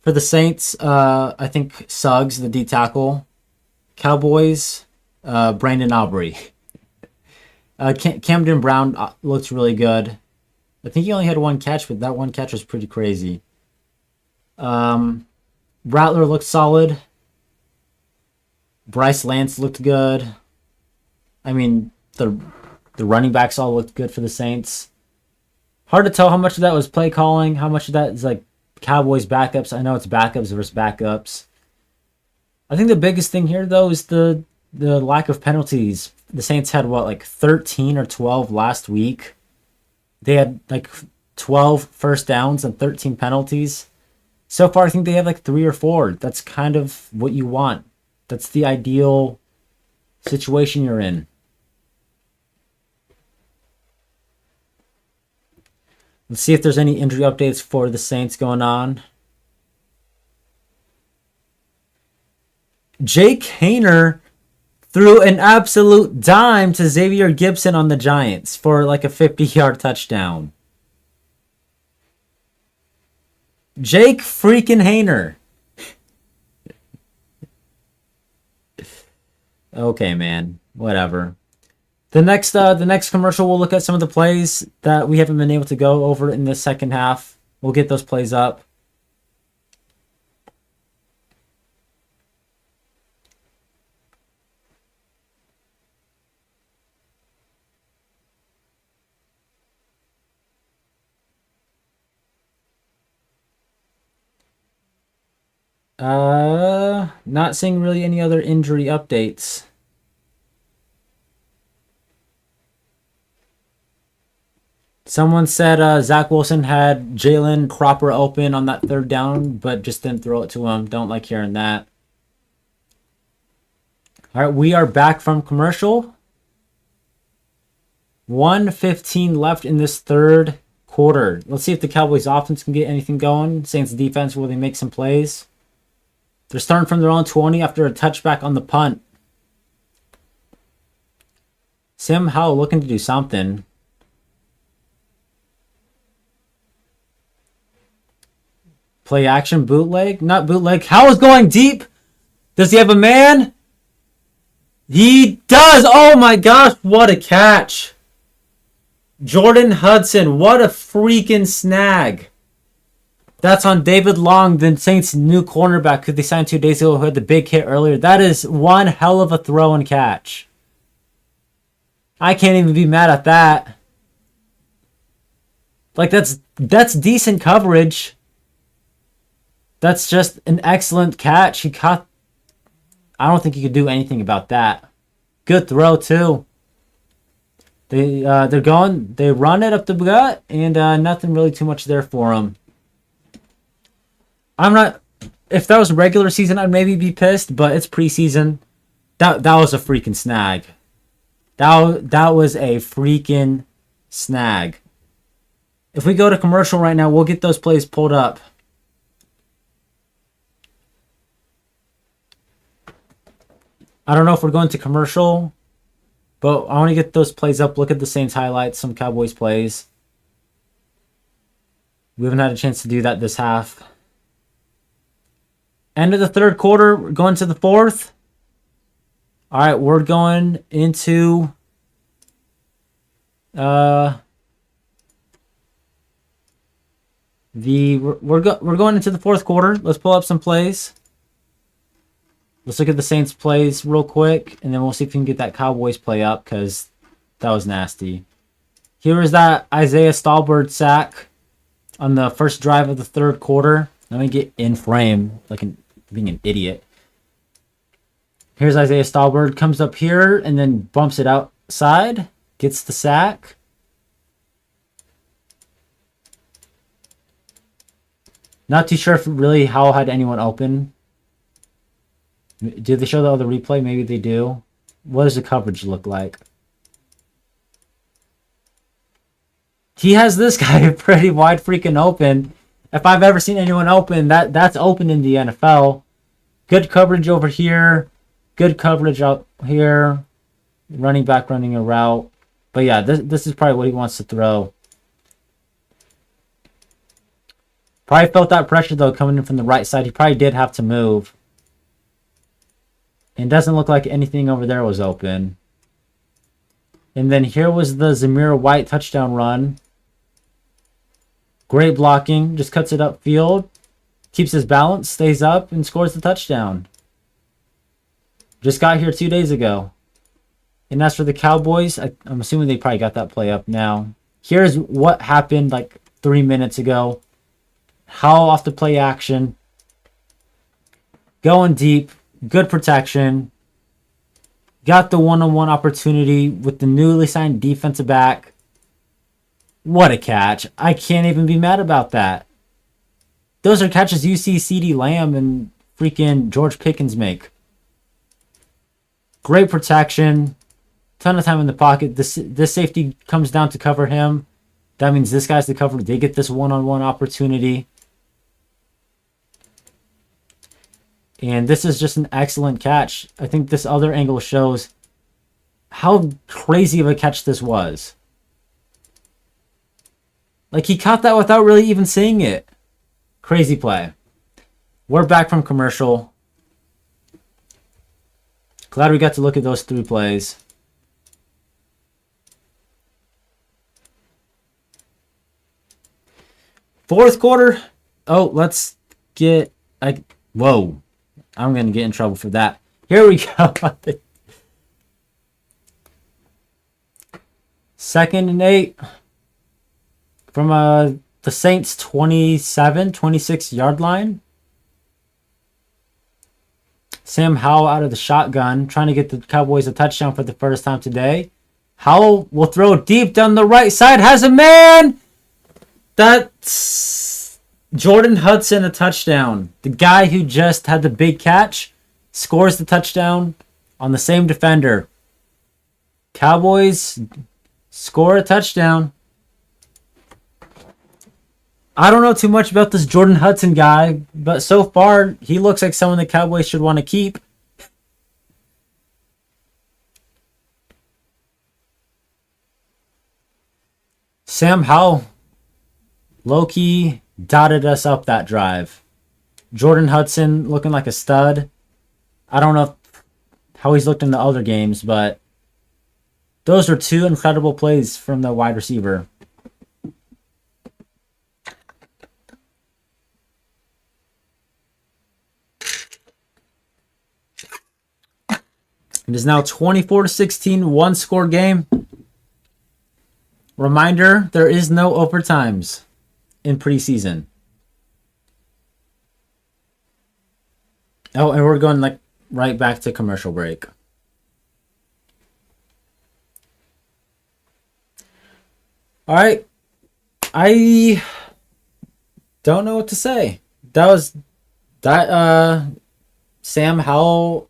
For the Saints, I think Suggs, the D tackle. Cowboys, Brandon Aubrey. Camden Brown looks really good. I think he only had one catch, but that one catch was pretty crazy. Rattler looked solid. Bryce Lance looked good. I mean, the running backs all looked good for the Saints. Hard to tell how much of that was play calling, how much of that is Cowboys backups. I know it's backups versus backups. I think the biggest thing here, though, is the lack of penalties. The Saints had, 13 or 12 last week? They had, 12 first downs and 13 penalties. So far, I think they have, 3 or 4. That's kind of what you want. That's the ideal situation you're in. Let's see if there's any injury updates for the Saints going on. Jake Haener threw an absolute dime to Xavier Gibson on the Giants for a 50-yard touchdown. Jake freaking Haener. Okay, man. Whatever. The next commercial, we'll look at some of the plays that we haven't been able to go over in the second half. We'll get those plays up. Not seeing really any other injury updates. Someone said Zach Wilson had Jalen Cropper open on that third down, but just didn't throw it to him. Don't like hearing that. All right, we are back from commercial. 1:15 left in this third quarter. Let's see if the Cowboys offense can get anything going. Saints defense, will they make some plays? They're starting from their own 20 after a touchback on the punt. Sam Howell looking to do something. Play action, bootleg? Not bootleg. Howell's going deep. Does he have a man? He does. Oh my gosh, what a catch. Jordan Hudson, what a freaking snag. That's on David Long, the Saints' new cornerback who they signed 2 days ago, who had the big hit earlier. That is one hell of a throw and catch. I can't even be mad at that. Like, that's decent coverage. That's just an excellent catch. He caught. I don't think you could do anything about that. Good throw too. They run it up the gut, and nothing really too much there for them. I'm not. If that was regular season, I'd maybe be pissed, but it's preseason. That was a freaking snag. That was a freaking snag. If we go to commercial right now, we'll get those plays pulled up. I don't know if we're going to commercial, but I want to get those plays up. Look at the Saints highlights, some Cowboys plays. We haven't had a chance to do that this half. End of the third quarter, we're going to the fourth. All right, we're going into we're going into the fourth quarter. Let's pull up some plays. Let's look at the Saints plays real quick, and then we'll see if we can get that Cowboys play up, because that was nasty. Here is that Isaiah Stallbird sack on the first drive of the third quarter. Let me get in frame, like being an idiot. Here's Isaiah Stallbird, comes up here, and then bumps it outside, gets the sack. Not too sure if really Howell had anyone open. Did they show the other replay? Maybe they do. What does the coverage look like? He has this guy pretty wide freaking open. If I've ever seen anyone open, that's open in the NFL. Good coverage over here. Good coverage out here. Running back running a route. But yeah, this is probably what he wants to throw. Probably felt that pressure though coming in from the right side. He probably did have to move. And doesn't look like anything over there was open. And then here was the Zamir White touchdown run. Great blocking. Just cuts it upfield. Keeps his balance. Stays up and scores the touchdown. Just got here 2 days ago. And as for the Cowboys, I'm assuming they probably got that play up now. Here's what happened like 3 minutes ago. Howell off the play action. Going deep. Good protection. Got the one-on-one opportunity with the newly signed defensive back. What a catch. I can't even be mad about that. Those are catches you see CeeDee Lamb and freaking George Pickens make. Great protection. Ton of time in the pocket. This safety comes down to cover him. That means this guy's the cover. They get this one-on-one opportunity. And this is just an excellent catch. I think this other angle shows how crazy of a catch this was. Like, he caught that without really even seeing it. Crazy play. We're back from commercial. Glad we got to look at those 3 plays. Fourth quarter. Oh, let's get... Whoa. I'm going to get in trouble for that. Here we go. 2nd and 8. From the Saints' 26 yard line. Sam Howell out of the shotgun, trying to get the Cowboys a touchdown for the first time today. Howell will throw deep down the right side. Has a man! That's Jordan Hudson, a touchdown. The guy who just had the big catch scores the touchdown. on the same defender. Cowboys score a touchdown. I don't know too much about this Jordan Hudson guy, but so far, he looks like someone the Cowboys should want to keep. Sam Howell, low-key, dotted us up that drive. Jordan Hudson looking like a stud. I don't know how he's looked in the other games, but those are two incredible plays from the wide receiver. It is now 24-16, one-score game. Reminder, there is no overtimes in preseason. Oh, and we're going like right back to commercial break. All right. I don't know what to say. That Sam Howell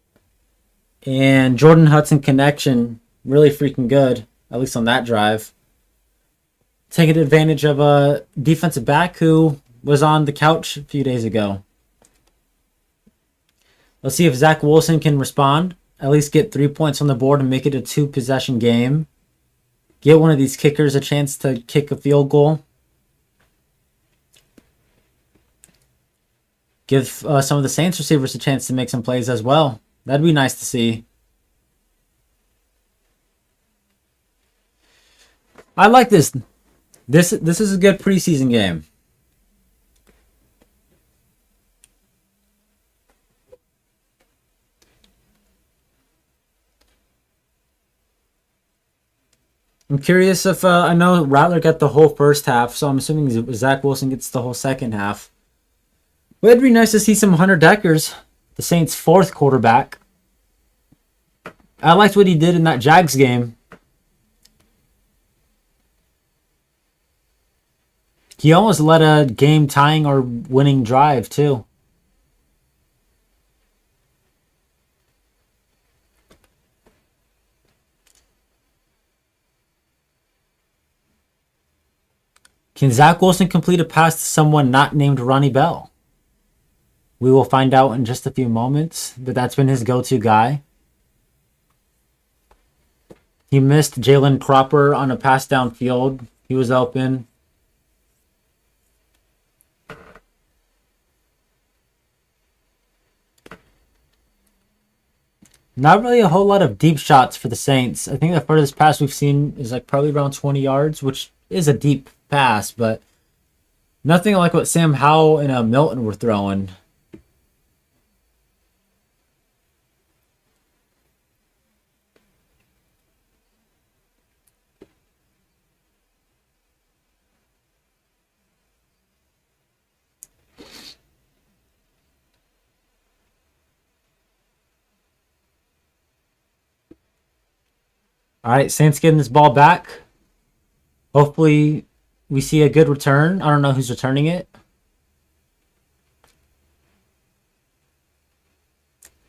and Jordan Hudson connection really freaking good, at least on that drive. Taking advantage of a defensive back who was on the couch a few days ago. Let's see if Zach Wilson can respond. At least get 3 points on the board and make it a 2-possession game. Get one of these kickers a chance to kick a field goal. Give some of the Saints receivers a chance to make some plays as well. That'd be nice to see. I like this. This is a good preseason game. I'm curious if I know Rattler got the whole first half, so I'm assuming Zach Wilson gets the whole second half. But it'd be nice to see some Hunter Deckers, the Saints' fourth quarterback. I liked what he did in that Jags game. He almost led a game-tying or winning drive, too. Can Zach Wilson complete a pass to someone not named Ronnie Bell? We will find out in just a few moments, but that's been his go-to guy. He missed Jalen Cropper on a pass downfield. He was open. Not really a whole lot of deep shots for the Saints. I think the furthest pass we've seen is like probably around 20 yards, which is a deep pass, but nothing like what Sam Howell and Milton were throwing. All right, Saints getting this ball back. Hopefully we see a good return. I don't know who's returning it.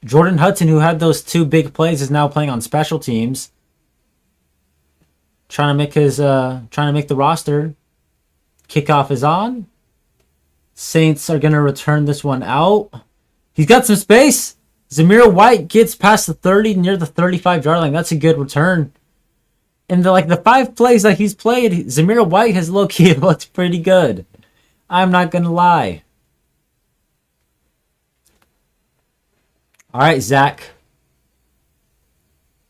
Jordan Hudson, who had those two big plays, is now playing on special teams. Trying to make the roster. Kickoff is on. Saints are gonna return this one out. He's got some space. Zamir White gets past the 30 near the 35-yard line. That's a good return. In the 5 plays that he's played, Zamir White has low-key looked pretty good. I'm not going to lie. All right, Zach.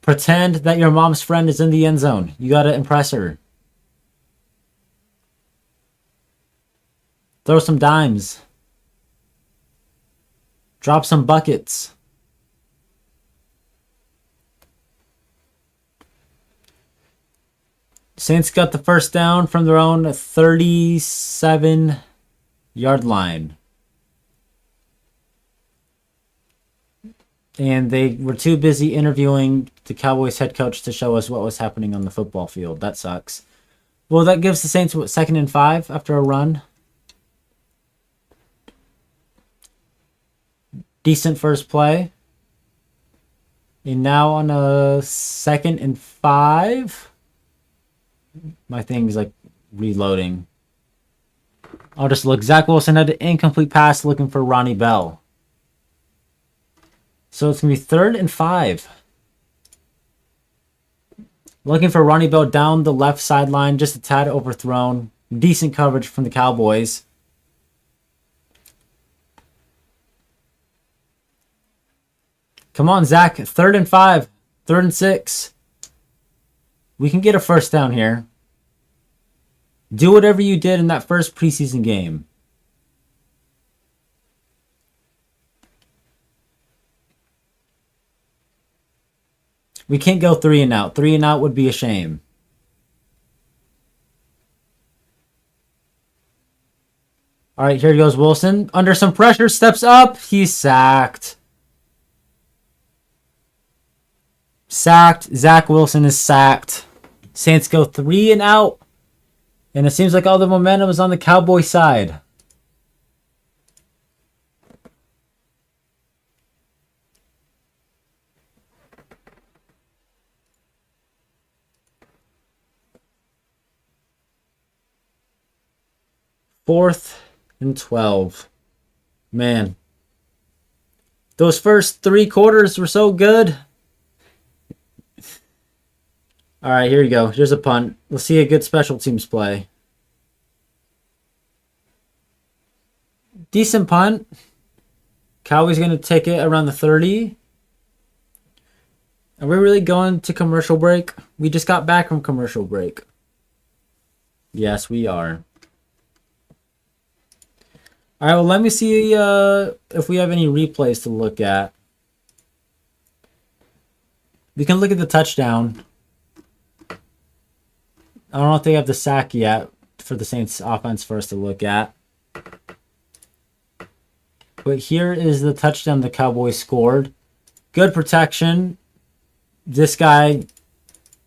Pretend that your mom's friend is in the end zone. You got to impress her. Throw some dimes. Drop some buckets. Saints got the first down from their own 37-yard line. And they were too busy interviewing the Cowboys head coach to show us what was happening on the football field. That sucks. Well, that gives the Saints, 2nd and 5 after a run? Decent first play. And now on a 2nd and 5. My thing's like reloading. I'll just look. Zach Wilson had an incomplete pass looking for Ronnie Bell. So it's going to be 3rd and 5. Looking for Ronnie Bell down the left sideline, just a tad overthrown. Decent coverage from the Cowboys. Come on, Zach. 3rd and 5. 3rd and 6. We can get a first down here. Do whatever you did in that first preseason game. We can't go 3 and out. 3 and out would be a shame. All right, here goes Wilson. Under some pressure, steps up. He's sacked. Sacked. Zach Wilson is sacked. Saints go 3 and out. And it seems like all the momentum is on the Cowboy side. Fourth and 12. Man. Those first 3 quarters were so good. All right, here you go. Here's a punt. Let's see a good special teams play. Decent punt. Cowboys going to take it around the 30. Are we really going to commercial break? We just got back from commercial break. Yes, we are. All right, well, let me see if we have any replays to look at. We can look at the touchdown. I don't know if they have the sack yet for the Saints offense for us to look at. But here is the touchdown the Cowboys scored. Good protection. This guy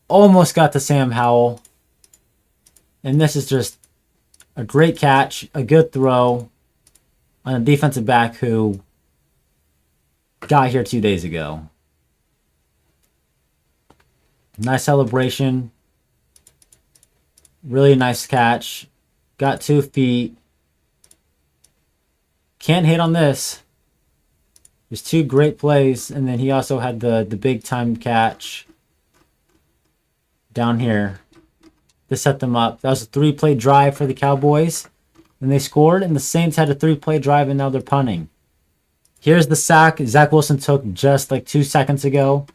almost got to Sam Howell. And this is just a great catch, a good throw on a defensive back who got here 2 days ago. Nice celebration. Really nice catch. Got 2 feet. Can't hit on this. There's 2 great plays. And then he also had the big time catch down here to set them up. That was a 3-play drive for the Cowboys. And they scored. And the Saints had a 3-play drive and now they're punting. Here's the sack Zach Wilson took just like 2 seconds ago.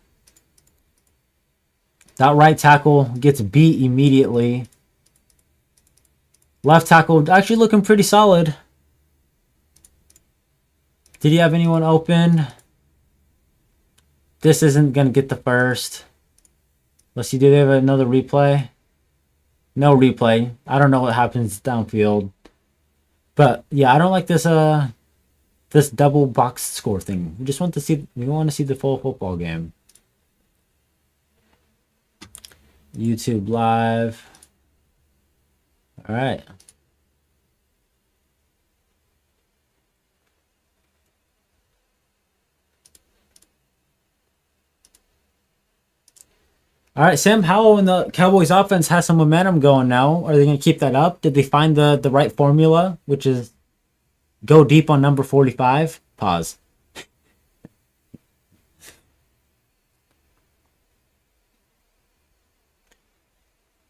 That right tackle gets beat immediately. Left tackle actually looking pretty solid. Did he have anyone open? This isn't going to get the first. Let's see, do they have another replay? No replay. I don't know what happens downfield. But yeah, I don't like this this double box score thing. We want to see the full football game. YouTube live. All right. All right, Sam Howell and the Cowboys offense has some momentum going now. Are they going to keep that up? Did they find the right formula, which is go deep on number 45? Pause.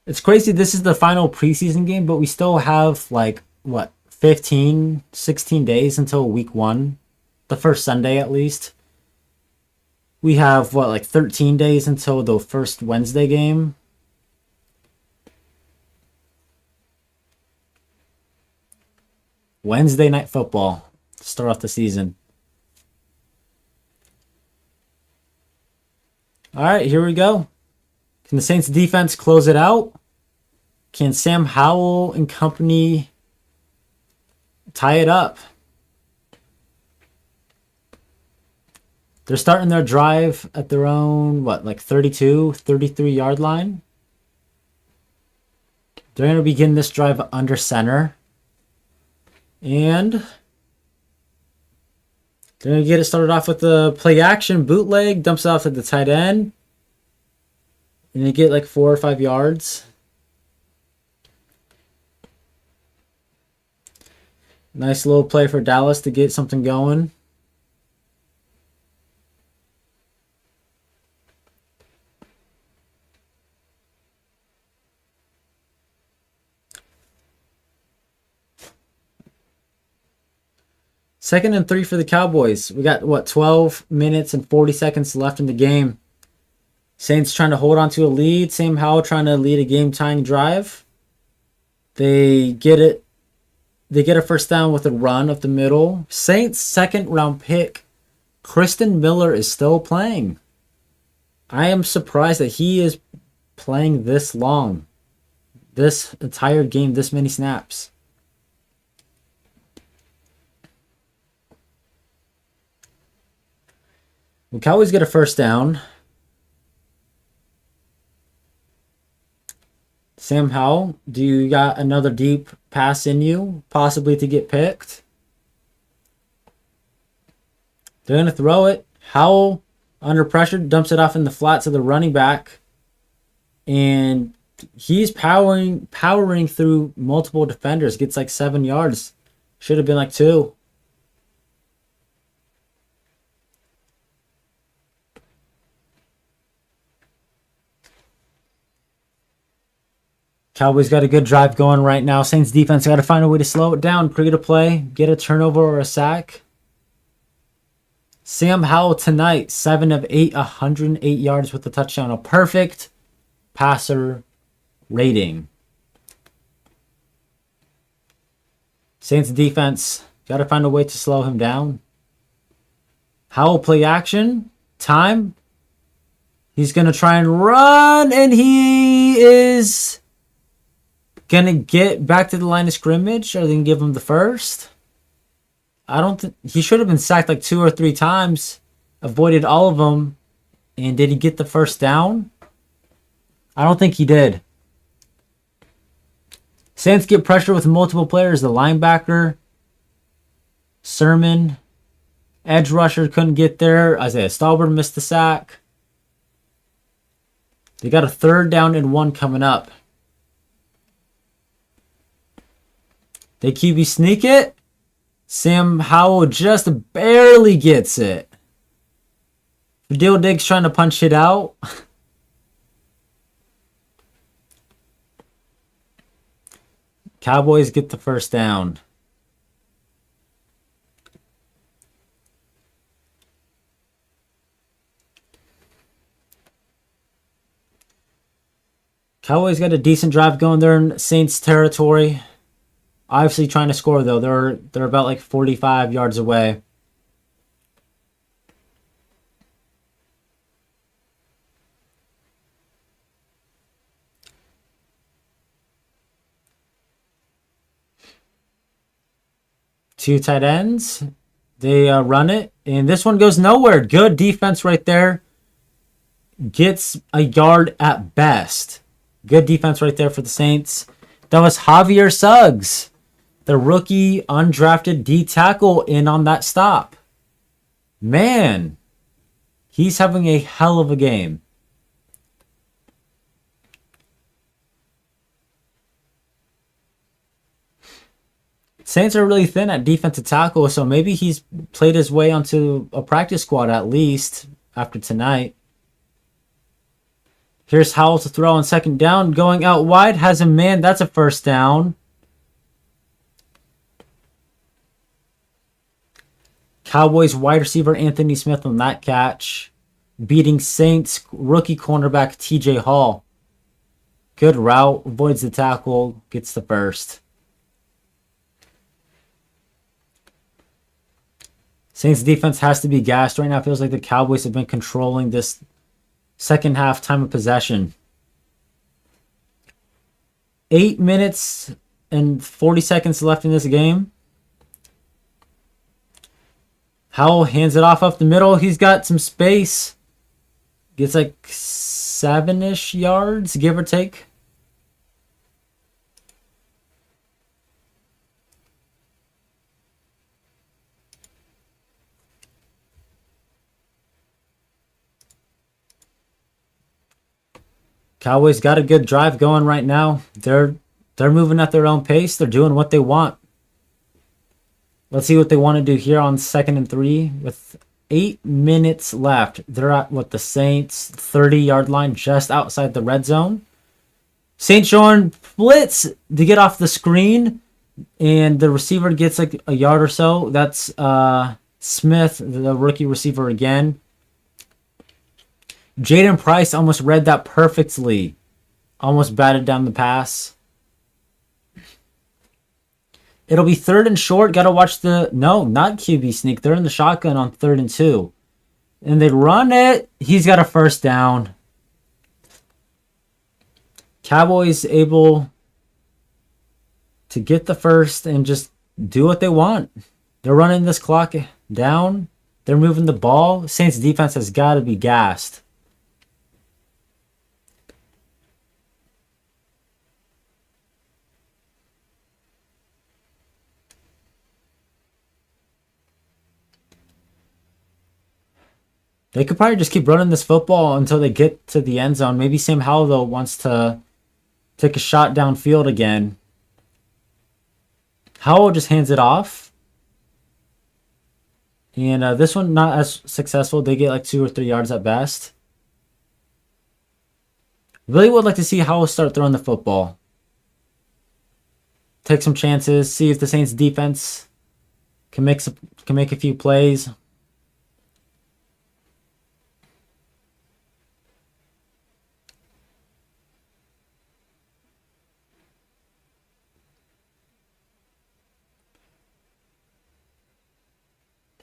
It's crazy. This is the final preseason game, but we still have like, what, 15, 16 days until week 1. The first Sunday, at least. We have, what, like 13 days until the first Wednesday game? Wednesday night football to start off the season. All right, here we go. Can the Saints defense close it out? Can Sam Howell and company tie it up? They're starting their drive at their own, what, like 32, 33-yard line? They're going to begin this drive under center. And They're going to get it started off with the play action bootleg. Dumps it off to the tight end. And they get like 4 or 5 yards. Nice little play for Dallas to get something going. Second and 3 for the Cowboys. We got, what, 12 minutes and 40 seconds left in the game. Saints trying to hold on to a lead. Sam Howell trying to lead a game-tying drive. They get it. They get a first down with a run up the middle. Saints' second-round pick, Kristen Miller, is still playing. I am surprised that he is playing this long. This entire game, this many snaps. The Cowboys get a first down. Sam Howell, do you got another deep pass in you, possibly to get picked? They're going to throw it. Howell, under pressure, dumps it off in the flat to the running back. And he's powering through multiple defenders. Gets like 7 yards. Should have been like 2. Cowboys got a good drive going right now. Saints defense got to find a way to slow it down, create a play, get a turnover or a sack. Sam Howell tonight, 7 of 8, 108 yards with a touchdown. A perfect passer rating. Saints defense got to find a way to slow him down. Howell play action. Time. He's going to try and run, and he is going to get back to the line of scrimmage. Are they going to give him the first? I don't think he should have been sacked like 2 or 3 times. Avoided all of them. And did he get the first down? I don't think he did. Saints get pressure with multiple players. The linebacker, Sermon, edge rusher couldn't get there. Isaiah Stallbird missed the sack. They got a 3rd down and 1 coming up. They QB sneak it. Sam Howell just barely gets it. Fadil Diggs trying to punch it out. Cowboys get the first down. Cowboys got a decent drive going there in Saints territory. Obviously trying to score though. They're about like 45 yards away. Two tight ends. They run it. And this one goes nowhere. Good defense right there. Gets a yard at best. Good defense right there for the Saints. That was Javier Suggs, the rookie undrafted D tackle, in on that stop. Man, he's having a hell of a game. Saints are really thin at defensive tackle, so maybe he's played his way onto a practice squad at least after tonight. Here's Howell to throw on 2nd down. Going out wide. Has a man. That's a first down. Cowboys wide receiver Anthony Smith on that catch. Beating Saints rookie cornerback TJ Hall. Good route. Avoids the tackle. Gets the first. Saints defense has to be gassed right now. It feels like the Cowboys have been controlling this second half time of possession. 8 minutes and 40 seconds left in this game. Howell hands it off up the middle. He's got some space. Gets like 7-ish yards, give or take. Cowboys got a good drive going right now. They're moving at their own pace. They're doing what they want. Let's see what they want to do here on 2nd and 3 with 8 minutes left. They're at the Saints 30-yard line, just outside the red zone. Saints showing blitz to get off the screen, and the receiver gets like a yard or so. That's Smith, the rookie receiver again. Jaden Price almost read that perfectly. Almost batted down the pass. It'll be 3rd and short. Got to watch not QB sneak. They're in the shotgun on 3rd and 2. And they run it. He's got a first down. Cowboys able to get the first and just do what they want. They're running this clock down. They're moving the ball. Saints defense has got to be gassed. They could probably just keep running this football until they get to the end zone. Maybe Sam Howell, though, wants to take a shot downfield again. Howell just hands it off. And this one not as successful. They get like 2 or 3 yards at best. Really would like to see Howell start throwing the football. Take some chances. See if the Saints defense can make a few plays.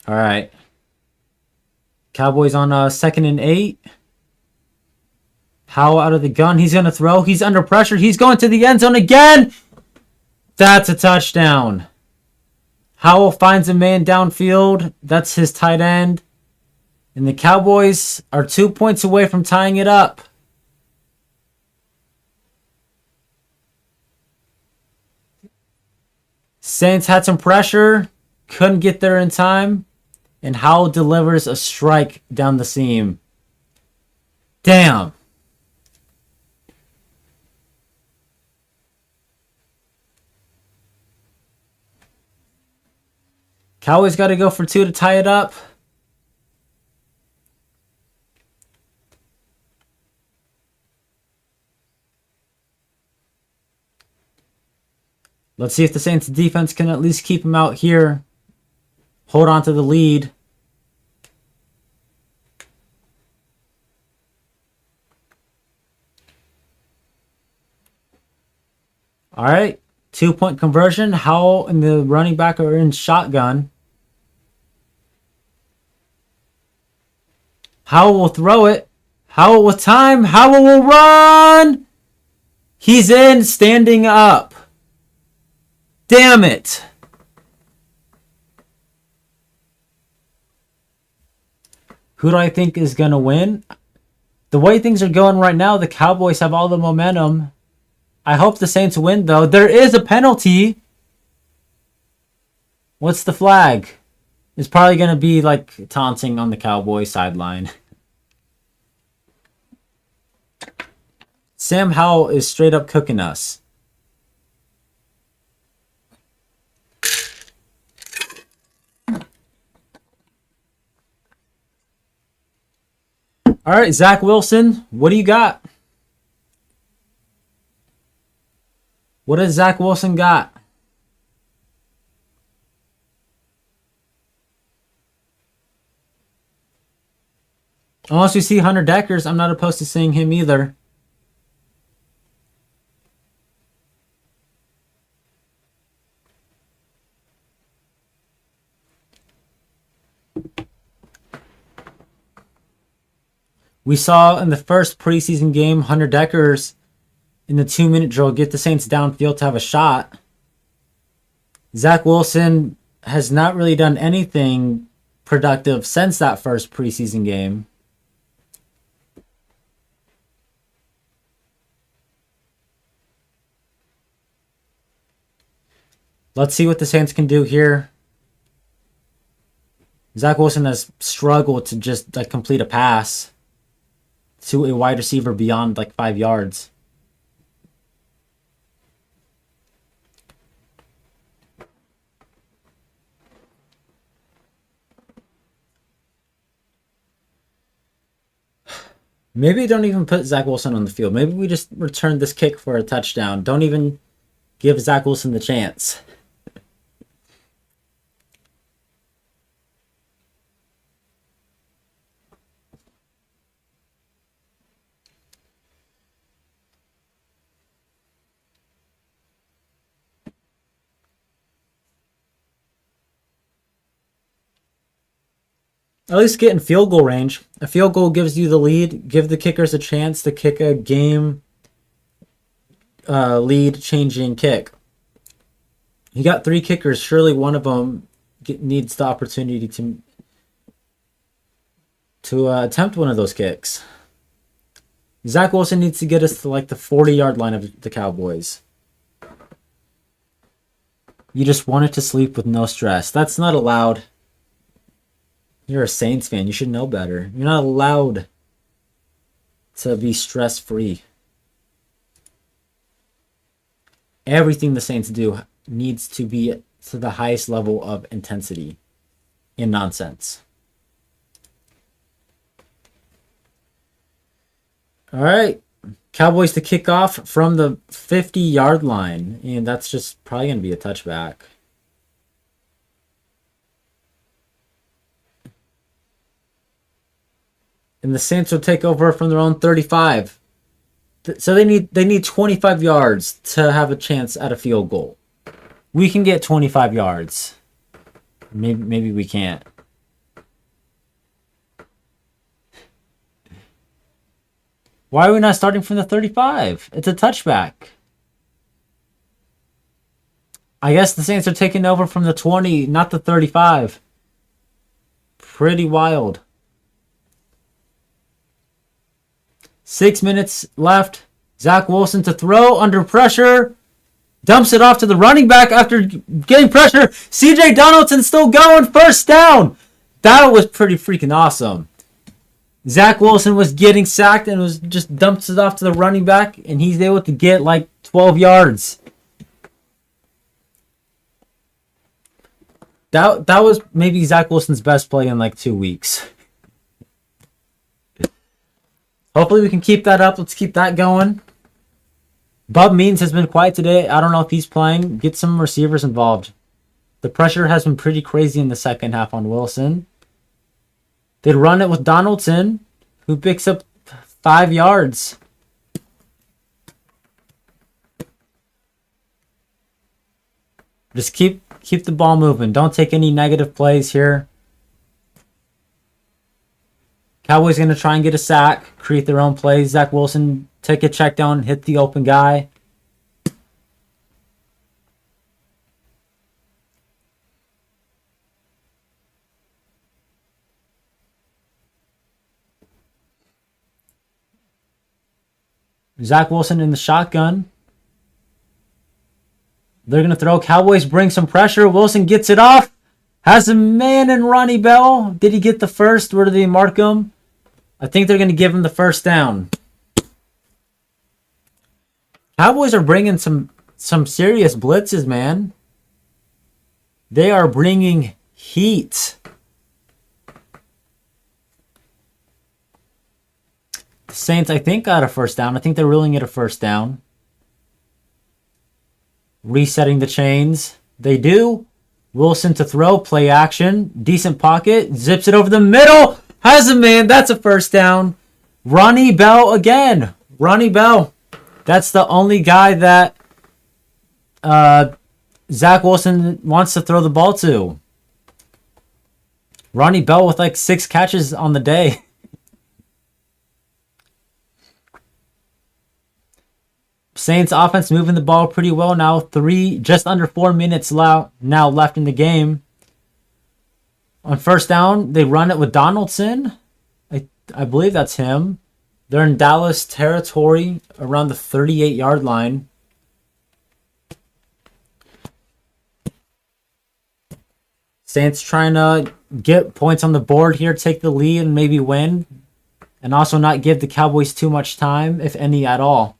All right. Cowboys on 2nd and 8. Howell out of the gun. He's going to throw. He's under pressure. He's going to the end zone again. That's a touchdown. Howell finds a man downfield. That's his tight end. And the Cowboys are 2 points away from tying it up. Saints had some pressure. Couldn't get there in time. And Howell delivers a strike down the seam. Damn. Cowboys got to go for 2 to tie it up. Let's see if the Saints defense can at least keep them out here. Hold on to the lead. All right. 2-point conversion. Howell and the running back are in shotgun. Howell will throw it. Howell with time. Howell will run. He's in, standing up. Damn it. Who do I think is going to win? The way things are going right now, the Cowboys have all the momentum. I hope the Saints win, though. There is a penalty. What's the flag? It's probably going to be like taunting on the Cowboys sideline. Sam Howell is straight up cooking us. All right, Zach Wilson, what do you got? What has Zach Wilson got? Unless we see Hunter Deckers, I'm not opposed to seeing him either. We saw in the first preseason game, Hunter Deckers in the 2-minute drill get the Saints downfield to have a shot. Zach Wilson has not really done anything productive since that first preseason game. Let's see what the Saints can do here. Zach Wilson has struggled to just complete a pass. to a wide receiver beyond like 5 yards. Maybe don't even put Zach Wilson on the field. Maybe we just return this kick for a touchdown. Don't even give Zach Wilson the chance. At least get in field goal range. A field goal gives you the lead. Give the kickers a chance to kick a game lead-changing kick. You got 3 kickers. Surely one of them needs the opportunity to attempt one of those kicks. Zach Wilson needs to get us to like the 40-yard line of the Cowboys. You just wanted to sleep with no stress. That's not allowed. You're a Saints fan. You should know better. You're not allowed to be stress-free. Everything the Saints do needs to be to the highest level of intensity and nonsense. All right. Cowboys to kick off from the 50-yard line. And that's just probably going to be a touchback. And the Saints will take over from their own 35. So they need 25 yards to have a chance at a field goal. We can get 25 yards. Maybe we can't. Why are we not starting from the 35? It's a touchback. I guess the Saints are taking over from the 20, not the 35. Pretty wild. 6 minutes left. Zach Wilson to throw under pressure. Dumps it off to the running back after getting pressure. CJ Donaldson still going. First down. That was pretty freaking awesome. Zach Wilson was getting sacked and was just dumps it off to the running back, and he's able to get like 12 yards. That was maybe Zach Wilson's best play in like 2 weeks. Hopefully we can keep that up. Let's keep that going. Bub Means has been quiet today. I don't know if he's playing. Get some receivers involved. The pressure has been pretty crazy in the second half on Wilson. They'd run it with Donaldson, who picks up 5 yards. Just keep the ball moving. Don't take any negative plays here. Cowboys going to try and get a sack, create their own plays. Zach Wilson take a check down, hit the open guy. Zach Wilson in the shotgun. They're going to throw. Cowboys bring some pressure. Wilson gets it off. Has a man in Ronnie Bell. Did he get the first? Where did they mark him? I think they're going to give him the first down. Cowboys are bringing some serious blitzes, man. They are bringing heat. The Saints, I think, got a first down. I think they're ruling it a first down. Resetting the chains. They do. Wilson to throw. Play action. Decent pocket. Zips it over the middle. Has a man. That's a first down. Ronnie Bell again. Ronnie Bell. That's the only guy that Zach Wilson wants to throw the ball to. Ronnie Bell with like 6 catches on the day. Saints offense moving the ball pretty well now. Just under 4 minutes now left in the game. On first down, they run it with Donaldson. I believe that's him. They're in Dallas territory around the 38-yard line. Saints trying to get points on the board here, take the lead and maybe win. and also not give the Cowboys too much time, if any at all.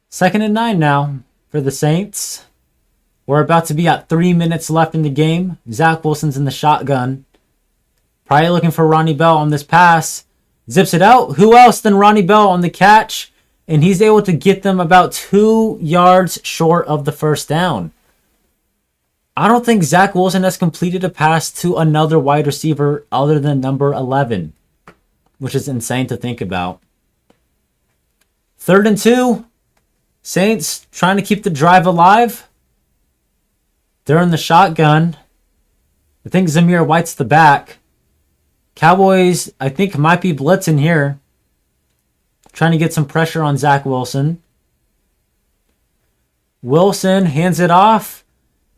Second and 9 now for the Saints. We're about to be at 3 minutes left in the game. Zach Wilson's in the shotgun. Probably looking for Ronnie Bell on this pass. Zips it out. Who else than Ronnie Bell on the catch? And he's able to get them about 2 yards short of the first down. I don't think Zach Wilson has completed a pass to another wide receiver other than number 11, which is insane to think about. 3rd and 2. Saints trying to keep the drive alive. They're in the shotgun. I think Zamir White's the back. Cowboys, I think, might be blitzing here. Trying to get some pressure on Zach Wilson. Wilson hands it off.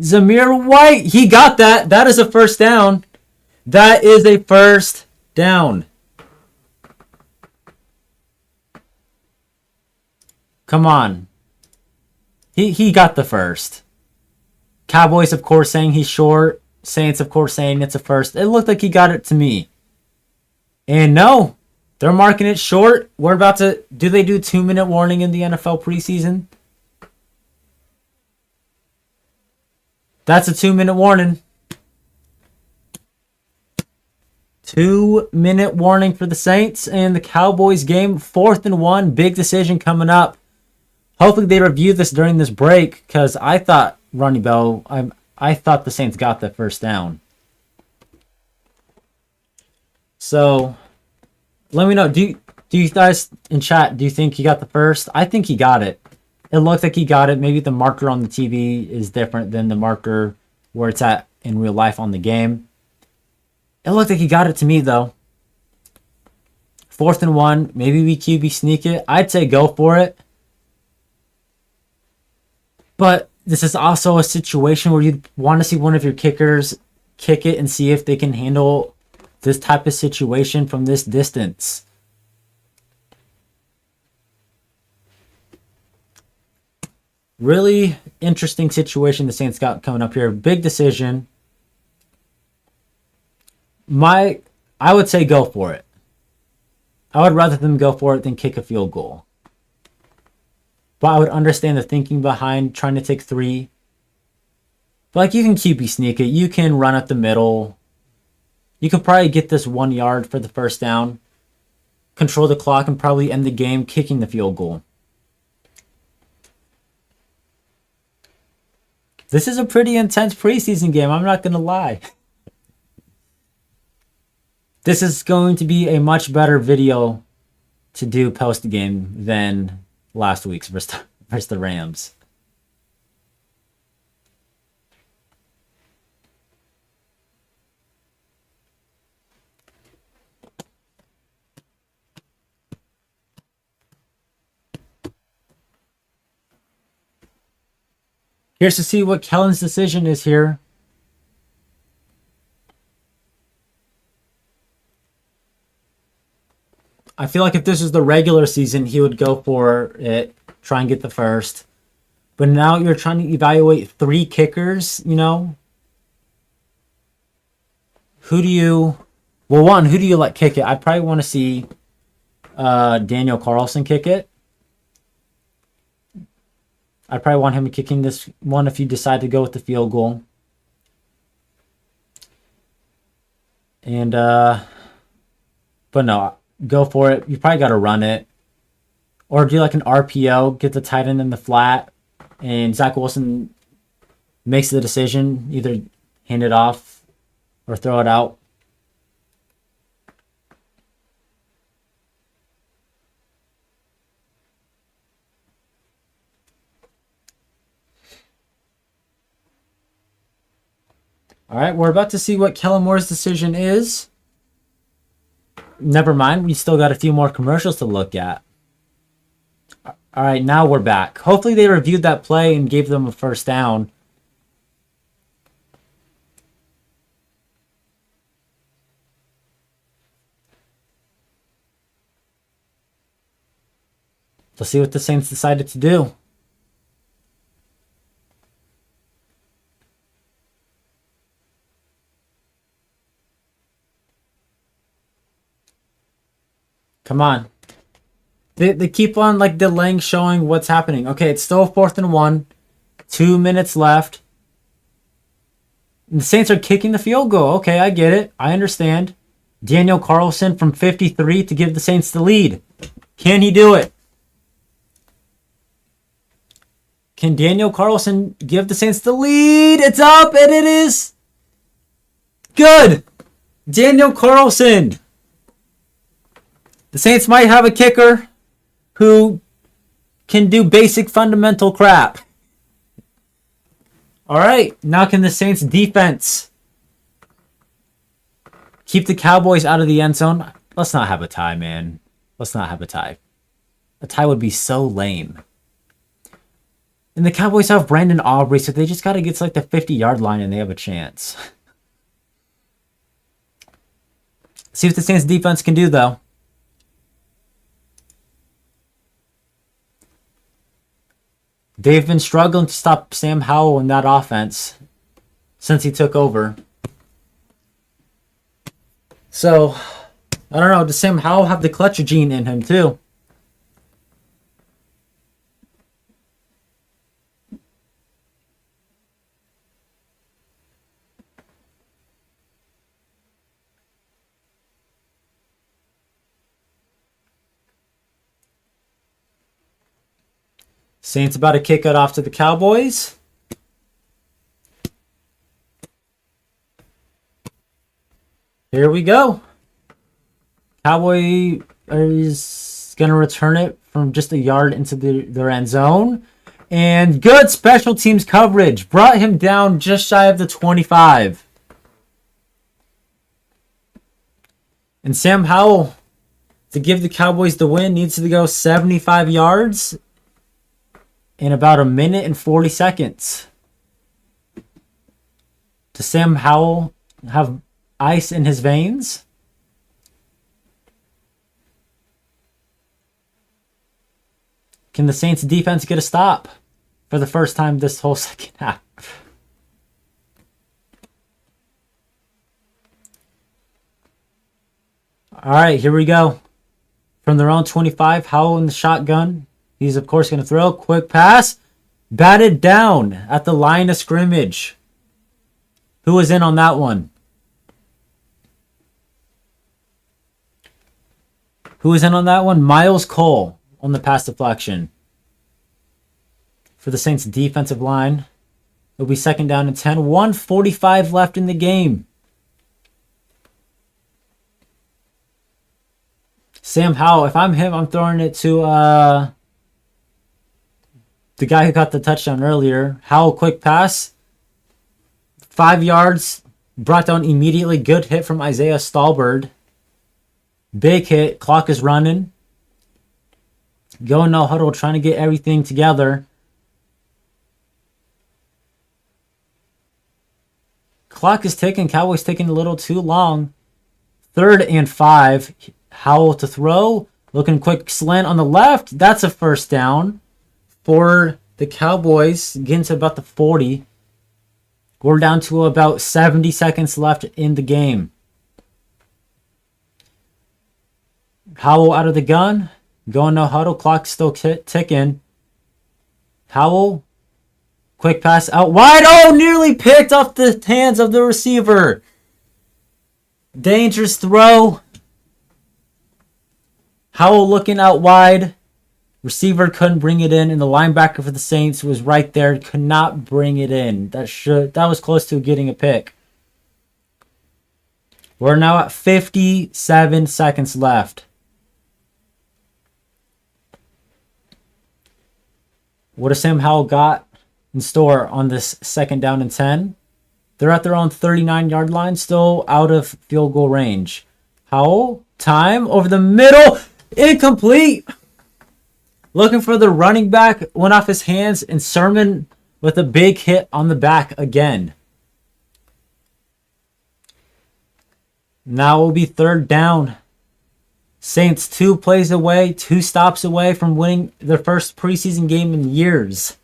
Zamir White, he got that. That is a first down. That is a first down. Come on. He got the first. Cowboys, of course, saying he's short. Saints, of course, saying it's a first. It looked like he got it to me. And no, they're marking it short. We're about to... Do they do 2-minute warning in the NFL preseason? That's a 2-minute warning. 2-minute warning for the Saints and the Cowboys game. 4th and 1. Big decision coming up. Hopefully they review this during this break, because I thought Ronnie Bell... I thought the Saints got the first down. So, let me know. Do you guys in chat, do you think he got the first? I think he got it. It looks like he got it. Maybe the marker on the TV is different than the marker where it's at in real life on the game. It looked like he got it to me, though. 4th and 1. Maybe we QB sneak it. I'd say go for it. But this is also a situation where you want to see one of your kickers kick it and see if they can handle this type of situation from this distance. Really interesting situation the Saints got coming up here. Big decision. I would say go for it. I would rather them go for it than kick a field goal. But I would understand the thinking behind trying to take 3. But like, you can QB sneak it. You can run up the middle. You could probably get this 1 yard for the first down. Control the clock and probably end the game kicking the field goal. This is a pretty intense preseason game. I'm not going to lie. This is going to be a much better video to do post-game than last week's versus the Rams. Here's to see what Kellen's decision is here. I feel like if this is the regular season, he would go for it, try and get the first. But now you're trying to evaluate 3 kickers, you know? Who do you let kick it? I probably want to see Daniel Carlson kick it. I probably want him kicking this one if you decide to go with the field goal. And, but no, go for it. You probably got to run it. Or do like an RPO, get the tight end in the flat, and Zach Wilson makes the decision, either hand it off or throw it out. All right, we're about to see what Kellen Moore's decision is. Never mind, we still got a few more commercials to look at. All right, now we're back. Hopefully they reviewed that play and gave them a first down. Let's see what the Saints decided to do. Come on. They keep on like delaying showing what's happening. Okay, it's still 4th and 1. 2 minutes left. And the Saints are kicking the field goal. Okay, I get it. I understand. Daniel Carlson from 53 to give the Saints the lead. Can he do it? Can Daniel Carlson give the Saints the lead? It's up, and it is good. Daniel Carlson. The Saints might have a kicker who can do basic fundamental crap. All right, now can the Saints defense keep the Cowboys out of the end zone? Let's not have a tie, man. Let's not have a tie. A tie would be so lame. And the Cowboys have Brandon Aubrey, so they just got to get to like the 50-yard line and they have a chance. See what the Saints defense can do, though. They've been struggling to stop Sam Howell in that offense since he took over. So, I don't know. Does Sam Howell have the clutch gene in him, too? Saints about to kick it off to the Cowboys. Here we go. Cowboy is going to return it from just a yard into their end zone. And good special teams coverage. Brought him down just shy of the 25. And Sam Howell, to give the Cowboys the win, needs to go 75 yards in about 1 minute and 40 seconds. Does Sam Howell have ice in his veins? Can the Saints defense get a stop for the first time this whole second half? All right, here we go. From their own 25, Howell in the shotgun. He's, of course, going to throw. Quick pass. Batted down at the line of scrimmage. Who was in on that one? Who was in on that one? Miles Cole on the pass deflection. For the Saints defensive line. It'll be 2nd down and 10. 1:45 left in the game. Sam Howell, if I'm him, I'm throwing it to the guy who got the touchdown earlier. Howell, quick pass. 5 yards. Brought down immediately. Good hit from Isaiah Stallbird. Big hit. Clock is running. Going no huddle, trying to get everything together. Clock is ticking. Cowboys taking a little too long. 3rd and 5. Howell to throw. Looking quick slant on the left. That's a first down for the Cowboys. Getting to about the 40. We're down to about 70 seconds left in the game. Howell out of the gun. Going no huddle. Clock still ticking. Howell. Quick pass out wide. Oh, nearly picked off the hands of the receiver. Dangerous throw. Howell looking out wide. Receiver couldn't bring it in, and the linebacker for the Saints was right there. Could not bring it in. That was close to getting a pick. We're now at 57 seconds left. What has Sam Howell got in store on this 2nd down and 10? They're at their own 39-yard line, still out of field goal range. Howell, time over the middle, incomplete. Looking for the running back, went off his hands, and Sermon with a big hit on the back again. Now will be 3rd down. Saints 2 plays away, 2 stops away from winning their first preseason game in years.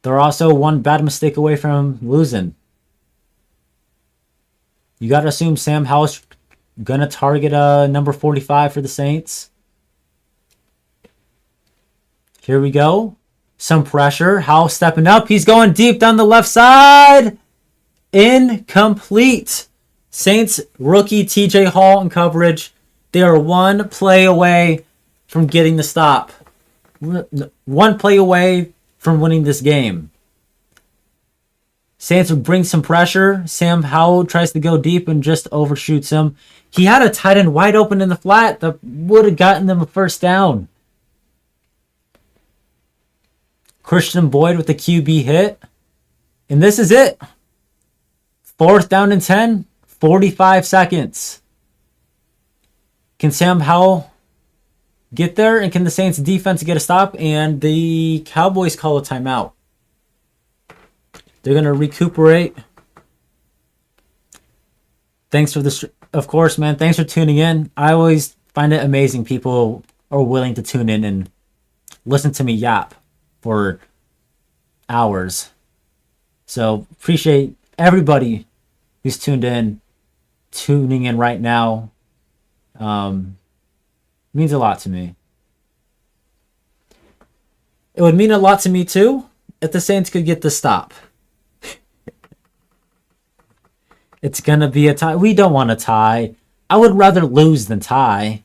They're also 1 bad mistake away from losing. You got to assume Sam Howell's going to target number 45 for the Saints. Here we go. Some pressure. Howell stepping up. He's going deep down the left side. Incomplete. Saints rookie TJ Hall in coverage. They are one play away from getting the stop. One play away from winning this game. Saints would bring some pressure. Sam Howell tries to go deep and just overshoots him. He had a tight end wide open in the flat that would have gotten them a first down. Christian Boyd with the QB hit. And this is it. 4th down and 10. 45 seconds. Can Sam Howell get there? And can the Saints defense get a stop? And the Cowboys call a timeout. They're going to recuperate. Thanks for this. Of course, man. Thanks for tuning in. I always find it amazing people are willing to tune in and listen to me yap for hours. So appreciate everybody who's tuning in right now. Means a lot to me. It would mean a lot to me too if the Saints could get the stop. It's going to be a tie. We don't want a tie. I would rather lose than tie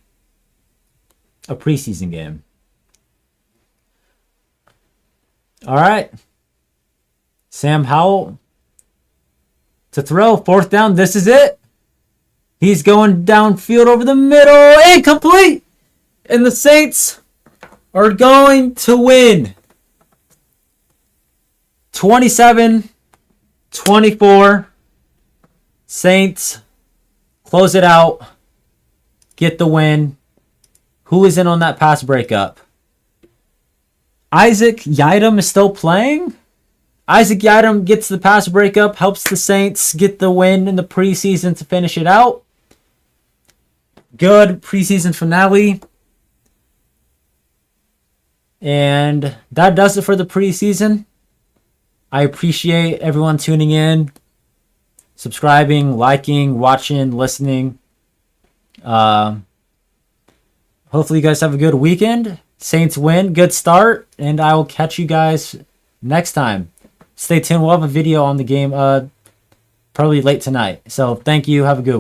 a preseason game. All right. Sam Howell to throw. 4th down. This is it. He's going downfield over the middle. Incomplete. And the Saints are going to win. 27-24. Saints close it out. Get the win. Who is in on that pass breakup? Isaac Yiadom is still playing? Isaac Yiadom gets the pass breakup, helps the Saints get the win in the preseason to finish it out. Good preseason finale. And that does it for the preseason. I appreciate everyone tuning in, subscribing, liking, watching, listening. Hopefully you guys have a good weekend. Saints win, good start, and I will catch you guys next time. Stay tuned. We'll have a video on the game probably late tonight. So thank you. Have a good one.